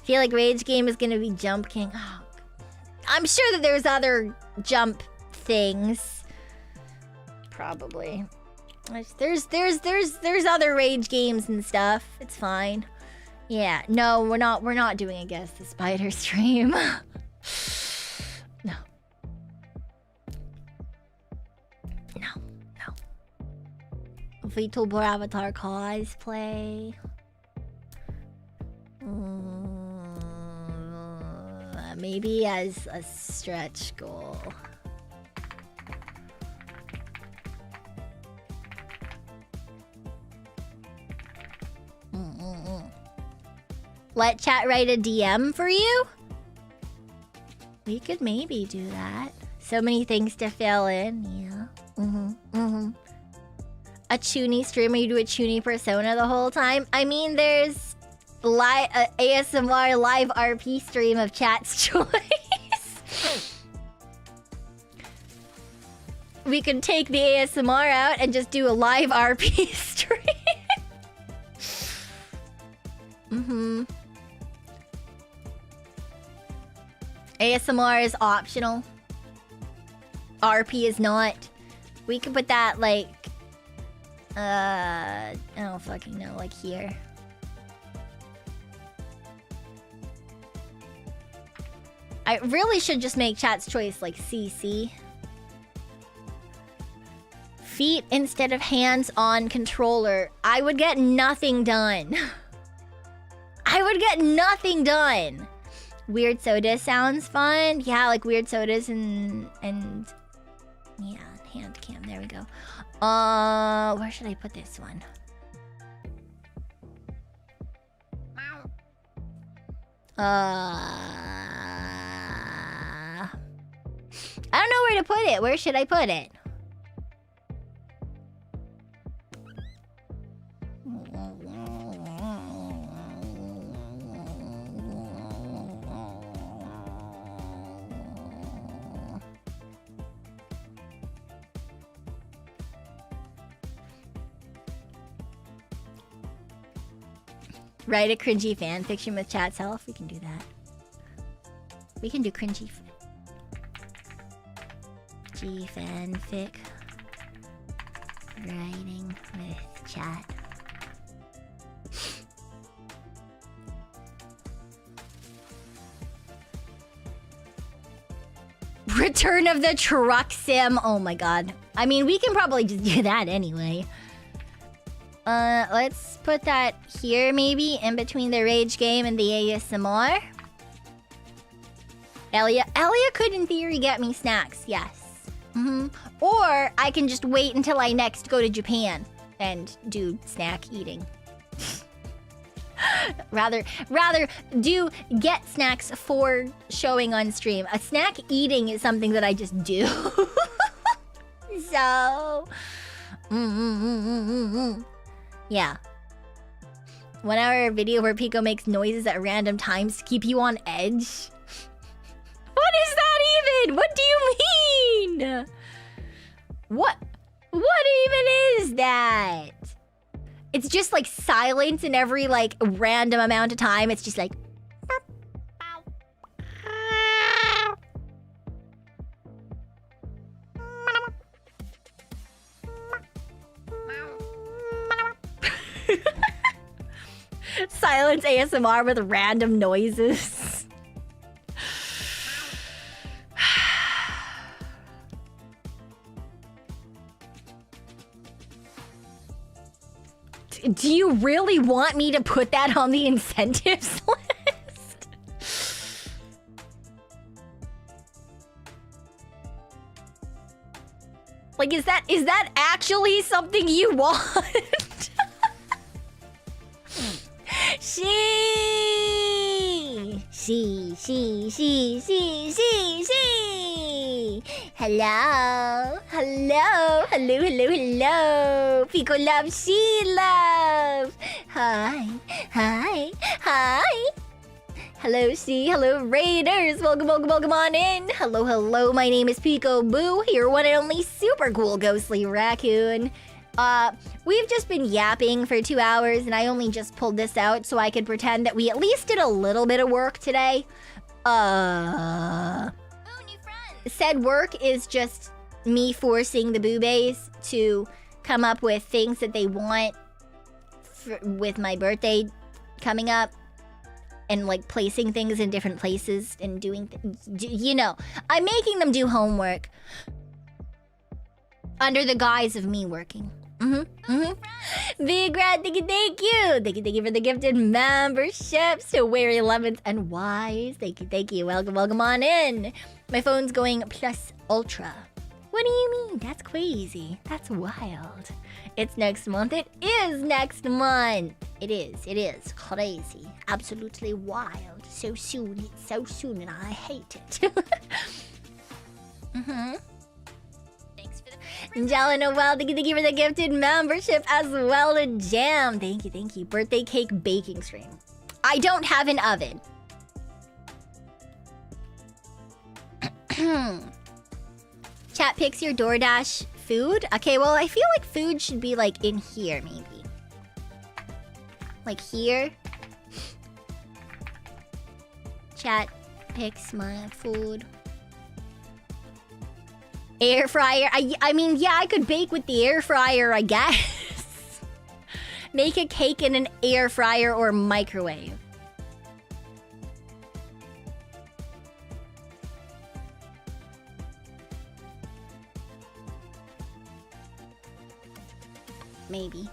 I feel like Rage Game is gonna be Jump King. Oh, I'm sure that there's other jump things. Probably. There's other Rage games and stuff. It's fine. Yeah, no, we're not doing a Guess the Spider stream. No. VTuber avatar cosplay. Maybe as a stretch goal. Let chat write a DM for you? We could maybe do that. So many things to fill in, yeah. A Chuny streamer, you do a Chuny persona the whole time? I mean, there's ASMR live RP stream of chat's choice. We could take the ASMR out and just do a live RP stream. ASMR is optional. RP is not. We could put that like... I don't fucking know, like here. I really should just make chat's choice like CC. Feet instead of hands on controller. I would get nothing done. I would get nothing done. Weird soda sounds fun. Yeah, like weird sodas and yeah, hand cam. There we go. Where should I put this one? I don't know where to put it. Where should I put it? Write a cringy fan fiction with chat's help. We can do that. We can do cringy fanfic. Writing with chat. Return of the Truck Sim. Oh my god. I mean, we can probably just do that anyway. Let's put that here, maybe, in between the Rage Game and the ASMR. Elia could, in theory, get me snacks, yes. Or I can just wait until I next go to Japan and do snack eating. rather do get snacks for showing on stream. A snack eating is something that I just do. So... Yeah. 1 hour video where Pico makes noises at random times to keep you on edge. What is that even? What do you mean? What even is that? It's just like silence in every like random amount of time. It's just like... Silence ASMR with random noises. Do you really want me to put that on the incentives list? Like, is that actually something you want? She. Hello. Pico love, she love. Hi. Hello, she. Hello, Raiders. Welcome on in. Hello. My name is Pekoe Boo, your one and only super cool ghostly raccoon. We've just been yapping for 2 hours, and I only just pulled this out so I could pretend that we at least did a little bit of work today. Oh, new friend. Said work is just me forcing the boobays to come up with things that they want with my birthday coming up. And like placing things in different places and doing, you know, I'm making them do homework under the guise of me working. Big Rat, thank you for the gifted memberships to Wary Lemons and Wise. Thank you. Welcome on in. My phone's going plus ultra. What do you mean? That's crazy. That's wild. It's next month. It is next month. It is crazy. Absolutely wild. So soon. It's so soon and I hate it. Thanks for the Jala Noel, thank you for the gifted membership as well to Jam. Thank you. Birthday cake baking stream. I don't have an oven. Chat picks your DoorDash food. Okay, well, I feel like food should be like in here, maybe. Like here. Chat picks my food. Air fryer. I mean, yeah, I could bake with the air fryer, I guess. Make a cake in an air fryer or microwave. Maybe.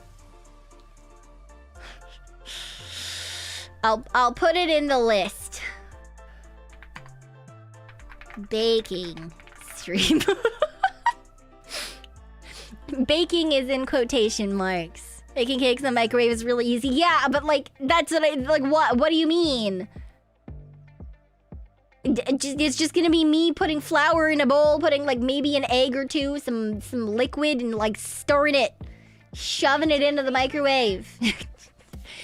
I'll put it in the list. Baking stream. Baking is in quotation marks. Making cakes in the microwave is really easy. Yeah, but like that's what I like. What do you mean? It's just gonna be me putting flour in a bowl, putting like maybe an egg or two, some liquid, and like stirring it, shoving it into the microwave.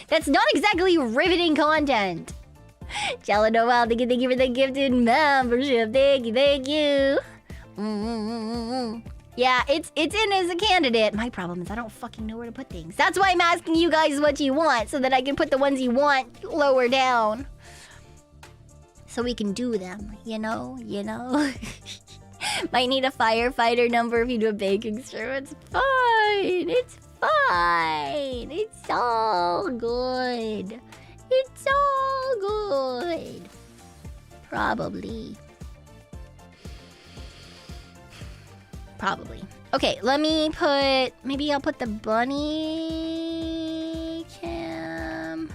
That's not exactly riveting content. Jello Noel, thank you for the gifted membership. Thank you. Yeah, it's in as a candidate. My problem is I don't fucking know where to put things. That's why I'm asking you guys what you want, so that I can put the ones you want lower down. So we can do them, you know? Might need a firefighter number if you do a baking stream. It's fine. It's all good. It's all good. Probably. Okay, let me put... Maybe I'll put the bunny cam...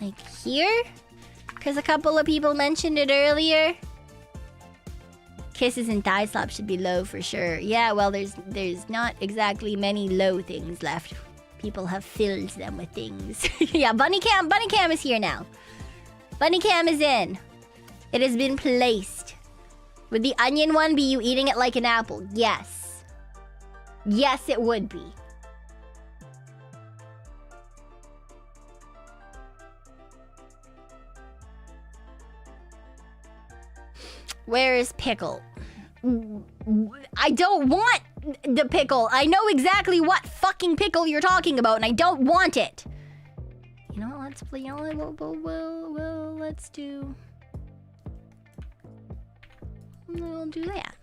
like here? Because a couple of people mentioned it earlier. Kisses and thigh slaps should be low for sure. Yeah, well, there's not exactly many low things left. People have filled them with things. Yeah, bunny cam is here now. Bunny cam is in. It has been placed. Would the onion one be you eating it like an apple? Yes. Yes, it would be. Where is pickle? I don't want the pickle. I know exactly what fucking pickle you're talking about, and I don't want it. You know what? Let's play. You know, well, let's do. We'll do that.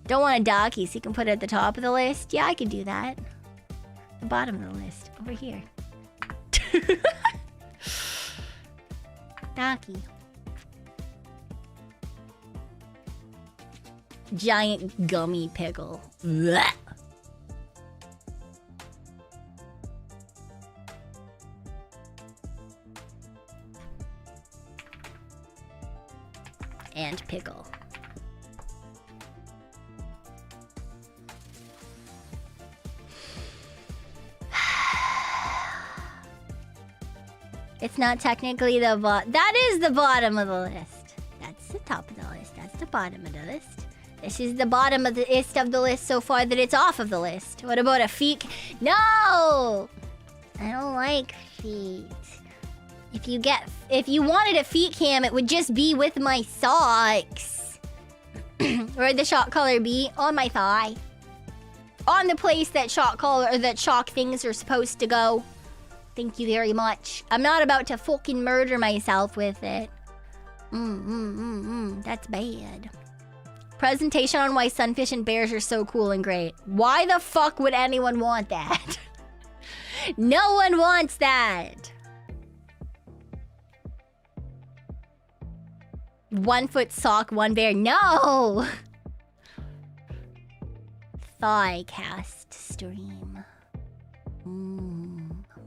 Don't want a docky, so you can put it at the top of the list. Yeah, I can do that. The bottom of the list, over here. Docky. Giant gummy pickle. Blech. And pickle. It's not technically the that is the bottom of the list. That's the top of the list. That's the bottom of the list. This is the bottom of the list so far that it's off of the list. What about a feet? No! I don't like feet. If you wanted a feet cam, it would just be with my socks. Where'd the shock collar be? On my thigh. On the place that shock things are supposed to go. Thank you very much. I'm not about to fucking murder myself with it. That's bad. Presentation on why sunfish and bears are so cool and great. Why the fuck would anyone want that? No one wants that. 1 foot sock, 1 bear. No! Thigh cast stream.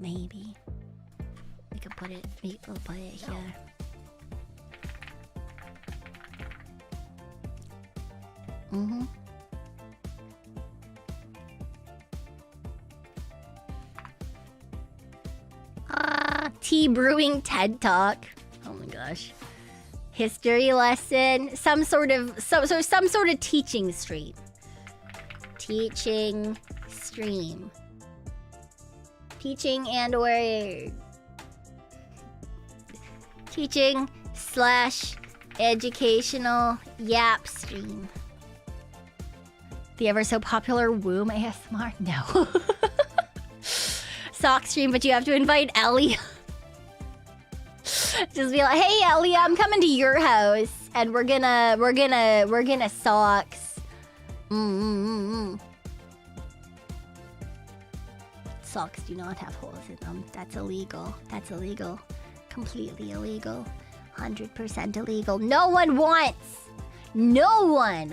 Maybe. We could put it, we'll put it here. Tea brewing TED Talk. Oh my gosh. History lesson. Some sort of teaching stream. Teaching stream. Teaching and or teaching / educational Yap stream. The ever so popular womb ASMR? No. Sock stream, but you have to invite Ellie. Just be like, hey Ellie, I'm coming to your house and we're gonna socks. Socks do not have holes in them. That's illegal. That's illegal. Completely illegal. 100% illegal. No one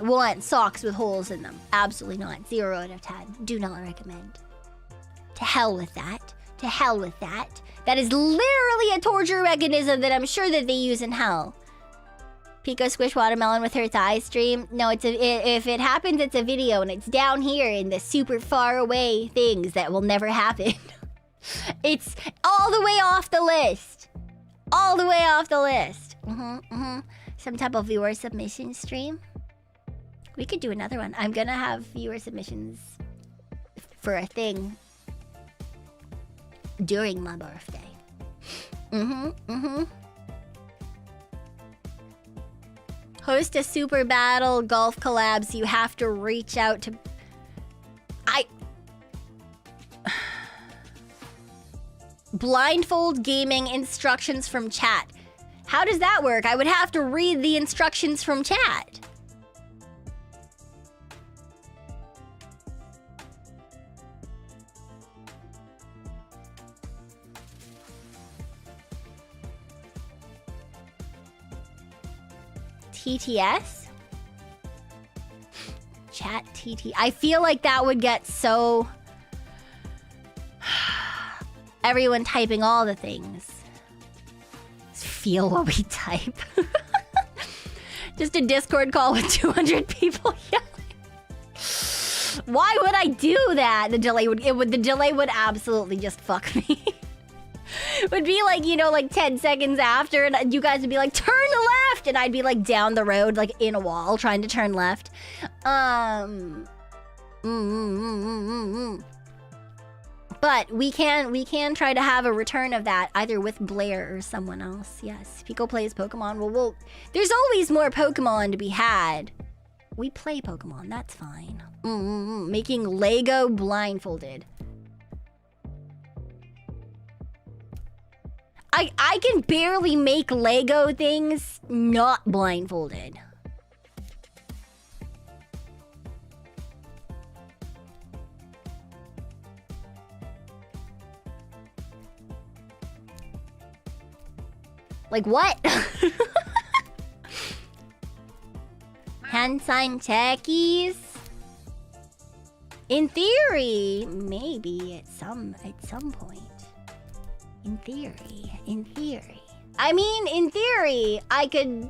wants socks with holes in them. Absolutely not. 0 out of 10. Do not recommend. To hell with that. To hell with that. That is literally a torture mechanism that I'm sure that they use in hell. Pico squish watermelon with her thigh stream. No, if it happens, it's a video and it's down here in the super far away things that will never happen. It's all the way off the list. All the way off the list. Some type of viewer submission stream. We could do another one. I'm gonna have viewer submissions for a thing during my birthday. Host a super battle golf collabs. You have to reach out to... Blindfold gaming instructions from chat. How does that work? I would have to read the instructions from chat. TTS? Chat TT. I feel like that would get so... Everyone typing all the things. Just feel what we type. Just a Discord call with 200 people yelling. Why would I do that? The delay would absolutely just fuck me. It would be like, you know, like 10 seconds after, and you guys would be like, turn left, and I'd be like down the road, like in a wall, trying to turn left. But we can try to have a return of that, either with Blair or someone else. Yes, Pico plays Pokemon. Well, there's always more Pokemon to be had. We play Pokemon, that's fine. Making Lego blindfolded. I can barely make Lego things not blindfolded. Like what? Hand sign techies? In theory, maybe at some point. In theory. I mean, in theory, I could...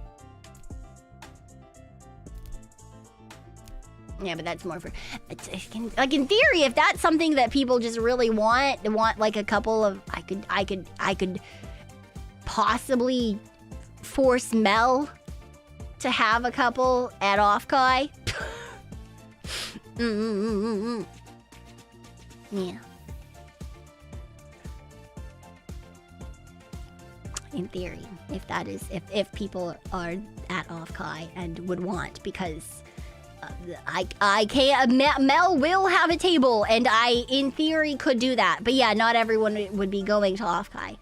Yeah, but that's more for... Like, in theory, if that's something that people just really want like a couple of... I could possibly force Mel to have a couple at Offkai. Yeah. In theory, if that is, if people are at Offkai and would want, because I can't, Mel will have a table, and I, in theory, could do that. But yeah, not everyone would be going to Offkai.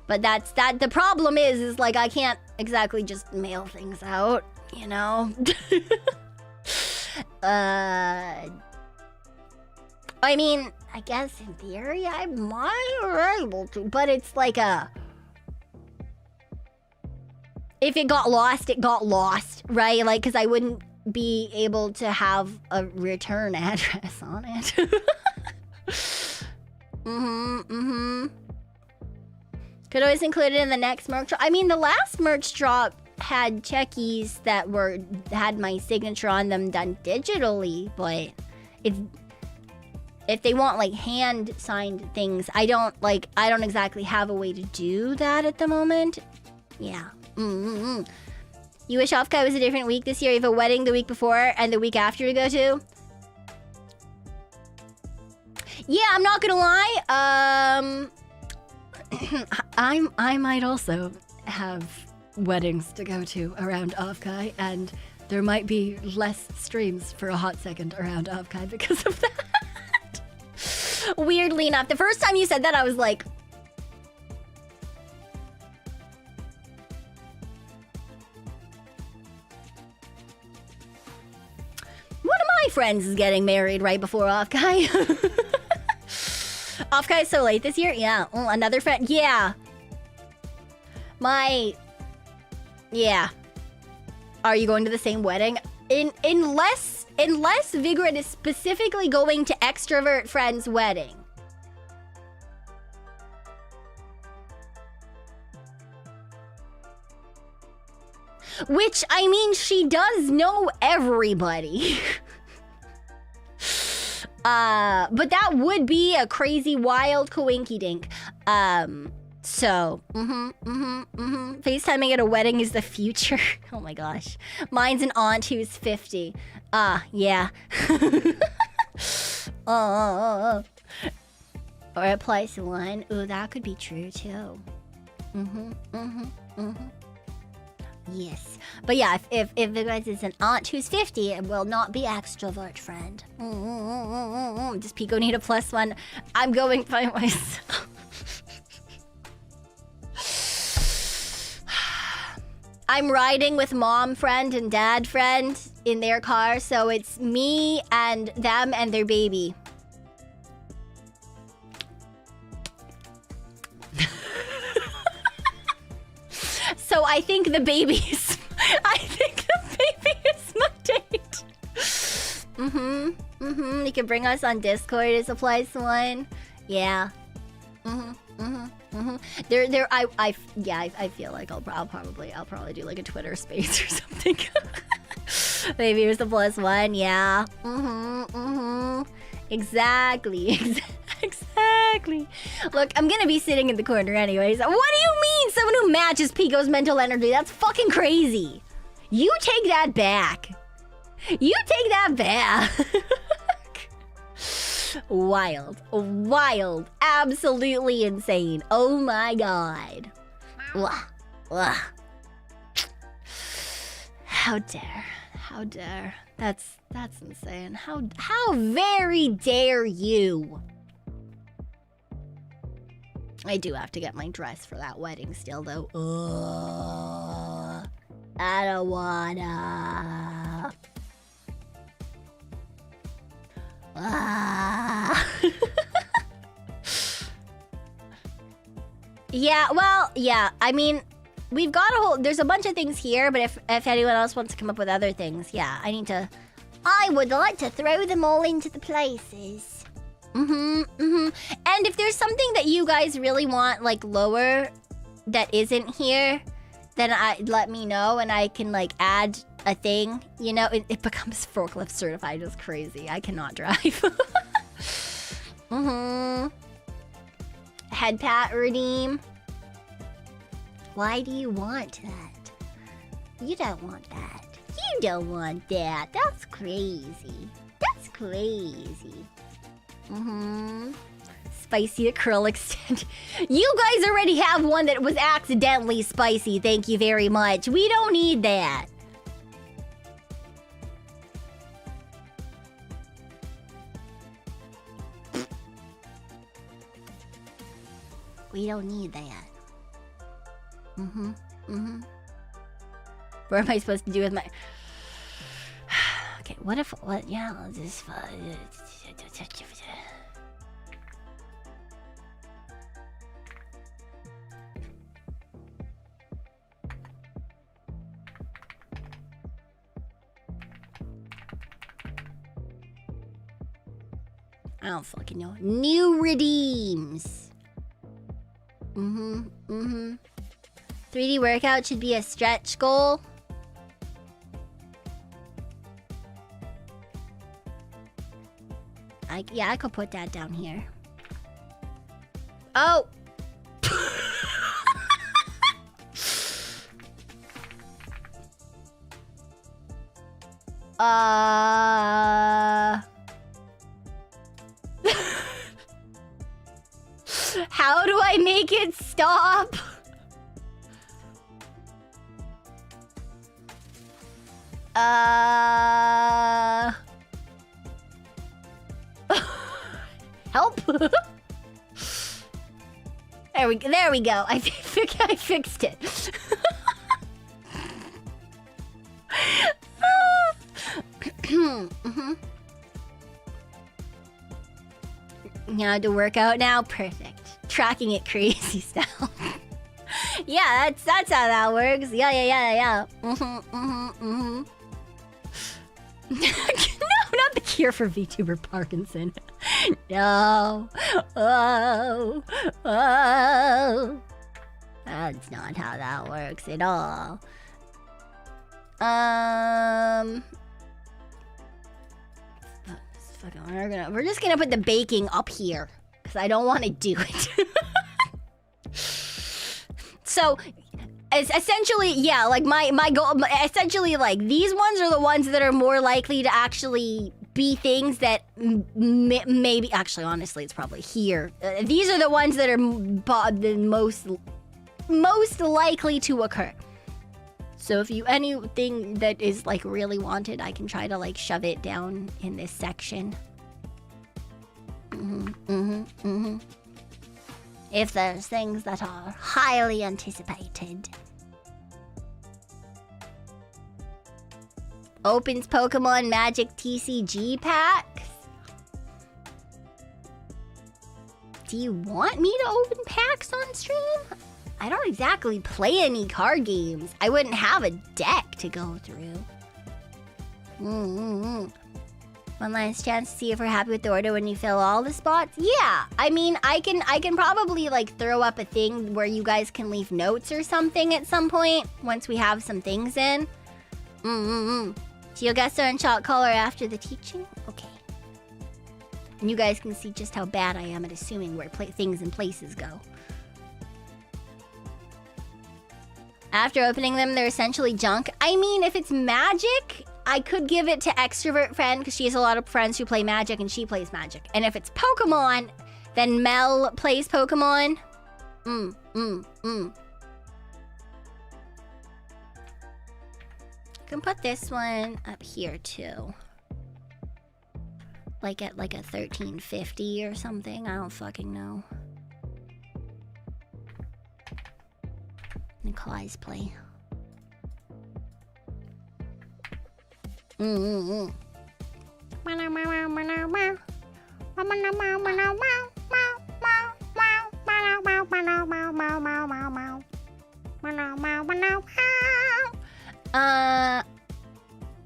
But the problem is like, I can't exactly just mail things out, you know? I mean, I guess in theory I might be able to, but it's like if it got lost, it got lost, right? Like, because I wouldn't be able to have a return address on it. Could always include it in the next merch drop. I mean, the last merch drop had checkies that had my signature on them done digitally, but if they want like hand signed things, I don't exactly have a way to do that at the moment. Yeah. You wish Offkai was a different week this year? You have a wedding the week before and the week after to go to? Yeah, I'm not gonna lie. I might also have weddings to go to around Offkai, and there might be less streams for a hot second around Offkai because of that. Weirdly enough, the first time you said that, I was like, one of my friends is getting married right before Offkai. Offkai is so late this year? Yeah. Another friend? Yeah. Yeah. Are you going to the same wedding? Unless Vigrid is specifically going to extrovert friend's wedding. Which, I mean, she does know everybody. But that would be a crazy, wild coinkydink. So, FaceTiming at a wedding is the future. Oh my gosh. Mine's an aunt who's 50. Yeah. Or a place one. Ooh, that could be true too. Yes. But yeah, if the guys is an aunt who's 50, it will not be extrovert friend. Does Pico need a +1? I'm going by myself. I'm riding with mom friend and dad friend in their car, so it's me and them and their baby. So I think the baby is my date. You can bring us on Discord as a +1. Yeah. I feel like I'll probably do like a Twitter space or something. Maybe it was the +1. Yeah. Exactly. Look, I'm gonna be sitting in the corner anyways. What do you mean? Someone who matches Pico's mental energy? That's fucking crazy. You take that back. Wild. Absolutely insane. Oh my god. How dare. That's insane. How very dare you? I do have to get my dress for that wedding still, though. I don't wanna. Yeah, well, yeah. I mean, we've got there's a bunch of things here, but if anyone else wants to come up with other things, yeah, I would like to throw them all into the places. And if there's something that you guys really want, like, lower that isn't here, then let me know and I can, like, add a thing. You know, it becomes forklift certified. It's crazy. I cannot drive. Head pat redeem. Why do you want that? You don't want that. You don't want that. That's crazy. That's crazy. Spicy acrylic extend. You guys already have one that was accidentally spicy. Thank you very much. We don't need that. We don't need that. What am I supposed to do with my... Okay, what if... What? Yeah, I'll just... I don't fucking know. New redeems. 3D workout should be a stretch goal. Yeah, I could put that down here. Oh! How do I make it stop? Help? There we go. I fixed it. Now to work out now. Perfect. Tracking it crazy style. Yeah, that's how that works. Yeah. No, not the cure for VTuber Parkinson. No. Oh. That's not how that works at all. We're just gonna put the baking up here because I don't want to do it. So, essentially, yeah, like my goal, essentially, like these ones are the ones that are more likely to actually be things that maybe, actually, honestly, it's probably here. These are the ones that are the most likely to occur. So if you anything that is like really wanted, I can try to like shove it down in this section. If there's things that are highly anticipated. Opens Pokemon Magic TCG packs? Do you want me to open packs on stream? I don't exactly play any card games. I wouldn't have a deck to go through. One last chance to see if we're happy with the order when you fill all the spots. Yeah, I mean, I can probably like throw up a thing where you guys can leave notes or something at some point once we have some things in. So you'll get certain shot color after the teaching? Okay. And you guys can see just how bad I am at assuming where things and places go. After opening them, they're essentially junk. I mean, if it's magic, I could give it to extrovert friend because she has a lot of friends who play magic and she plays magic. And if it's Pokemon, then Mel plays Pokemon. I can put this one up here too. Like at like a 1350 or something. I don't fucking know. Nikolai's play.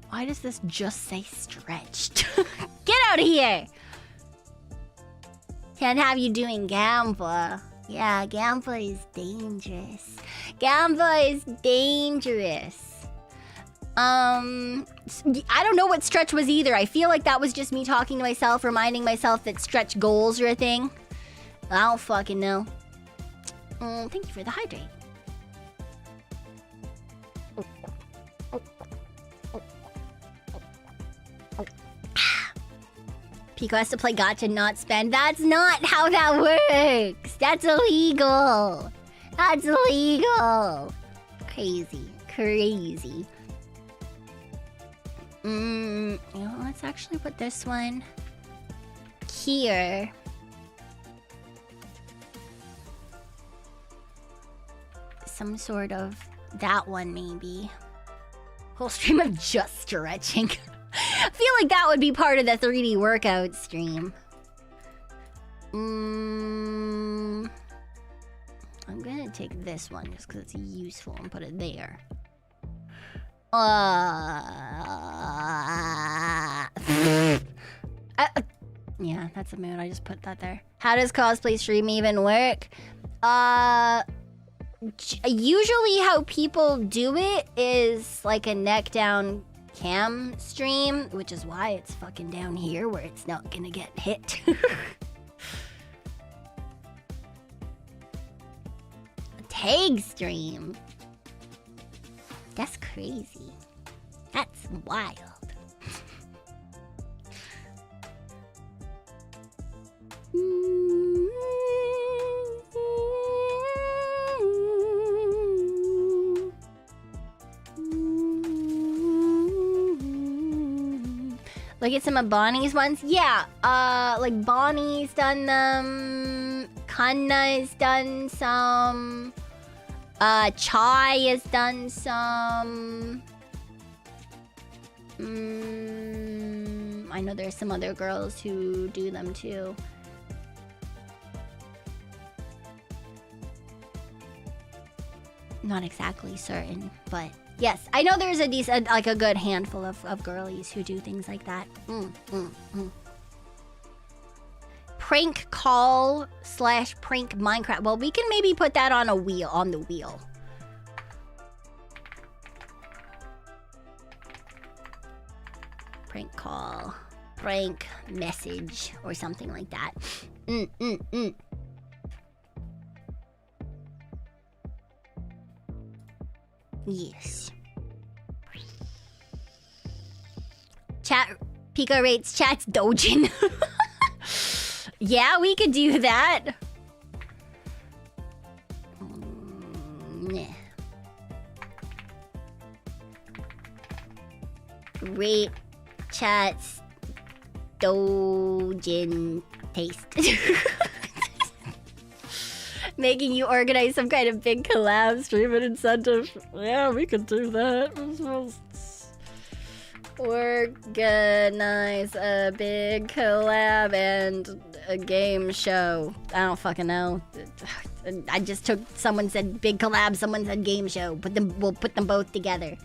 Why does this just say stretched? Get out of here! Can't have you doing Gamba. Yeah, Gamba is dangerous. Gamba is dangerous. I don't know what stretch was either. I feel like that was just me talking to myself, reminding myself that stretch goals are a thing. I don't fucking know. Thank you for the hydrate. Pico has to play gacha, not spend. That's not how that works. That's illegal. That's illegal. Crazy. Crazy. You know, let's actually put this one here. Some sort of that one, maybe. Whole stream of just stretching. I feel like that would be part of the 3D workout stream. I'm gonna take this one just because it's useful and put it there. Yeah, that's a mood. I just put that there. How does cosplay stream even work? Usually how people do it is like a neck down cam stream, which is why it's fucking down here where it's not gonna get hit. A tag stream. That's crazy. That's wild. Look at some of Bonnie's ones. Yeah, like Bonnie's done them. Kanna's done some. Chai has done some. I know there's some other girls who do them too. Not exactly certain, but yes, I know there's a decent, like a good handful of girlies who do things like that. Prank call / prank Minecraft. Well, we can maybe put that on a wheel, on the wheel. Prank call, prank message, or something like that. Yes. Chat, Pico rates chat's dojin. Yeah, we could do that. Rate chat's dojin taste. Making you organize some kind of big collab stream and incentive. Yeah, we could do that. Organize a big collab and a game show. I don't fucking know. I just took, someone said big collab, someone said game show. We'll put them both together.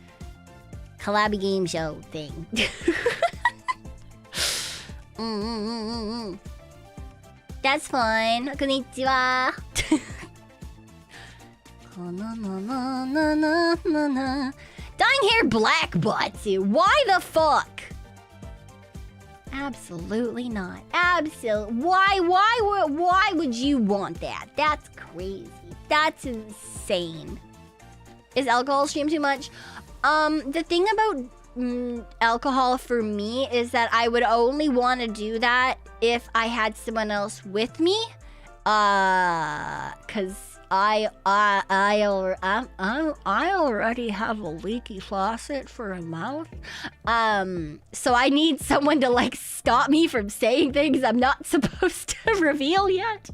Collab game show thing. That's fine. Konnichiwa. Dyeing hair black butts. Why the fuck? Absolutely not. Why would you want that? That's crazy. That's insane. Is alcohol stream too much? The thing about alcohol for me is that I would only want to do that if I had someone else with me. Cause I already have a leaky faucet for a mouth. So I need someone to like stop me from saying things I'm not supposed to reveal yet.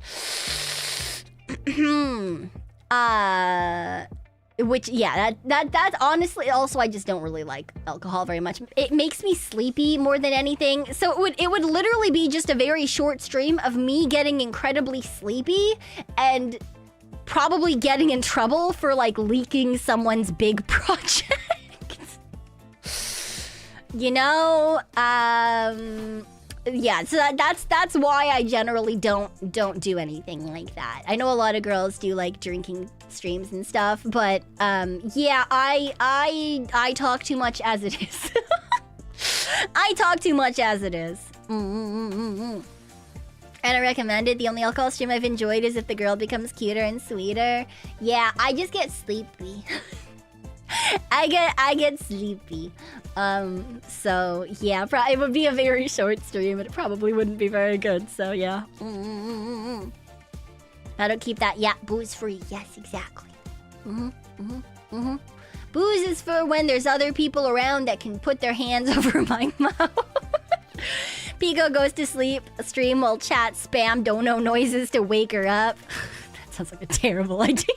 Which, yeah, that's honestly also, I just don't really like alcohol very much. It makes me sleepy more than anything. So it would literally be just a very short stream of me getting incredibly sleepy and probably getting in trouble for like leaking someone's big project. You know, yeah, so that's why I generally don't do anything like that. I know a lot of girls do like drinking streams and stuff, but yeah, I talk too much as it is. I talk too much as it is. And I recommend it. The only alcohol stream I've enjoyed is if the girl becomes cuter and sweeter. Yeah, I just get sleepy. I get sleepy. So yeah, it would be a very short stream, but it probably wouldn't be very good. So yeah. How to keep that booze free? Yes, exactly. Booze is for when there's other people around that can put their hands over my mouth. Pekoe goes to sleep. Stream while chat spam dono noises to wake her up. That sounds like a terrible idea.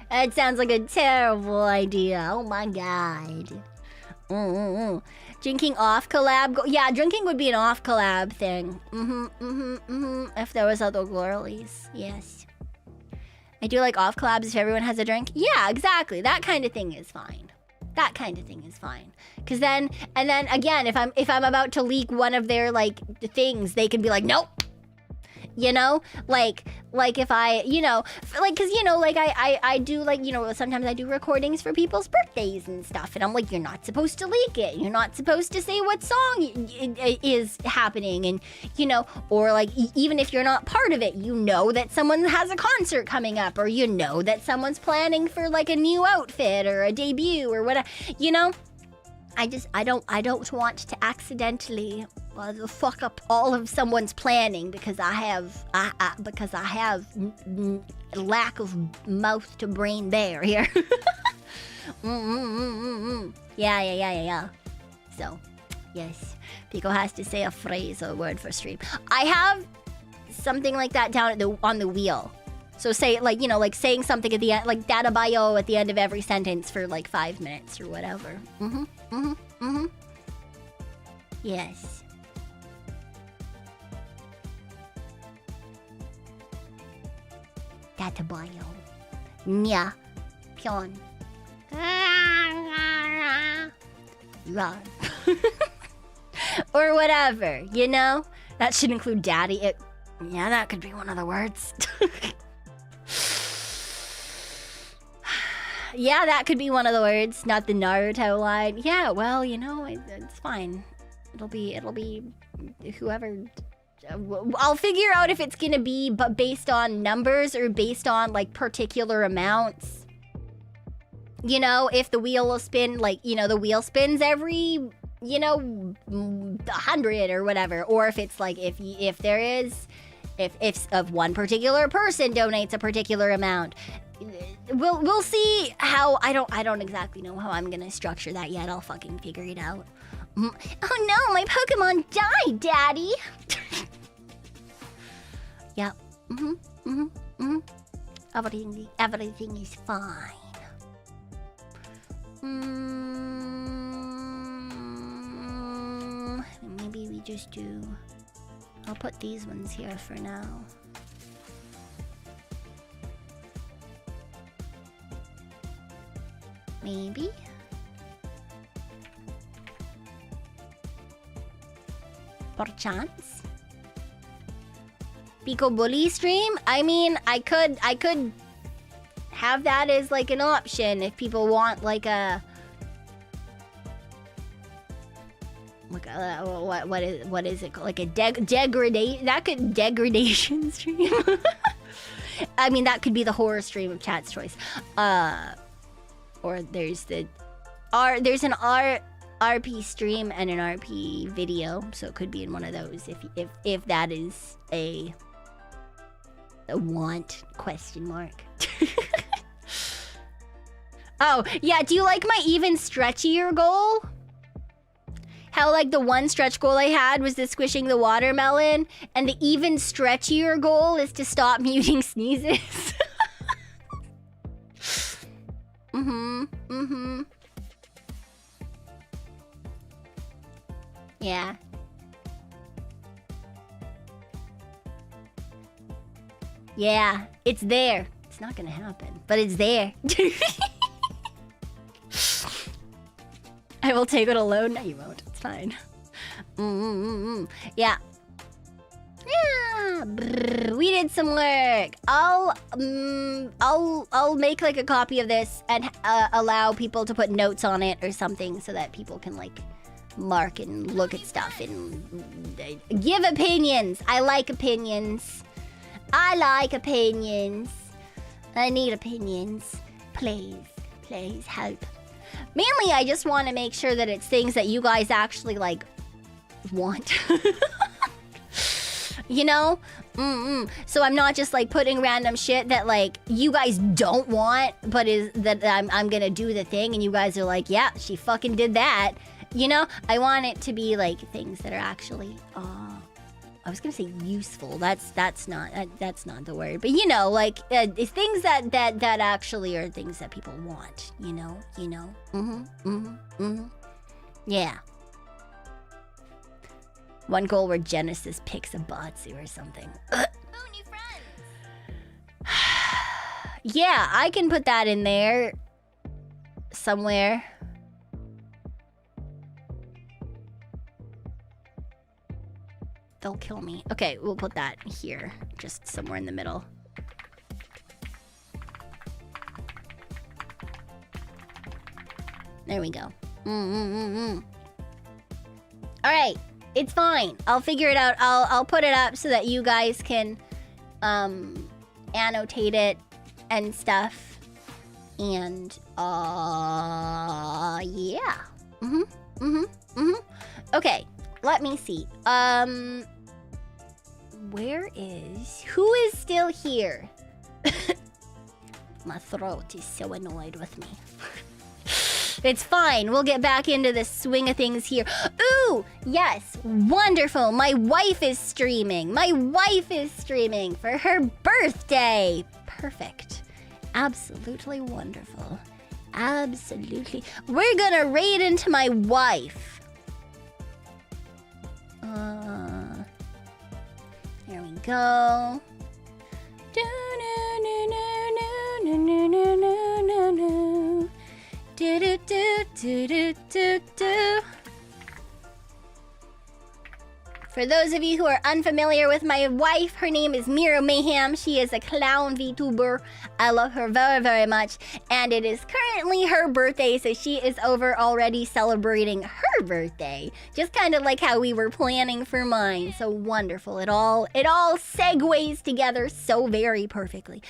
That sounds like a terrible idea. Oh my god. Drinking off collab. Yeah, drinking would be an off collab thing. If there was other girlies. Yes. I do like off collabs if everyone has a drink. Yeah, exactly. That kind of thing is fine. That kind of thing is fine. Cause then, and then again, if I'm about to leak one of their like things, they can be like, nope. You know, like if I, you know, like, cause you know, like I do like, you know, sometimes I do recordings for people's birthdays and stuff, and I'm like, you're not supposed to leak it. You're not supposed to say what song is happening, and you know, or like even if you're not part of it, you know that someone has a concert coming up, or you know that someone's planning for like a new outfit or a debut or whatever, you know. I don't want to accidentally fuck up all of someone's planning because I have lack of mouth to brain barrier. Yeah. So, yes, Pekoe has to say a phrase or a word for stream. I have something like that down on the wheel. So say, like, you know, like saying something at the end, like data bio at the end of every sentence for like 5 minutes or whatever. Yes. Data bio. Nya. Pyon. Ra. Or whatever, you know? That should include daddy. Yeah, that could be one of the words. Yeah, that could be one of the words, not the Naruto line. Yeah, well, you know, it's fine. It'll be whoever. I'll figure out if it's gonna be based on numbers or based on like particular amounts. You know, if the wheel will spin, like, you know, the wheel spins every, you know, 100 or whatever, or if it's like if one particular person donates a particular amount. We'll see how. I don't exactly know how I'm gonna structure that yet. I'll fucking figure it out. Oh no, my Pokemon died, Daddy. Yep. Everything is fine. Maybe we just do. I'll put these ones here for now. Maybe? Perchance? Pekoe Bully stream? I mean, I could have that as like an option if people want like a what is it called? Like a degradation stream. I mean, that could be the horror stream of chat's choice. Or there's an RP stream and an RP video, so it could be in one of those if that is a want question mark. Oh yeah, do you like my even stretchier goal? How like the one stretch goal I had was the squishing the watermelon, and the even stretchier goal is to stop muting sneezes. Yeah. Yeah, it's there. It's not gonna happen, but it's there. I will take it alone. No, you won't. It's fine. Yeah. Yeah. We did some work. I'll make like a copy of this and allow people to put notes on it or something so that people can like mark and look at stuff and give opinions. I like opinions. I need opinions. Please, please help. Mainly, I just want to make sure that it's things that you guys actually, like, want. You know? So I'm not just, like, putting random shit that, like, you guys don't want, but is that I'm gonna do the thing, and you guys are like, yeah, she fucking did that. You know? I want it to be, like, things that are actually, I was gonna say useful. That's not the word. But you know, like it's things that actually are things that people want. You know. Yeah. One goal where Genesis picks a Batsu or something. Oh, new friends. Yeah, I can put that in there somewhere. They'll kill me. Okay, we'll put that here, just somewhere in the middle. There we go. All right, it's fine. I'll figure it out. I'll put it up so that you guys can annotate it and stuff. And yeah. Okay. Let me see. Who is still here? My throat is so annoyed with me. It's fine. We'll get back into the swing of things here. Ooh, yes. Wonderful. My wife is streaming. For her birthday. Perfect. Absolutely wonderful. Absolutely. We're gonna raid into my wife. There we go. For those of you who are unfamiliar with my wife, her name is Miro Mayhem. She is a clown VTuber. I love her very, very much. And it is currently her birthday, so she is over already celebrating her birthday. Just kind of like how we were planning for mine. So wonderful. It all segues together so very perfectly.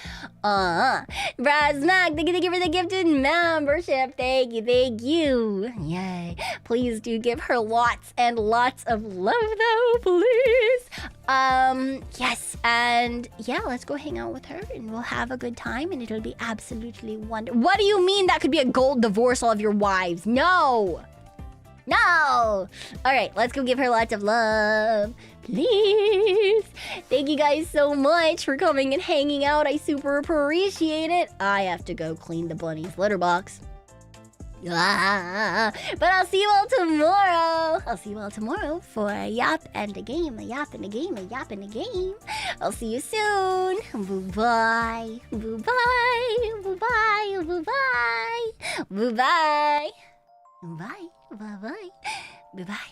Brasmack, thank you for the gifted membership. Thank you. Yay. Please do give her lots and lots of love, though. Please. Yes, and yeah, let's go hang out with her and we'll have a good time and it'll be absolutely wonderful. What do you mean that could be a gold divorce all of your wives? No! All right, let's go give her lots of love. Please. Thank you guys so much for coming and hanging out. I super appreciate it. I have to go clean the bunny's litter box. But I'll see you all tomorrow. For a yap and a game, a yap and a game, a yap and a game. I'll see you soon. Bye-bye. Bye-bye. Bye-bye. Bye-bye. Bye-bye. Bye. Bye-bye. Bye-bye.